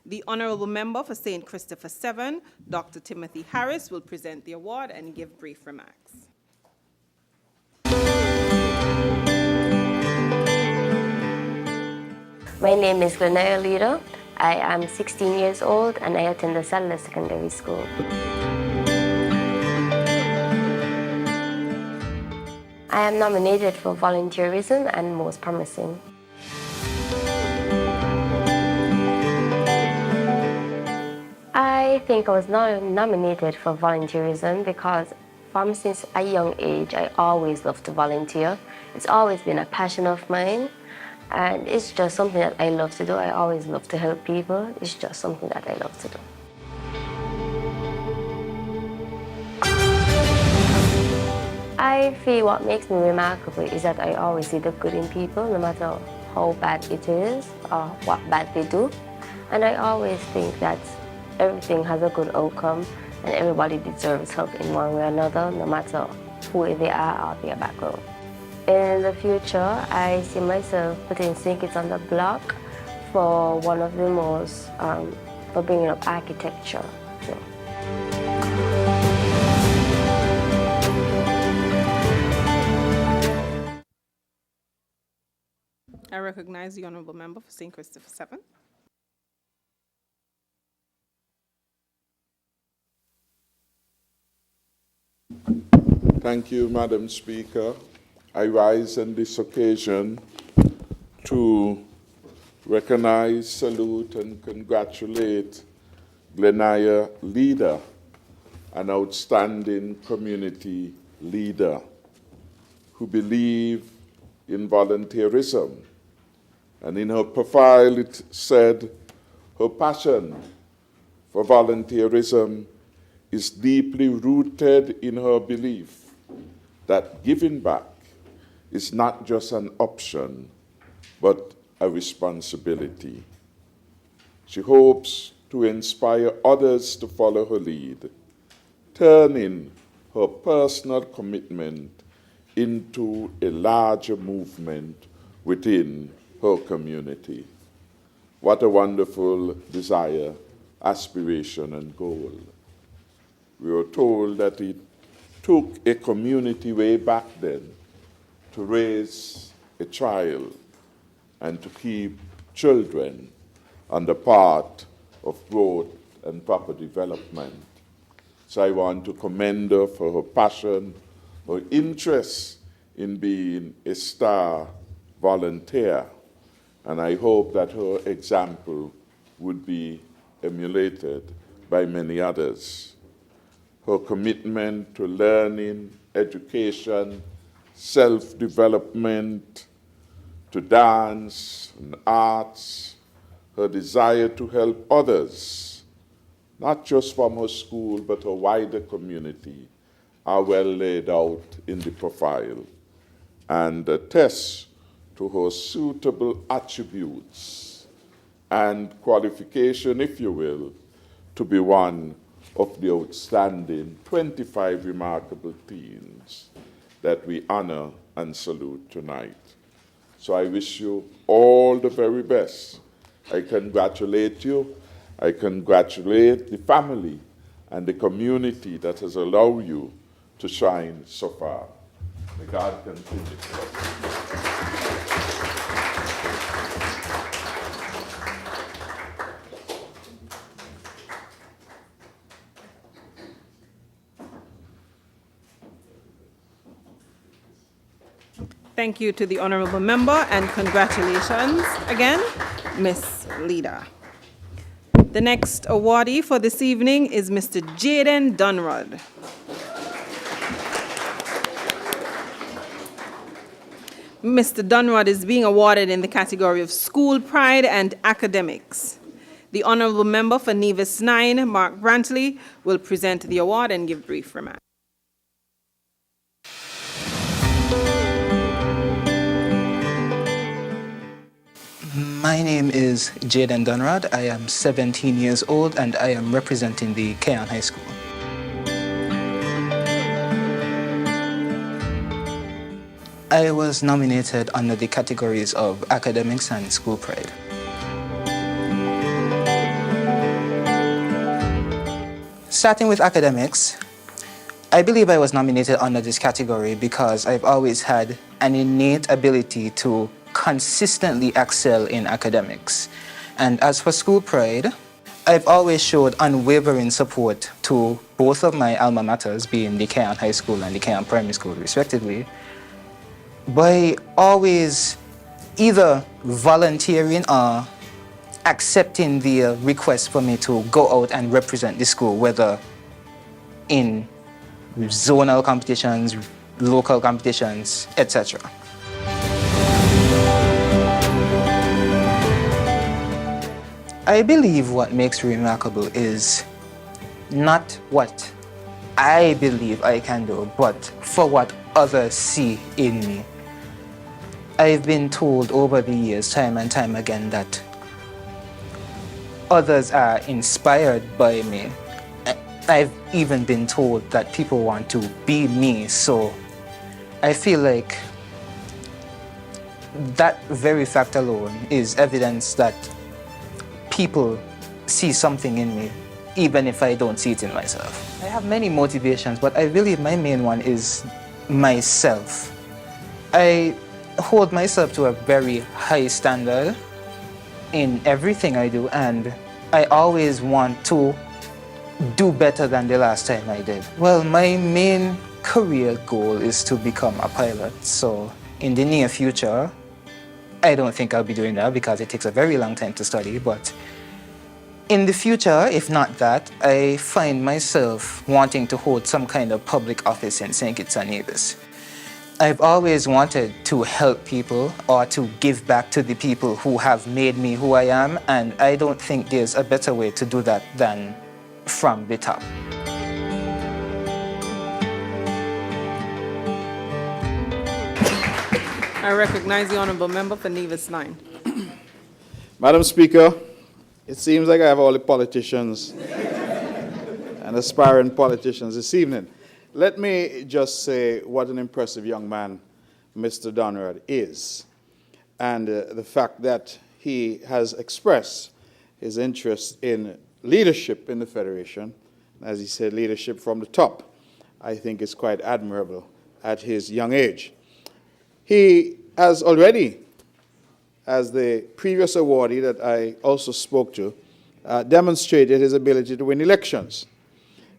The Honourable Member for St. Christopher 7, Dr. Timothy Harris, will present the award and give brief remarks. My name is Glenaya Leader. I am 16 years old and I attend the Sadler Secondary School. I am nominated for volunteerism and most promising. I think I was nominated for volunteerism because from since a young age, I always loved to volunteer. It's always been a passion of mine, and it's just something that I love to do. I always love to help people. It's just something that I love to do. I feel what makes me remarkable is that I always see the good in people, no matter how bad it is or what bad they do. And I always think that everything has a good outcome and everybody deserves help in one way or another, no matter who they are or their background. In the future, I see myself putting St. Kitts on the block for one of the most, for bringing up architecture. So. I recognize the Honourable Member for St. Christopher 7. Thank you, Madam Speaker. I rise on this occasion to recognize, salute, and congratulate Glenaya Leader, an outstanding community leader who believes in volunteerism. And in her profile, it said her passion for volunteerism is deeply rooted in her belief that giving back is not just an option, but a responsibility. She hopes to inspire others to follow her lead, turning her personal commitment into a larger movement within her community. What a wonderful desire, aspiration, and goal. We were told that it took a community way back then to raise a child and to keep children on the path of growth and proper development. So I want to commend her for her passion, her interest in being a star volunteer, and I hope that her example would be emulated by many others. Her commitment to learning, education, self-development, to dance and arts, her desire to help others, not just from her school, but her wider community, are well laid out in the profile and attest to her suitable attributes and qualification, if you will, to be one of the outstanding 25 remarkable teens that we honor and salute tonight. So I wish you all the very best. I congratulate you. I congratulate the family and the community that has allowed you to shine so far. May God continue to bless you. Thank you to the Honourable Member and congratulations again, Ms. Leader. The next awardee for this evening is Mr. Jaden Dunrod. Mr. Dunrod is being awarded in the category of School Pride and Academics. The Honourable Member for Nevis 9, Mark Brantley, will present the award and give brief remarks. My name is Jaden Dunrod. I am 17 years old and I am representing the Keon High School. I was nominated under the categories of academics and school pride. Starting with academics, I believe I was nominated under this category because I've always had an innate ability to consistently excel in academics. And as for school pride, I've always showed unwavering support to both of my alma maters, being the Keon High School and the Keon Primary School, respectively, by always either volunteering or accepting the request for me to go out and represent the school, whether in zonal competitions, local competitions, etc. I believe what makes me remarkable is not what I believe I can do, but for what others see in me. I've been told over the years, time and time again, that others are inspired by me. I've even been told that people want to be me, so I feel like that very fact alone is evidence that people see something in me, even if I don't see it in myself. I have many motivations, but I believe my main one is myself. I hold myself to a very high standard in everything I do, and I always want to do better than the last time I did. Well, my main career goal is to become a pilot, so in the near future, I don't think I'll be doing that because it takes a very long time to study, but in the future, if not that, I find myself wanting to hold some kind of public office in St. Kitts and Nevis. I've always wanted to help people or to give back to the people who have made me who I am, and I don't think there's a better way to do that than from the top. I recognize the honourable member for Nevis 9. Madam Speaker, it seems like I have all the politicians and aspiring politicians this evening. Let me just say what an impressive young man Mr. Donrad is, and the fact that he has expressed his interest in leadership in the Federation. As he said, leadership from the top, I think is quite admirable at his young age. He has already, as the previous awardee that I also spoke to, demonstrated his ability to win elections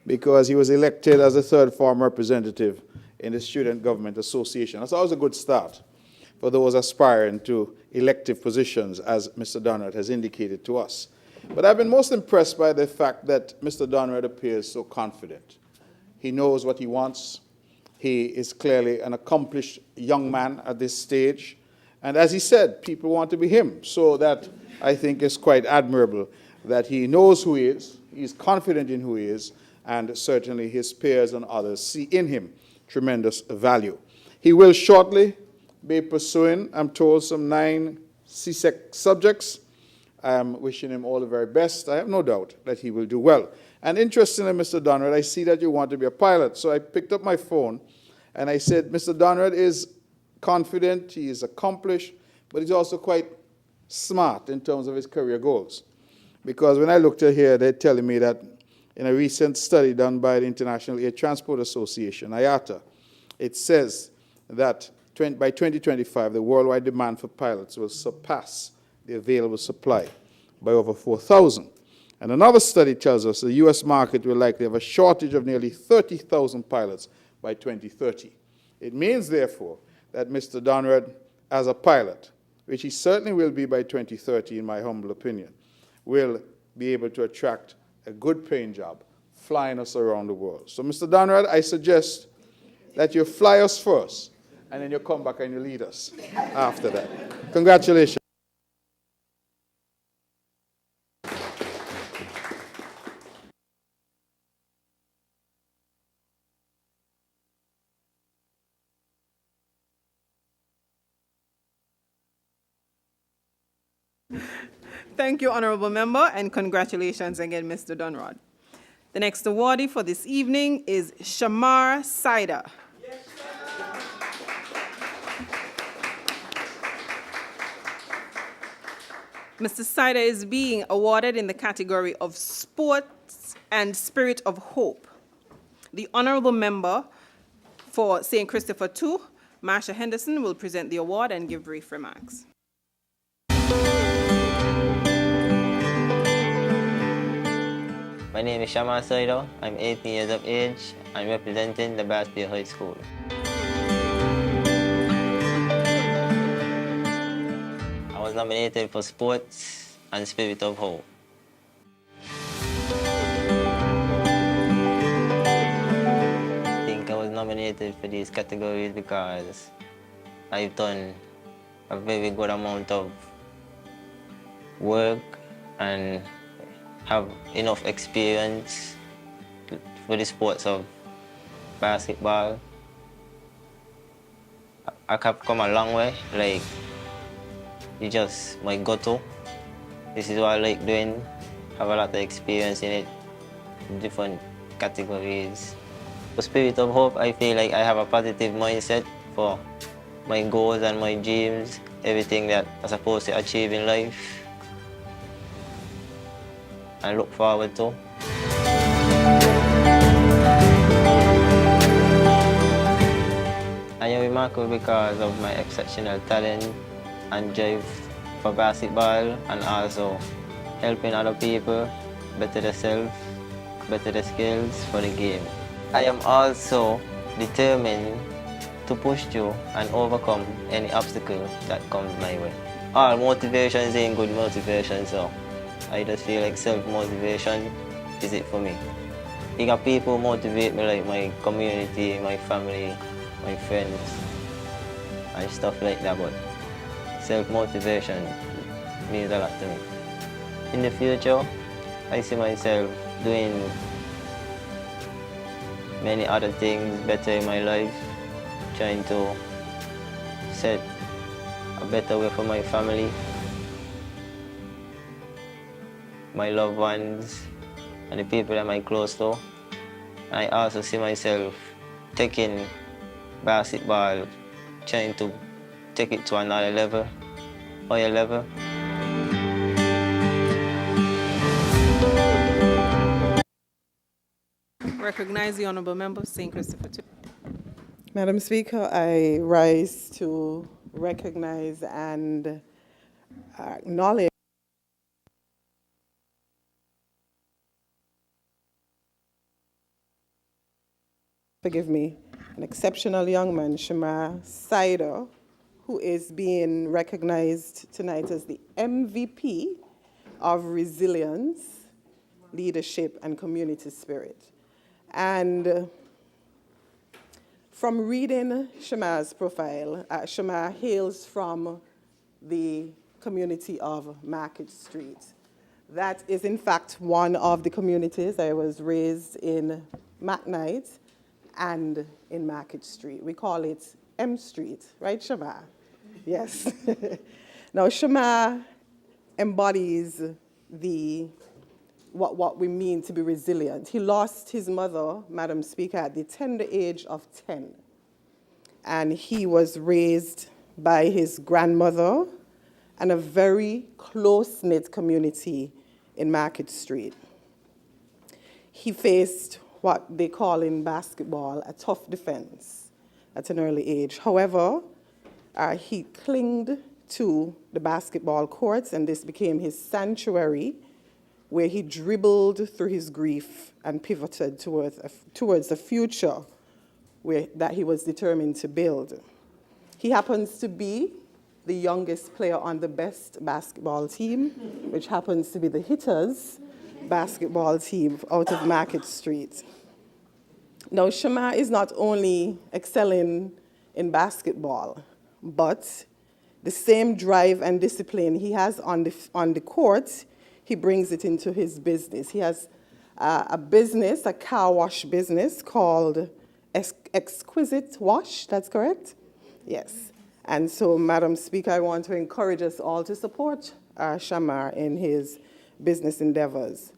because he was elected as the third form representative in the Student Government Association. That's always a good start for those aspiring to elective positions, as Mr. Donrad has indicated to us. But I've been most impressed by the fact that Mr. Donrad appears so confident. He knows what he wants. He is clearly an accomplished young man at this stage. And as he said, people want to be him. So that, I think, is quite admirable, that he knows who he is, he's confident in who he is, and certainly his peers and others see in him tremendous value. He will shortly be pursuing, I'm told, some 9 CSEC subjects. I'm wishing him all the very best. I have no doubt that he will do well. And interestingly, Mr. Donrad, I see that you want to be a pilot. So I picked up my phone and I said, Mr. Donrad is confident, he is accomplished, but he's also quite smart in terms of his career goals. Because when I looked at here, they're telling me that in a recent study done by the International Air Transport Association, IATA, it says that by 2025, the worldwide demand for pilots will surpass the available supply by over 4,000. And another study tells us the U.S. market will likely have a shortage of nearly 30,000 pilots by 2030. It means, therefore, that Mr. Donrad, as a pilot, which he certainly will be by 2030, in my humble opinion, will be able to attract a good paying job, flying us around the world. So, Mr. Donrad, I suggest that you fly us first, and then you come back and you lead us after that. Congratulations. Thank you, Honorable Member, and congratulations again, Mr. Dunrod. The next awardee for this evening is Shamar Sider. Mr. Sider is being awarded in the category of Sports and Spirit of Hope. The Honorable Member for St. Christopher II, Marsha Henderson, will present the award and give brief remarks. My name is Shamar Sider. I'm 18 years of age. I'm representing the Baspia High School. I was nominated for Sports and Spirit of Hope. I think I was nominated for these categories because I've done a very good amount of work and have enough experience for the sports of basketball. I have come a long way, like it's just my go-to. This is what I like doing, have a lot of experience in it, different categories. For Spirit of Hope, I feel like I have a positive mindset for my goals and my dreams, everything that I'm supposed to achieve in life. I look forward to. I am remarkable because of my exceptional talent and drive for basketball and also helping other people better themselves, better the skills for the game. I am also determined to push through and overcome any obstacle that comes my way. All motivations ain't good motivation, so I just feel like self-motivation is it for me. You got people motivate me, like my community, my family, my friends, and stuff like that, but self-motivation means a lot to me. In the future, I see myself doing many other things better in my life, trying to set a better way for my family, my loved ones, and the people that I'm close to. I also see myself taking basketball, trying to take it to another level, higher level. Recognize the Honourable Member of St. Christopher II. Madam Speaker, I rise to recognize and acknowledge an exceptional young man, Shamar Sider, who is being recognized tonight as the MVP of Resilience, Leadership, and Community Spirit. And from reading Shamar's profile, Shamar hails from the community of Market Street. That is, in fact, one of the communities. I was raised in McKnight and in Market Street. We call it M Street, right, Shamar? Yes. Now, Shamar embodies what we mean to be resilient. He lost his mother, Madam Speaker, at the tender age of 10. And he was raised by his grandmother and a very close-knit community in Market Street. He faced what they call in basketball a tough defense at an early age. However, he clung to the basketball courts, and this became his sanctuary, where he dribbled through his grief and pivoted towards a future that he was determined to build. He happens to be the youngest player on the best basketball team, which happens to be the Hitters basketball team out of Market Street. Now, Shamar is not only excelling in basketball, but the same drive and discipline he has on the court, he brings it into his business. He has a business, a car wash business called Exquisite Wash, that's correct? Yes. And so, Madam Speaker, I want to encourage us all to support Shamar in his business endeavors.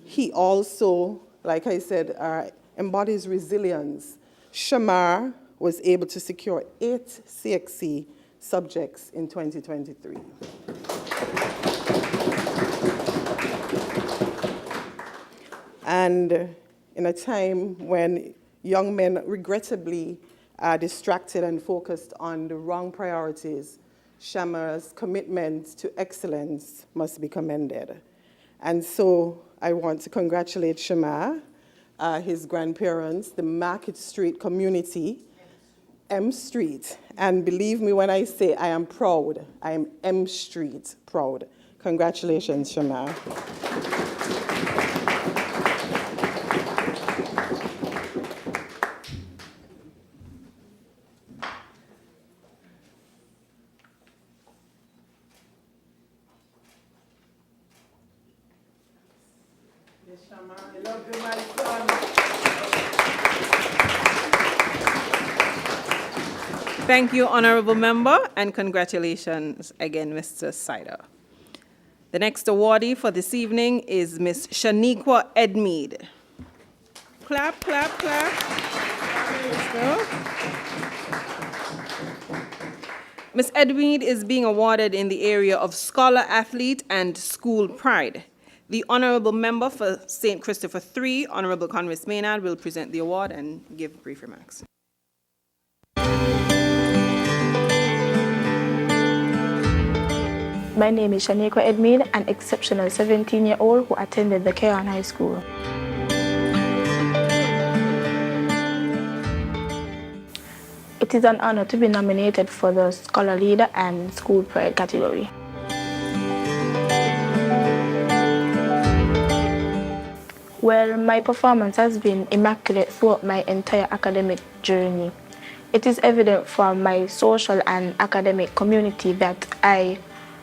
He also, like I said, embodies resilience. Shamar was able to secure 8 CXC subjects in 2023. And in a time when young men regrettably are distracted and focused on the wrong priorities, Shamar's commitment to excellence must be commended. And so I want to congratulate Shamar, his grandparents, the Market Street community, M Street. And believe me when I say I am proud, I am M Street proud. Congratulations, Shamar. Thank you, Honorable Member, and congratulations again, Mr. Sider. The next awardee for this evening is Ms. Shaniqua Edmead. Clap, clap, clap. There we go. Ms. Edmead is being awarded in the area of Scholar Athlete and School Pride. The Honorable Member for St. Christopher III, Honorable Convis Maynard, will present the award and give brief remarks. My name is Shaniqua Edmead, an exceptional 17-year-old who attended the Keon High School. It is an honor to be nominated for the Scholar Leader and School Pride category. Well, my performance has been immaculate throughout my entire academic journey. It is evident from my social and academic community that I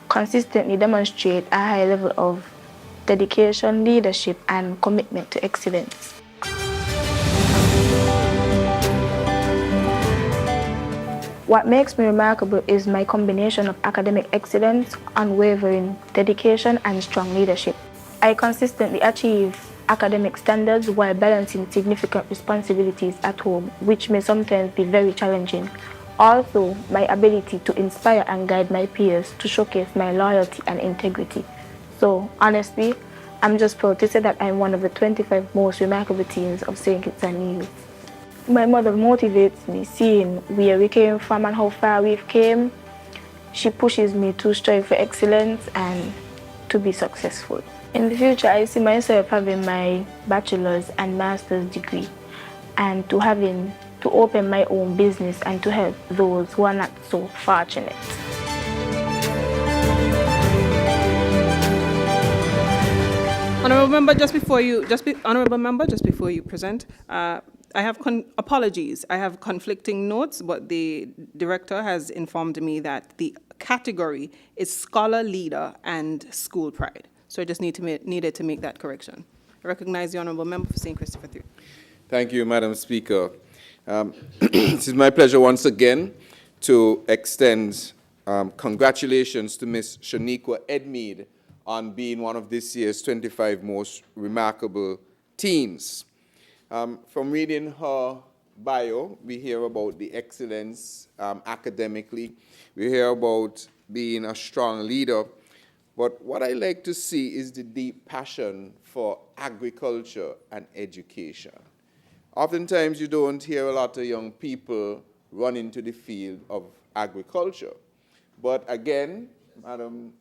consistently demonstrate a high level of dedication, leadership, and commitment to excellence. What makes me remarkable is my combination of academic excellence, unwavering dedication, and strong leadership. I consistently achieve academic standards while balancing significant responsibilities at home, which may sometimes be very challenging. Also, my ability to inspire and guide my peers to showcase my loyalty and integrity. So, honestly, I'm just proud to say that I'm one of the 25 most remarkable teens of St. Kitts and Nevis. My mother motivates me, seeing where we came from and how far we've came. She pushes me to strive for excellence and to be successful. In the future, I see myself having my bachelor's and master's degree and to open my own business and to help those who are not so fortunate. Honorable Member, just before you present, I have apologies. I have conflicting notes, but the director has informed me that the category is Scholar Leader and School Pride. So I just needed to make that correction. I recognize the Honorable Member for St. Christopher III. Thank you, Madam Speaker. It is my pleasure once again to extend congratulations to Ms. Shaniqua Edmead on being one of this year's 25 most remarkable teens. From reading her bio, we hear about the excellence academically. We hear about being a strong leader. But what I like to see is the deep passion for agriculture and education. Oftentimes, you don't hear a lot of young people run into the field of agriculture. But again, Madam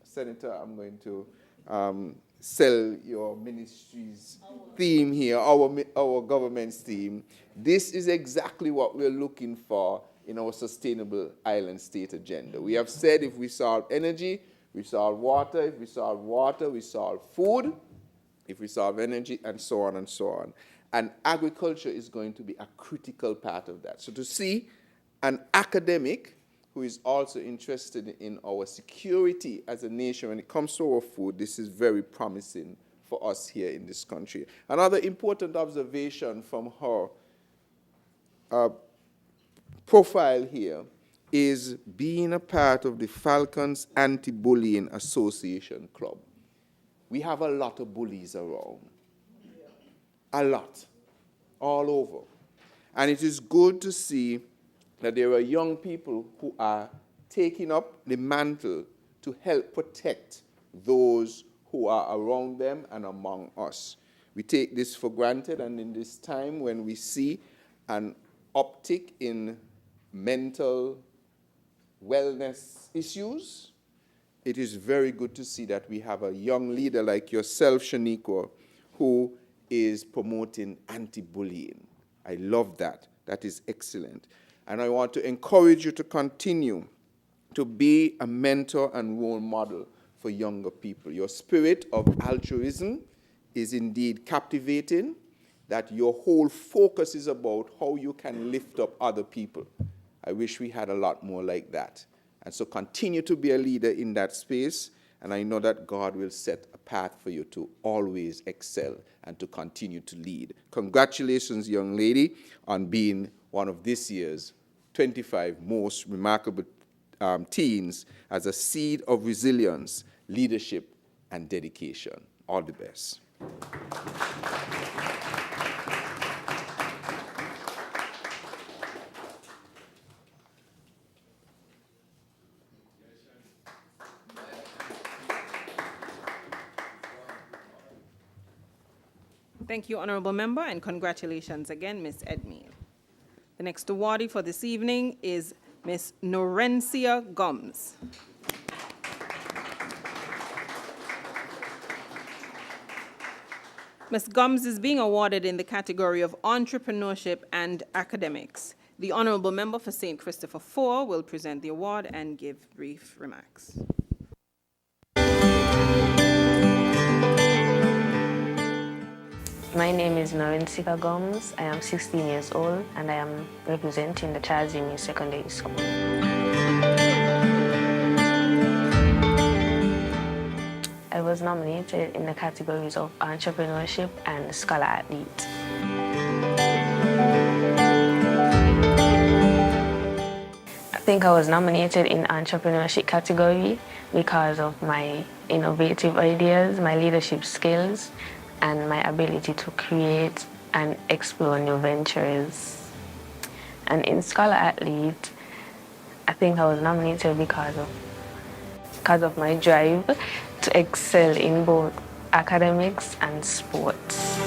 Senator, I'm going to sell your ministry's theme here, our government's theme. This is exactly what we're looking for in our sustainable island state agenda. We have said if we solve energy, we solve water. If we solve water, we solve food. If we solve energy, and so on and so on. And agriculture is going to be a critical part of that. So to see an academic who is also interested in our security as a nation when it comes to our food, this is very promising for us here in this country. Another important observation from her profile here is being a part of the Falcons Anti-Bullying Association Club. We have a lot of bullies around. A lot. All over. And it is good to see that there are young people who are taking up the mantle to help protect those who are around them and among us. We take this for granted, and in this time when we see an uptick in mental wellness issues, it is very good to see that we have a young leader like yourself, Shaniqua, who is promoting anti-bullying. I love that. That is excellent. And I want to encourage you to continue to be a mentor and role model for younger people. Your spirit of altruism is indeed captivating, that your whole focus is about how you can lift up other people. I wish we had a lot more like that. And so continue to be a leader in that space, and I know that God will set a path for you to always excel and to continue to lead. Congratulations, young lady, on being one of this year's 25 most remarkable teens as a seed of resilience, leadership, and dedication. All the best. Thank you, Honorable Member, and congratulations again, Ms. Edmead. The next awardee for this evening is Ms. Norencia Gums. Ms. Gums is being awarded in the category of entrepreneurship and academics. The Honorable Member for St. Christopher IV will present the award and give brief remarks. My name is Norencia Gums. I am 16 years old and I am representing the Chazimi Secondary School. I was nominated in the categories of entrepreneurship and scholar athlete. I think I was nominated in entrepreneurship category because of my innovative ideas, my leadership skills, and my ability to create and explore new ventures. And in scholar athlete, I think I was nominated because of my drive to excel in both academics and sports.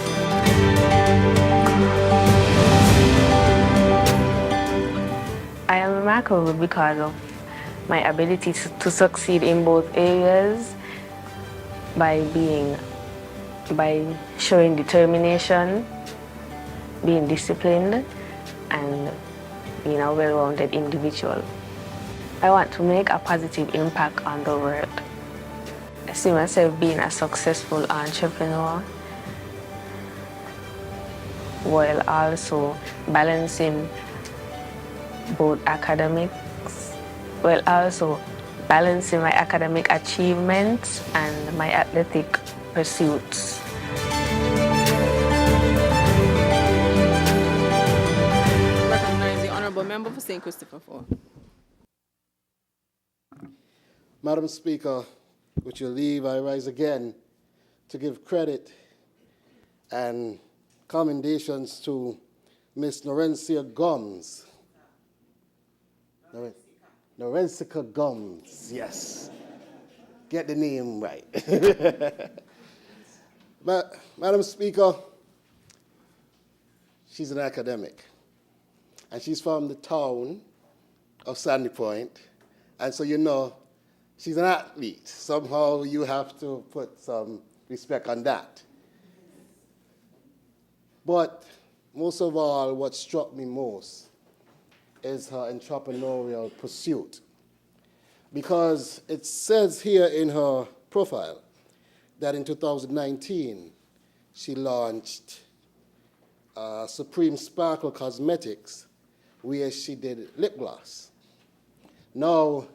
I am remarkable because of my ability to succeed in both areas by showing determination, being disciplined, and being a well-rounded individual. I want to make a positive impact on the world. I see myself being a successful entrepreneur while also balancing both academics, while also balancing my academic achievements and my athletic pursuits. Recognize the Honorable Member for St. Christopher IV. Madam Speaker, with your leave, I rise again to give credit and commendations to Miss Norencia Gums. Norencia Gums, yes. Get the name right. Madam Speaker, she's an academic, and she's from the town of Sandy Point, and so you know she's an athlete. Somehow you have to put some respect on that. But most of all, what struck me most is her entrepreneurial pursuit. Because it says here in her profile that in 2019, she launched Supreme Sparkle Cosmetics, where she did lip gloss. Now,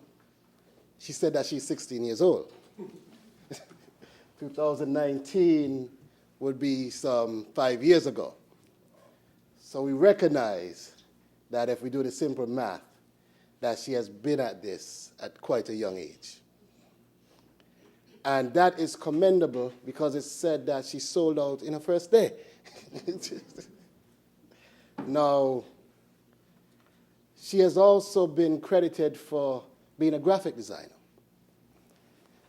she said that she's 16 years old. 2019 would be some 5 years ago. So we recognize that if we do the simple math, that she has been at this at quite a young age. And that is commendable because it's said that she sold out in her first day. Now, she has also been credited for being a graphic designer.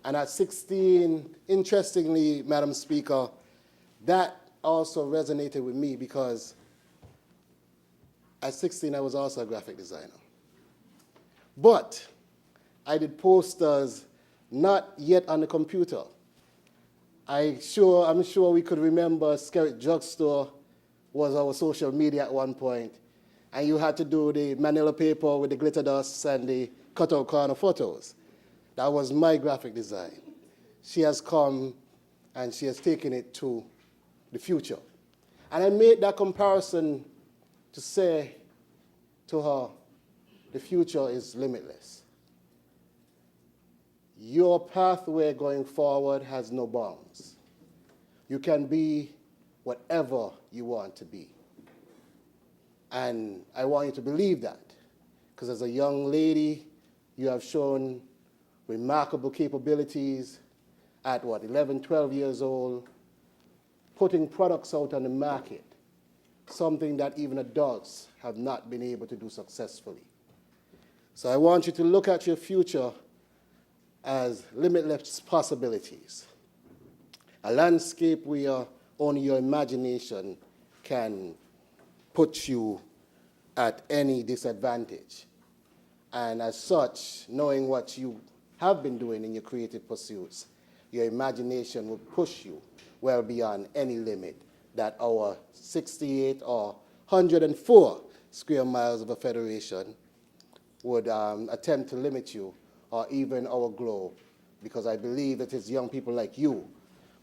And at 16, interestingly, Madam Speaker, that also resonated with me because at 16, I was also a graphic designer. But I did posters not yet on the computer. I'm sure we could remember Skerritt Drugstore was our social media at one point, and you had to do the manila paper with the glitter dust and the cutout corner photos. That was my graphic design. She has come and she has taken it to the future. And I made that comparison to say to her, the future is limitless. Your pathway going forward has no bounds. You can be whatever you want to be. And I want you to believe that, because as a young lady, you have shown remarkable capabilities at 11, 12 years old, putting products out on the market, something that even adults have not been able to do successfully. So I want you to look at your future as limitless possibilities, a landscape where only your imagination can put you at any disadvantage. And as such, knowing what you have been doing in your creative pursuits, your imagination will push you well beyond any limit that our 68 or 104 square miles of a federation would attempt to limit you, or even our globe, because I believe that it's young people like you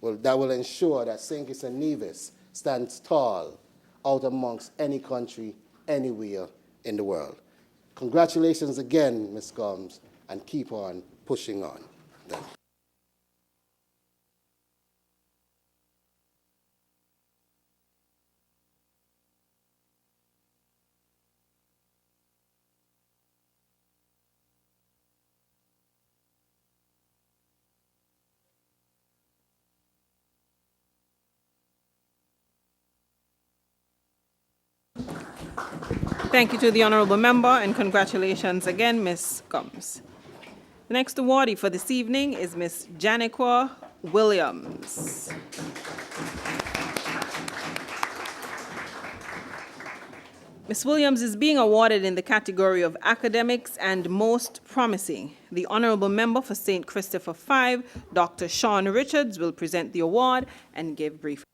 that will ensure that St. Kitts and Nevis stands tall out amongst any country, anywhere in the world. Congratulations again, Ms. Gomes, and keep on pushing on. Thank you. Thank you to the honourable member, and congratulations again, Ms. Gomes. The next awardee for this evening is Ms. Janiqua Williams. Ms. Williams is being awarded in the category of Academics and Most Promising. The honourable member for St. Christopher 5, Dr. Sean Richards, will present the award and give brief.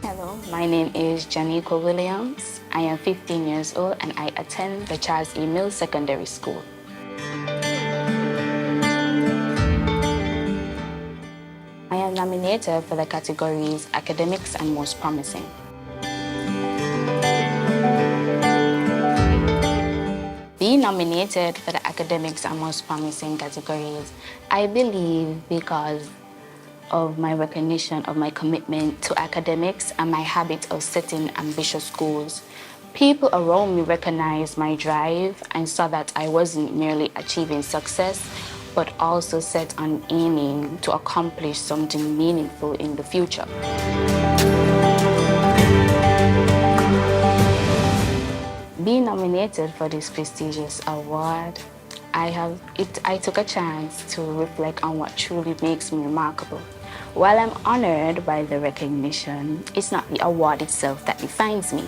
Hello, my name is Janiqua Williams. I am 15 years old and I attend the Charles E. Mills Secondary School. I am nominated for the categories Academics and Most Promising. Being nominated for the Academics and Most Promising categories, I believe because of my recognition of my commitment to academics and my habit of setting ambitious goals. People around me recognized my drive and saw that I wasn't merely achieving success, but also set on aiming to accomplish something meaningful in the future. Being nominated for this prestigious award, I took a chance to reflect on what truly makes me remarkable. While I'm honored by the recognition, it's not the award itself that defines me,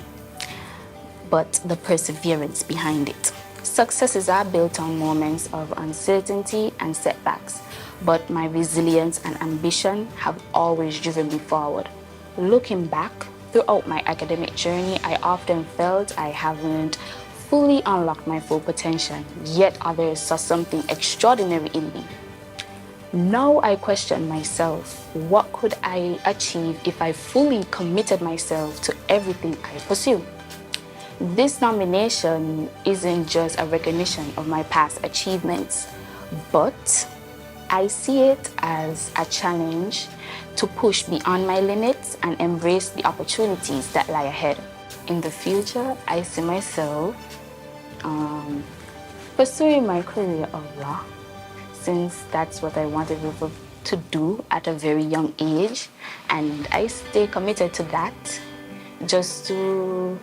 but the perseverance behind it. Successes are built on moments of uncertainty and setbacks, but my resilience and ambition have always driven me forward. Looking back, throughout my academic journey, I often felt I haven't fully unlocked my full potential, yet others saw something extraordinary in me. Now I question myself, what could I achieve if I fully committed myself to everything I pursue? This nomination isn't just a recognition of my past achievements, but I see it as a challenge to push beyond my limits and embrace the opportunities that lie ahead. In the future, I see myself pursuing my career of law, since that's what I wanted to do at a very young age, and I stay committed to that just to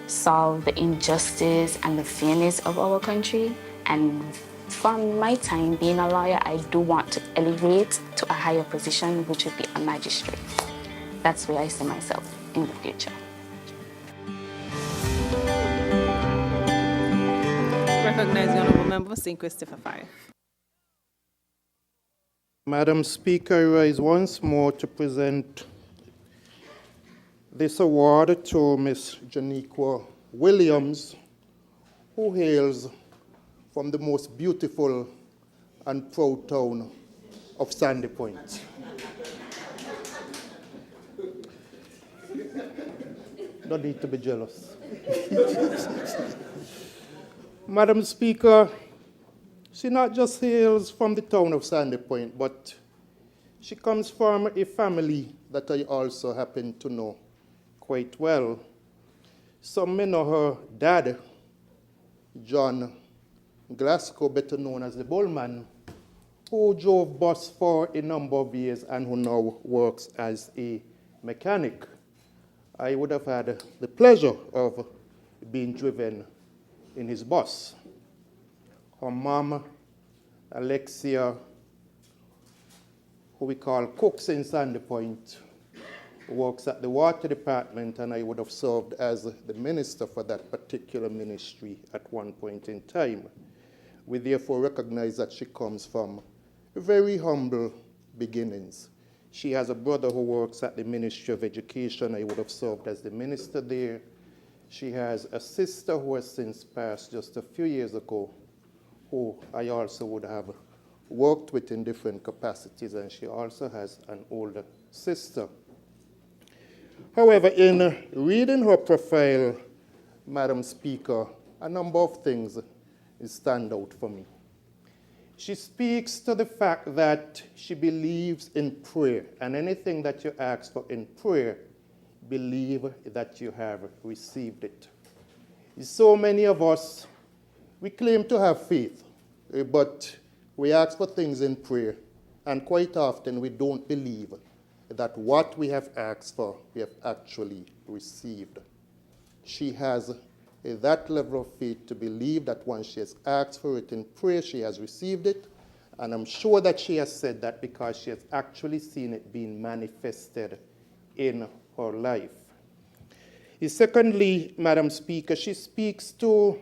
solve the injustice and the fairness of our country. And from my time being a lawyer, I do want to elevate to a higher position, which would be a magistrate. That's where I see myself in the future. Recognize the Honourable Member for St. Christopher 5. Madam Speaker, I rise once more to present this award to Ms. Janiqua Williams, who hails from the most beautiful and proud town of Sandy Point. No need to be jealous. Madam Speaker, she not just hails from the town of Sandy Point, but she comes from a family that I also happen to know quite well. Some may know her dad, John Glasgow, better known as the Bullman, who drove bus for a number of years and who now works as a mechanic. I would have had the pleasure of being driven in his bus. Her mom, Alexia, who we call Cooks in Sandy Point, works at the water department, and I would have served as the minister for that particular ministry at one point in time. We therefore recognize that she comes from very humble beginnings. She has a brother who works at the Ministry of Education. I would have served as the minister there. She has a sister who has since passed just a few years ago, who I also would have worked with in different capacities, and she also has an older sister. However, in reading her profile, Madam Speaker, a number of things stand out for me. She speaks to the fact that she believes in prayer, and anything that you ask for in prayer, believe that you have received it. So many of us, we claim to have faith, but we ask for things in prayer, and quite often we don't believe that what we have asked for, we have actually received. She has that level of faith to believe that once she has asked for it in prayer, she has received it, and I'm sure that she has said that because she has actually seen it being manifested in her life. Secondly, Madam Speaker, she speaks to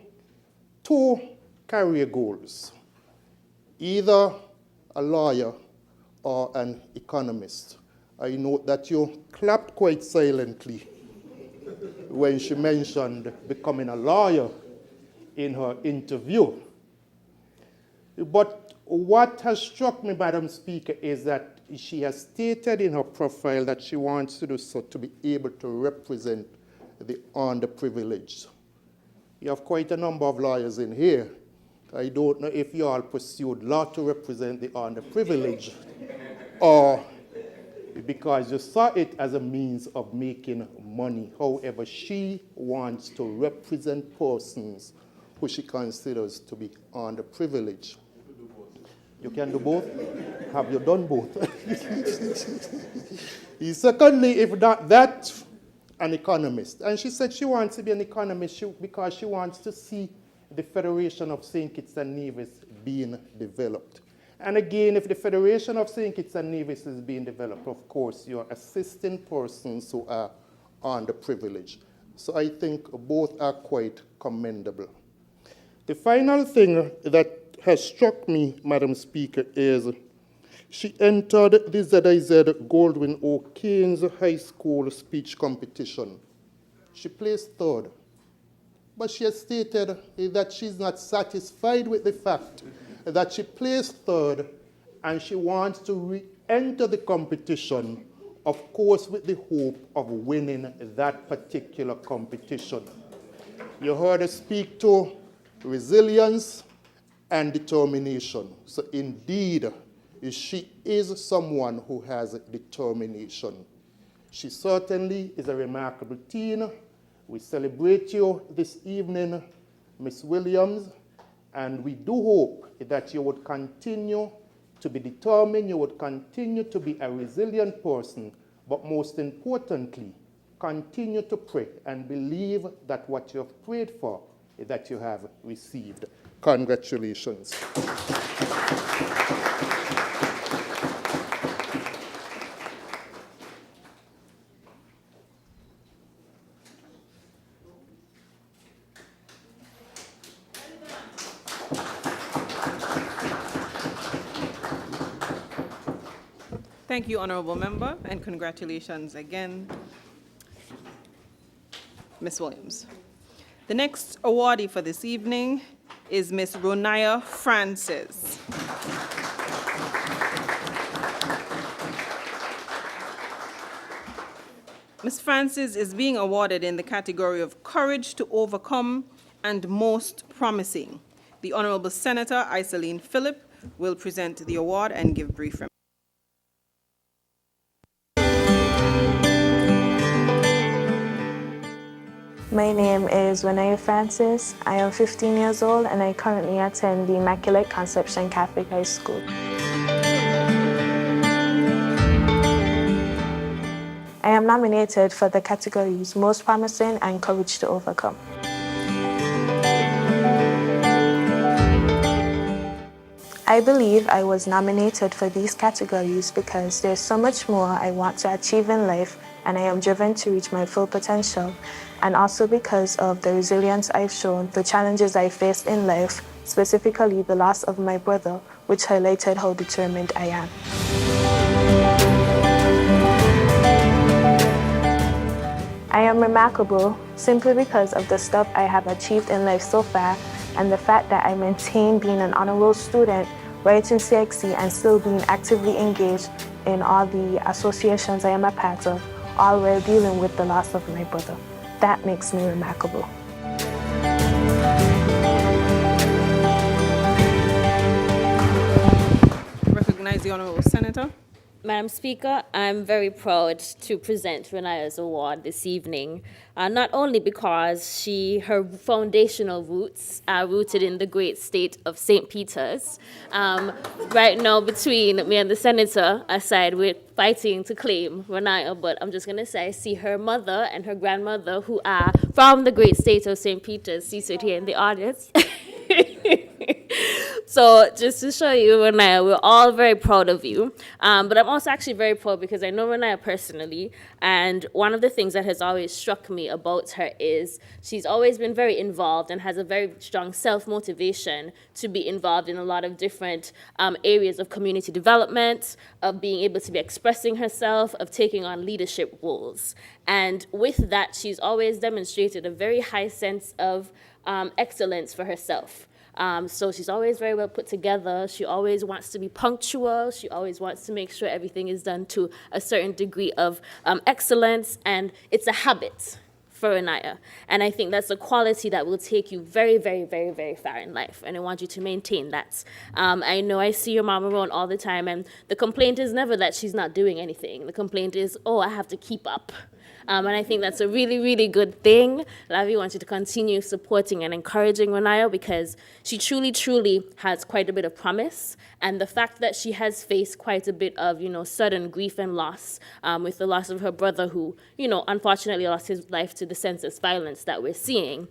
two career goals, either a lawyer or an economist. I note that you clapped quite silently when she mentioned becoming a lawyer in her interview. But what has struck me, Madam Speaker, is that she has stated in her profile that she wants to do so to be able to represent the underprivileged. You have quite a number of lawyers in here. I don't know if you all pursued law to represent the underprivileged or because you saw it as a means of making money. However, she wants to represent persons who she considers to be underprivileged. You can do both? Have you done both? Secondly, if not that, an economist. And she said she wants to be an economist because she wants to see the Federation of St. Kitts and Nevis being developed. And again, if the Federation of St. Kitts and Nevis is being developed, of course, you're assisting persons who are underprivileged. So I think both are quite commendable. The final thing that has struck me, Madam Speaker, is she entered the ZIZ Goldwyn O'Kane's high school speech competition. She placed third, but she has stated that she's not satisfied with the fact that she placed third and she wants to re-enter the competition, of course, with the hope of winning that particular competition. You heard her speak to resilience and determination. So indeed, is she is someone who has determination. She certainly is a remarkable teen. We celebrate you this evening, Miss Williams, and we do hope that you would continue to be determined, you would continue to be a resilient person, but most importantly, continue to pray and believe that what you have prayed for is that you have received. Congratulations. Thank you, Honorable Member, and congratulations again, Ms. Williams. The next awardee for this evening is Ms. Ronaya Francis. Ms. Francis is being awarded in the category of Courage to Overcome and Most Promising. The Honorable Senator Iseline Phillip will present the award and give brief remarks. My name is Ronaya Francis. I am 15 years old and I currently attend the Immaculate Conception Catholic High School. I am nominated for the categories Most Promising and Courage to Overcome. I believe I was nominated for these categories because there's so much more I want to achieve in life and I am driven to reach my full potential, and also because of the resilience I've shown through challenges I faced in life, specifically the loss of my brother, which highlighted how determined I am. I am remarkable simply because of the stuff I have achieved in life so far and the fact that I maintain being an honor roll student, writing CXC, and still being actively engaged in all the associations I am a part of, all while dealing with the loss of my brother. That makes me remarkable. Recognize the Honorable Senator. Madam Speaker, I'm very proud to present Renaya's award this evening, not only because her foundational roots are rooted in the great state of St. Peter's. Right now, between me and the Senator, aside, we're fighting to claim Renaya, but I'm just going to say I see her mother and her grandmother, who are from the great state of St. Peter's, seated here in the audience. So just to show you, Renaya, we're all very proud of you. But I'm also actually very proud because I know Renaya personally, and one of the things that has always struck me about her is she's always been very involved and has a very strong self-motivation to be involved in a lot of different areas of community development, of being able to be expressing herself, of taking on leadership roles. And with that, she's always demonstrated a very high sense of excellence for herself. So she's always very well put together. She always wants to be punctual. She always wants to make sure everything is done to a certain degree of excellence, and it's a habit for Renaya. And I think that's a quality that will take you very, very, very, very far in life, and I want you to maintain that. I know I see your mom around all the time, and the complaint is never that she's not doing anything. The complaint is, oh, I have to keep up. And I think that's a really, really good thing. Lavi wants you to continue supporting and encouraging Renaya because she truly, truly has quite a bit of promise. And the fact that she has faced quite a bit of, sudden grief and loss with the loss of her brother who, unfortunately lost his life to the senseless violence that we're seeing,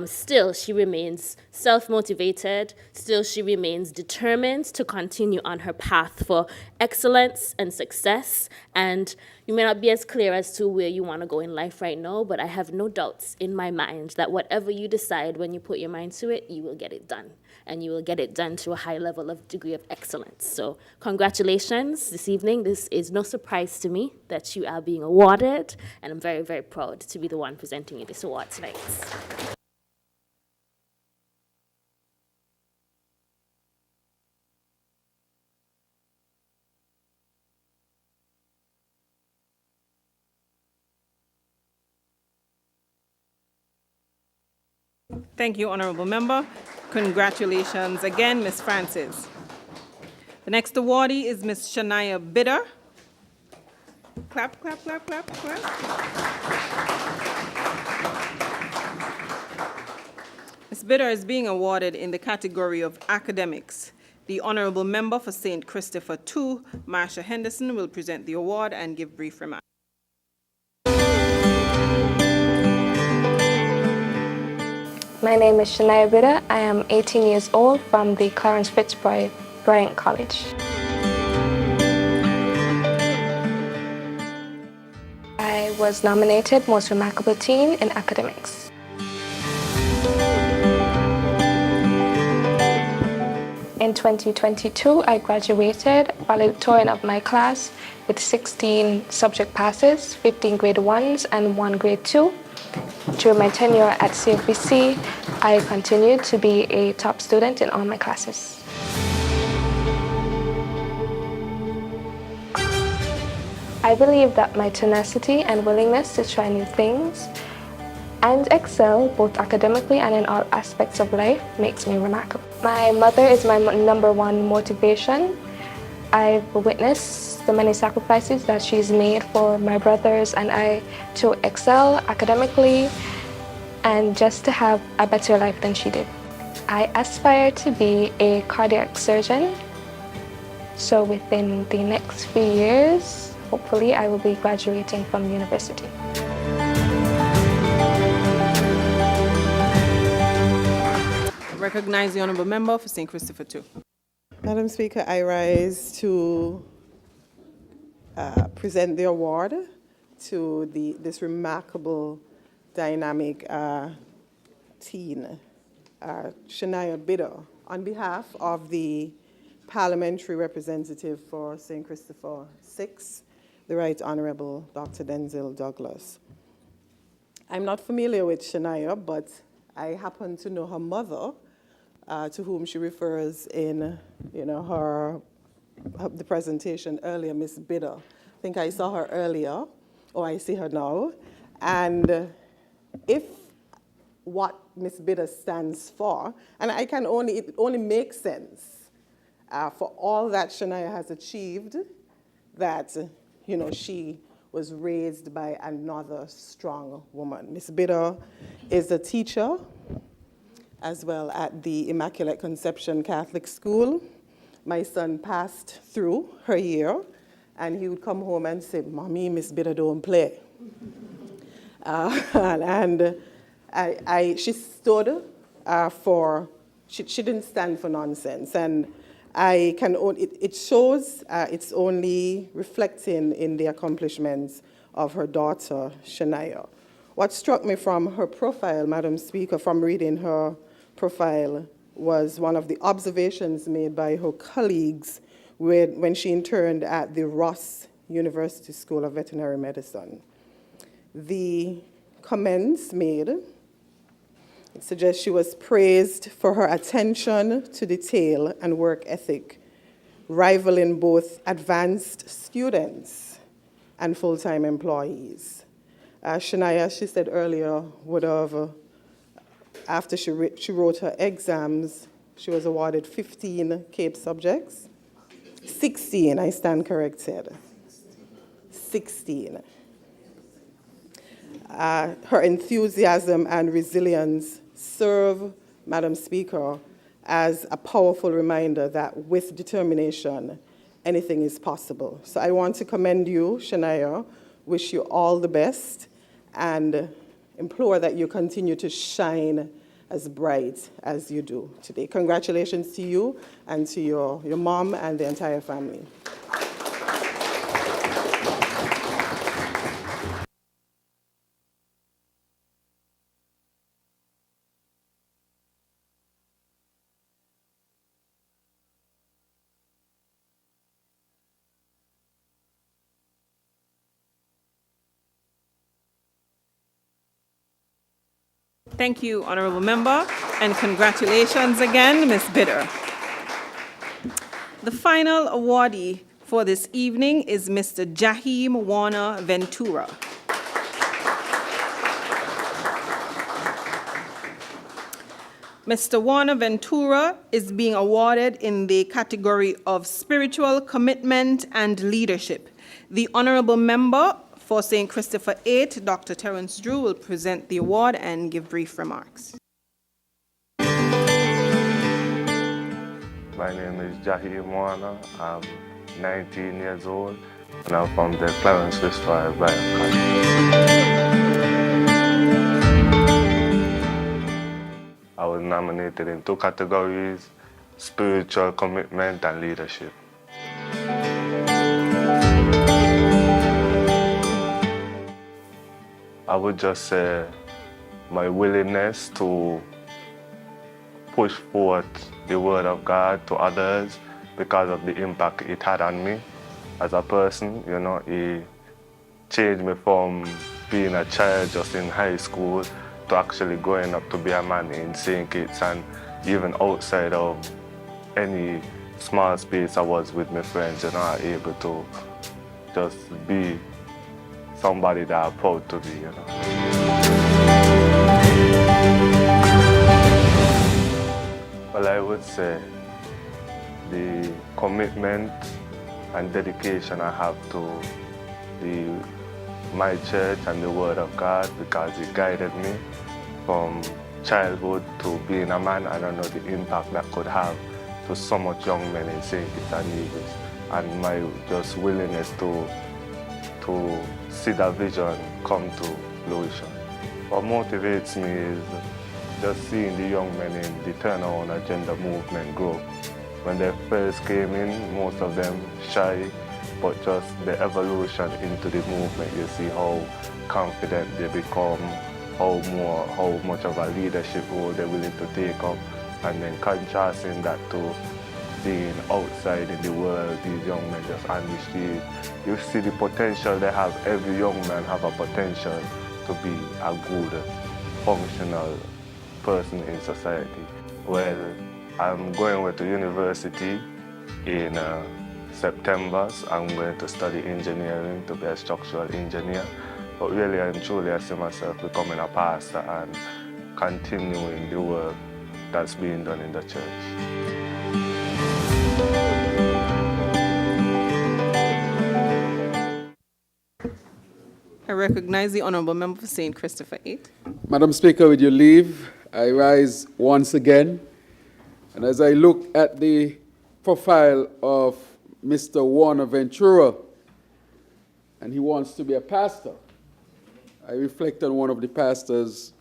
still she remains self-motivated. Still she remains determined to continue on her path for excellence and success. And you may not be as clear as to where you want to go in life right now, but I have no doubts in my mind that whatever you decide when you put your mind to it, you will get it done. And you will get it done to a high level of degree of excellence. So congratulations this evening. This is no surprise to me that you are being awarded, and I'm very, very proud to be the one presenting you this award tonight. Thank you, Honorable Member. Congratulations again, Ms. Francis. The next awardee is Ms. Shania Bitter. Clap, clap, clap, clap, clap. Ms. Bitter is being awarded in the category of academics. The Honorable Member for St. Christopher II, Marsha Henderson, will present the award and give brief remarks. My name is Shania Bitter. I am 18 years old from the Clarence Fitzroy Bryant College. I was nominated Most Remarkable Teen in Academics. In 2022, I graduated valedictorian of my class with 16 subject passes, 15 grade 1s and 1 grade 2. During my tenure at CFBC, I continued to be a top student in all my classes. I believe that my tenacity and willingness to try new things and excel both academically and in all aspects of life makes me remarkable. My mother is my number one motivation. I've witnessed the many sacrifices that she's made for my brothers and I to excel academically and just to have a better life than she did. I aspire to be a cardiac surgeon. So within the next few years, hopefully I will be graduating from university. Recognize the Honorable Member for St. Christopher II. Madam Speaker, I rise to present the award to this remarkable, dynamic teen, Shania Bitter, on behalf of the Parliamentary Representative for St. Christopher VI, the Right Honourable Dr. Denzil Douglas. I'm not familiar with Shania, but I happen to know her mother, to whom she refers in the presentation earlier, Miss Bitter. I think I saw her earlier, or I see her now. And if what Miss Bitter stands for, and it only makes sense for all that Shania has achieved, that she was raised by another strong woman. Miss Bitter is a teacher as well at the Immaculate Conception Catholic School. My son passed through her year, and he would come home and say, "Mommy, Miss Bitter don't play." She stood she didn't stand for nonsense. And it shows it's only reflecting in the accomplishments of her daughter, Shania. What struck me from her profile, Madam Speaker, from reading her profile, was one of the observations made by her colleagues when she interned at the Ross University School of Veterinary Medicine. The comments made, it suggests she was praised for her attention to detail and work ethic, rivaling both advanced students and full-time employees. Shania, she said earlier, would have, after she wrote her exams, she was awarded 15 CAPE subjects. 16, I stand corrected. 16. Her enthusiasm and resilience serve, Madam Speaker, as a powerful reminder that with determination, anything is possible. So I want to commend you, Shania, wish you all the best, and implore that you continue to shine as bright as you do today. Congratulations to you and to your mom and the entire family. Thank you, Honourable Member, and congratulations again, Ms. Bitter. The final awardee for this evening is Mr. Jaheem Warner Ventura. Mr. Warner Ventura is being awarded in the category of Spiritual Commitment and Leadership. The Honorable Member for St. Christopher 8, Dr. Terence Drew, will present the award and give brief remarks. My name is Jahi Moana. I'm 19 years old, and I'm from the Clarence Fitzroy Bryan College. I was nominated in 2 categories, spiritual commitment and leadership. I would just say my willingness to push forth the word of God to others because of the impact it had on me as a person. You know, it changed me from being a child just in high school to actually growing up to be a man in St. Kitts, and even outside of any small space I was with my friends, you know, able to just be somebody that I'm proud to be, you know. Well, I would say the commitment and dedication I have to my church and the Word of God, because it guided me from childhood to being a man. I don't know the impact that could have to so much young men in St. Kitts and Nevis, and my just willingness to see that vision come to fruition. What motivates me is just seeing the young men in the turnaround agenda movement grow. When they first came in, most of them shy, but just the evolution into the movement, you see how confident they become, how much of a leadership role they're willing to take up, and then contrasting that to being outside in the world, these young men just on the street. You see the potential they have. Every young man have a potential to be a good, functional person in society. Well, I'm going away to university in September. So I'm going to study engineering to be a structural engineer. But really and truly, I see myself becoming a pastor and continuing the work that's being done in the church. I recognize the Honorable Member for St. Christopher 8. Madam Speaker, with your leave, I rise once again. And as I look at the profile of Mr. Warner Ventura, and he wants to be a pastor, I reflect on one of the pastors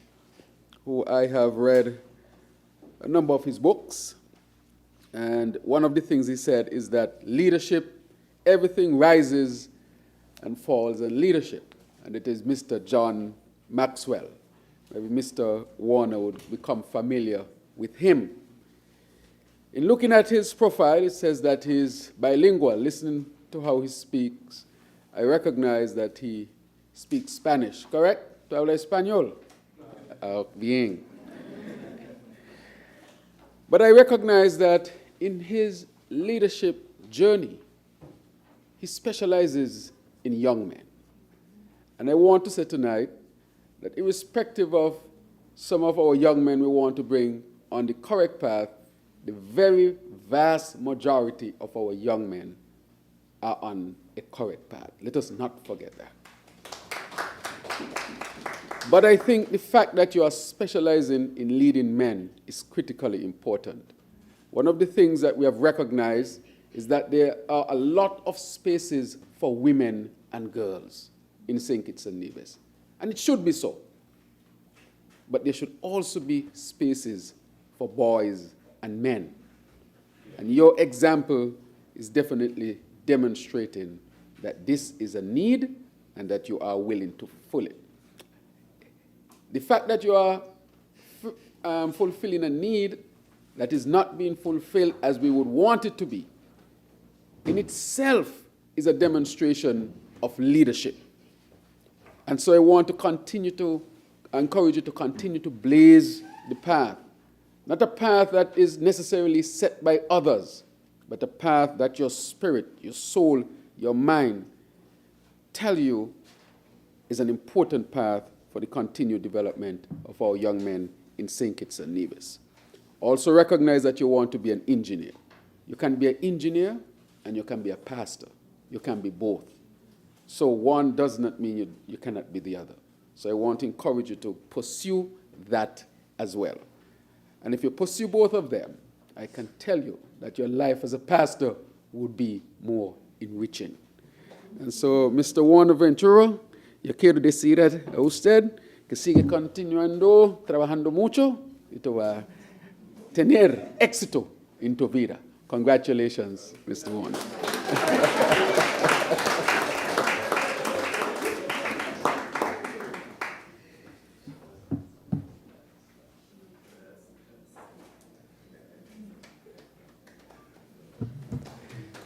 who I have read a number of his books. And one of the things he said is that leadership, everything rises and falls in leadership. And it is Mr. John Maxwell. Maybe Mr. Warner would become familiar with him. In looking at his profile, it says that he's bilingual. Listening to how he speaks, I recognize that he speaks Spanish, correct? ¿Tú hablas español? Bien. But I recognize that in his leadership journey, he specializes in young men. And I want to say tonight that irrespective of some of our young men we want to bring on the correct path, the very vast majority of our young men are on a correct path. Let us not forget that. But I think the fact that you are specializing in leading men is critically important. One of the things that we have recognized is that there are a lot of spaces for women and girls in St. Kitts and Nevis. And it should be so. But there should also be spaces for boys and men. And your example is definitely demonstrating that this is a need and that you are willing to fulfill it. The fact that you are fulfilling a need that is not being fulfilled as we would want it to be, in itself is a demonstration of leadership. And so I want to continue to encourage you to continue to blaze the path. Not a path that is necessarily set by others, but a path that your spirit, your soul, your mind tell you is an important path for the continued development of our young men in St. Kitts and Nevis. Also recognize that you want to be an engineer. You can be an engineer and you can be a pastor. You can be both. So one does not mean you cannot be the other. So I want to encourage you to pursue that as well. And if you pursue both of them, I can tell you that your life as a pastor would be more enriching. And so, Mr. Warner Ventura, yo quiero decir a usted que sigue continuando, trabajando mucho, y te va a tener éxito en tu vida. Congratulations, Mr. Warner.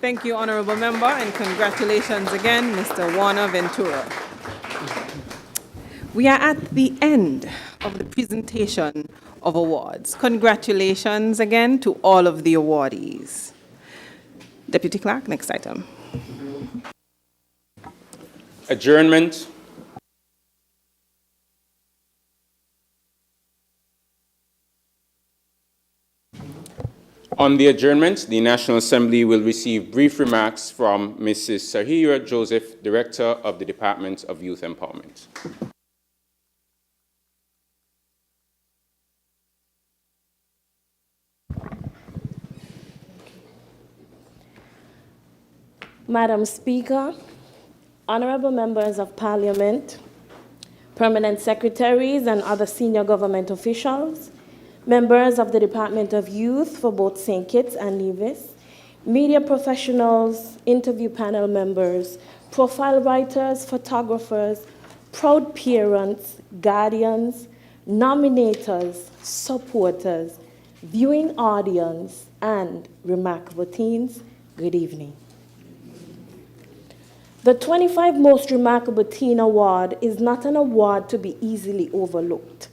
Thank you, Honorable Member, and congratulations again, Mr. Warner Ventura. We are at the end of the presentation of awards. Congratulations again to all of the awardees. Deputy Clerk, next item. Adjournment. On the adjournment, the National Assembly will receive brief remarks from Mrs. Sahira Joseph, Director of the Department of Youth Empowerment. Madam Speaker, honorable members of Parliament, permanent secretaries and other senior government officials, members of the Department of Youth for both St. Kitts and Nevis, media professionals, interview panel members, profile writers, photographers, proud parents, guardians, nominators, supporters, viewing audience, and remarkable teens, good evening. The 25 Most Remarkable Teen Award is not an award to be easily overlooked.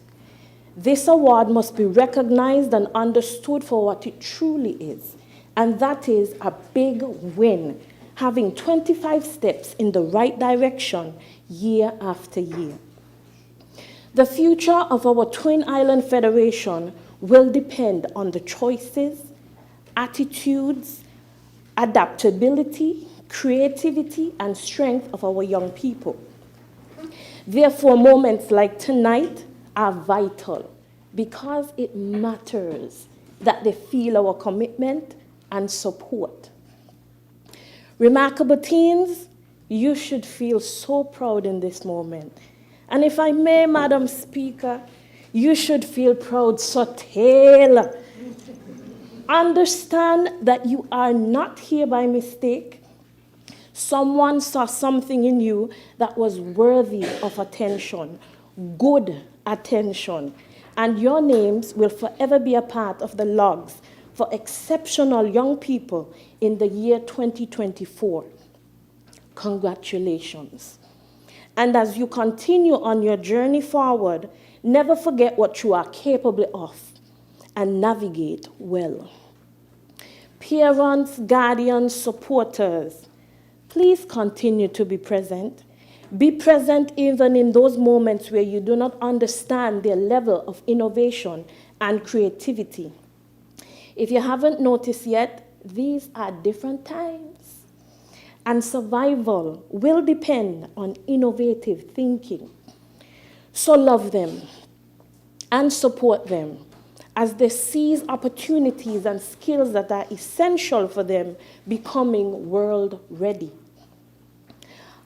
This award must be recognized and understood for what it truly is, and that is a big win, having 25 steps in the right direction year after year. The future of our Twin Island Federation will depend on the choices, attitudes, adaptability, creativity, and strength of our young people. Therefore, moments like tonight are vital because it matters that they feel our commitment and support. Remarkable teens, you should feel so proud in this moment. And if I may, Madam Speaker, you should feel proud, Sotel. Understand that you are not here by mistake. Someone saw something in you that was worthy of attention, good attention, and your names will forever be a part of the logs for exceptional young people in the year 2024. Congratulations. And as you continue on your journey forward, never forget what you are capable of and navigate well. Parents, guardians, supporters, please continue to be present. Be present even in those moments where you do not understand their level of innovation and creativity. If you haven't noticed yet, these are different times, and survival will depend on innovative thinking. So love them and support them as they seize opportunities and skills that are essential for them becoming world ready.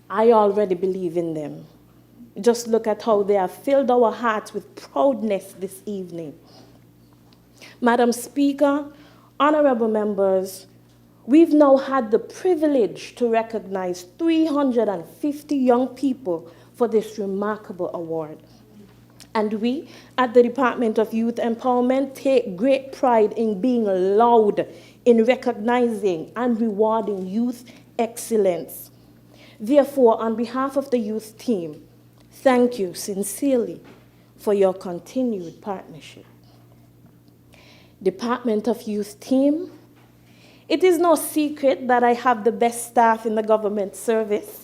I already believe in them. Just look at how they have filled our hearts with proudness this evening. Madam Speaker, honorable members, we've now had the privilege to recognize 350 young people for this remarkable award. And we, at the Department of Youth Empowerment, take great pride in being loud in recognizing and rewarding youth excellence. Therefore, on behalf of the youth team, thank you sincerely for your continued partnership. Department of Youth team, it is no secret that I have the best staff in the government service,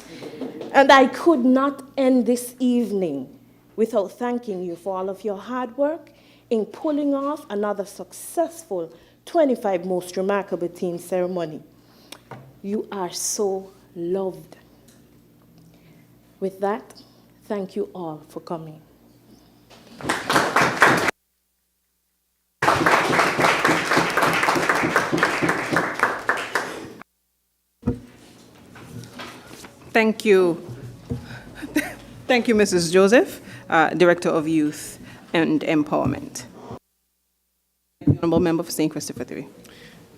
and I could not end this evening without thanking you for all of your hard work, in pulling off another successful 25 Most Remarkable Teen ceremony. You are so loved. With that, thank you all for coming. Thank you. Thank you, Mrs. Joseph, Director of Youth and Empowerment. Honorable Member for St. Christopher III.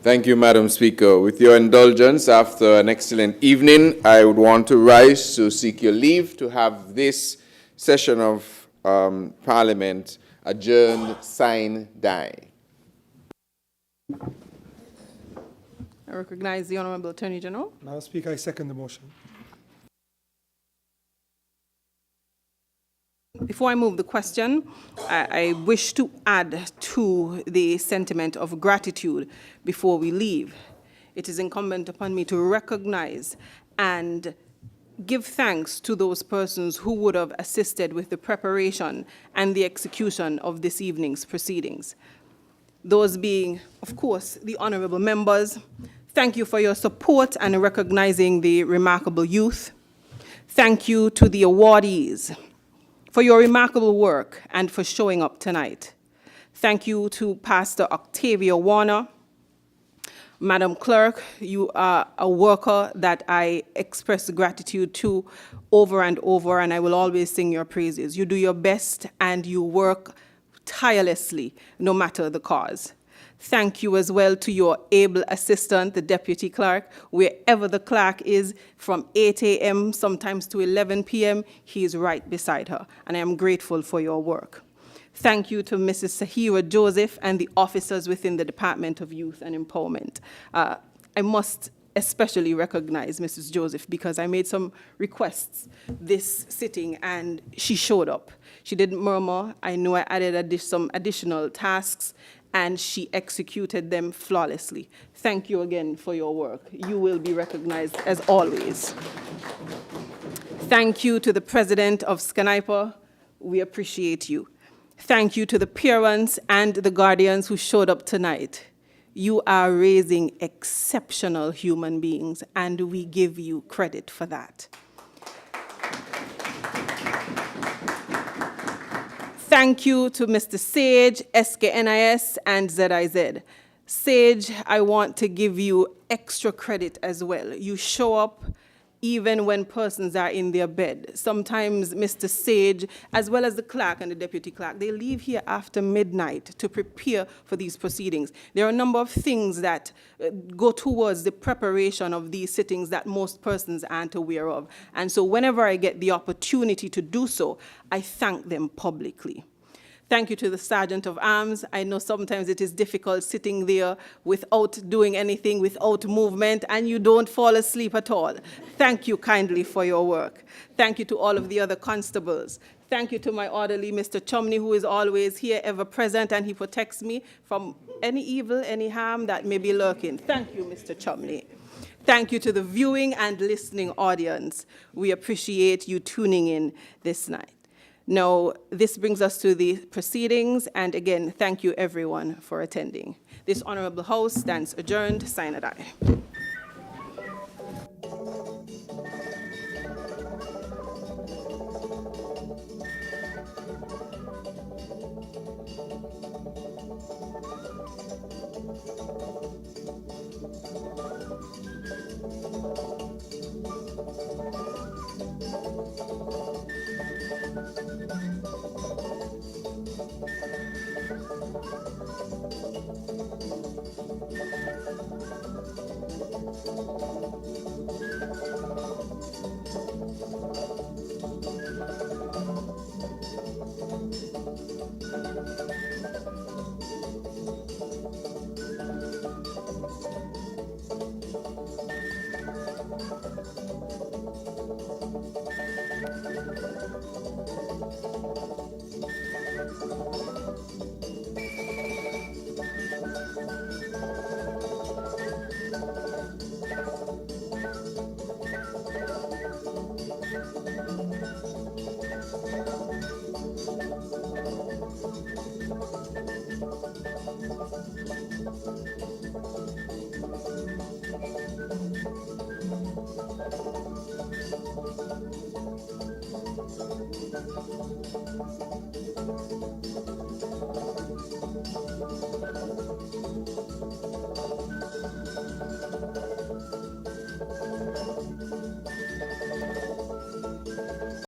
Thank you, Madam Speaker. With your indulgence, after an excellent evening, I would want to rise to seek your leave to have this session of Parliament adjourned, sine die. I recognize the Honorable Attorney General. Madam Speaker, I second the motion. Before I move the question, I wish to add to the sentiment of gratitude before we leave. It is incumbent upon me to recognize and give thanks to those persons who would have assisted with the preparation and the execution of this evening's proceedings. Those being, of course, the honorable members. Thank you for your support and recognizing the remarkable youth. Thank you to the awardees for your remarkable work and for showing up tonight. Thank you to Pastor Octavia Warner. Madam Clerk, you are a worker that I express gratitude to over and over, and I will always sing your praises. You do your best and you work tirelessly, no matter the cause. Thank you as well to your able assistant, the deputy clerk. Wherever the clerk is, from 8 a.m. sometimes to 11 p.m., he is right beside her, and I am grateful for your work. Thank you to Mrs. Sahira Joseph and the officers within the Department of Youth and Empowerment. I must especially recognize Mrs. Joseph because I made some requests this sitting and she showed up. She didn't murmur. I know I added some additional tasks and she executed them flawlessly. Thank you again for your work. You will be recognized as always. Thank you to the president of Scanaipa. We appreciate you. Thank you to the parents and the guardians who showed up tonight. You are raising exceptional human beings, and we give you credit for that. Thank you to Mr. Sage, SKNIS, and ZIZ. Sage, I want to give you extra credit as well. You show up even when persons are in their bed. Sometimes Mr. Sage, as well as the clerk and the deputy clerk, they leave here after midnight to prepare for these proceedings. There are a number of things that go towards the preparation of these sittings that most persons aren't aware of. And so whenever I get the opportunity to do so, I thank them publicly. Thank you to the Sergeant of Arms. I know sometimes it is difficult sitting there without doing anything, without movement, and you don't fall asleep at all. Thank you kindly for your work. Thank you to all of the other constables. Thank you to my orderly, Mr. Chumney, who is always here, ever present, and he protects me from any evil, any harm that may be lurking. Thank you, Mr. Chumney. Thank you to the viewing and listening audience. We appreciate you tuning in this night. Now, this brings us to the proceedings, and again, thank you everyone for attending. This honorable house stands adjourned, sine die.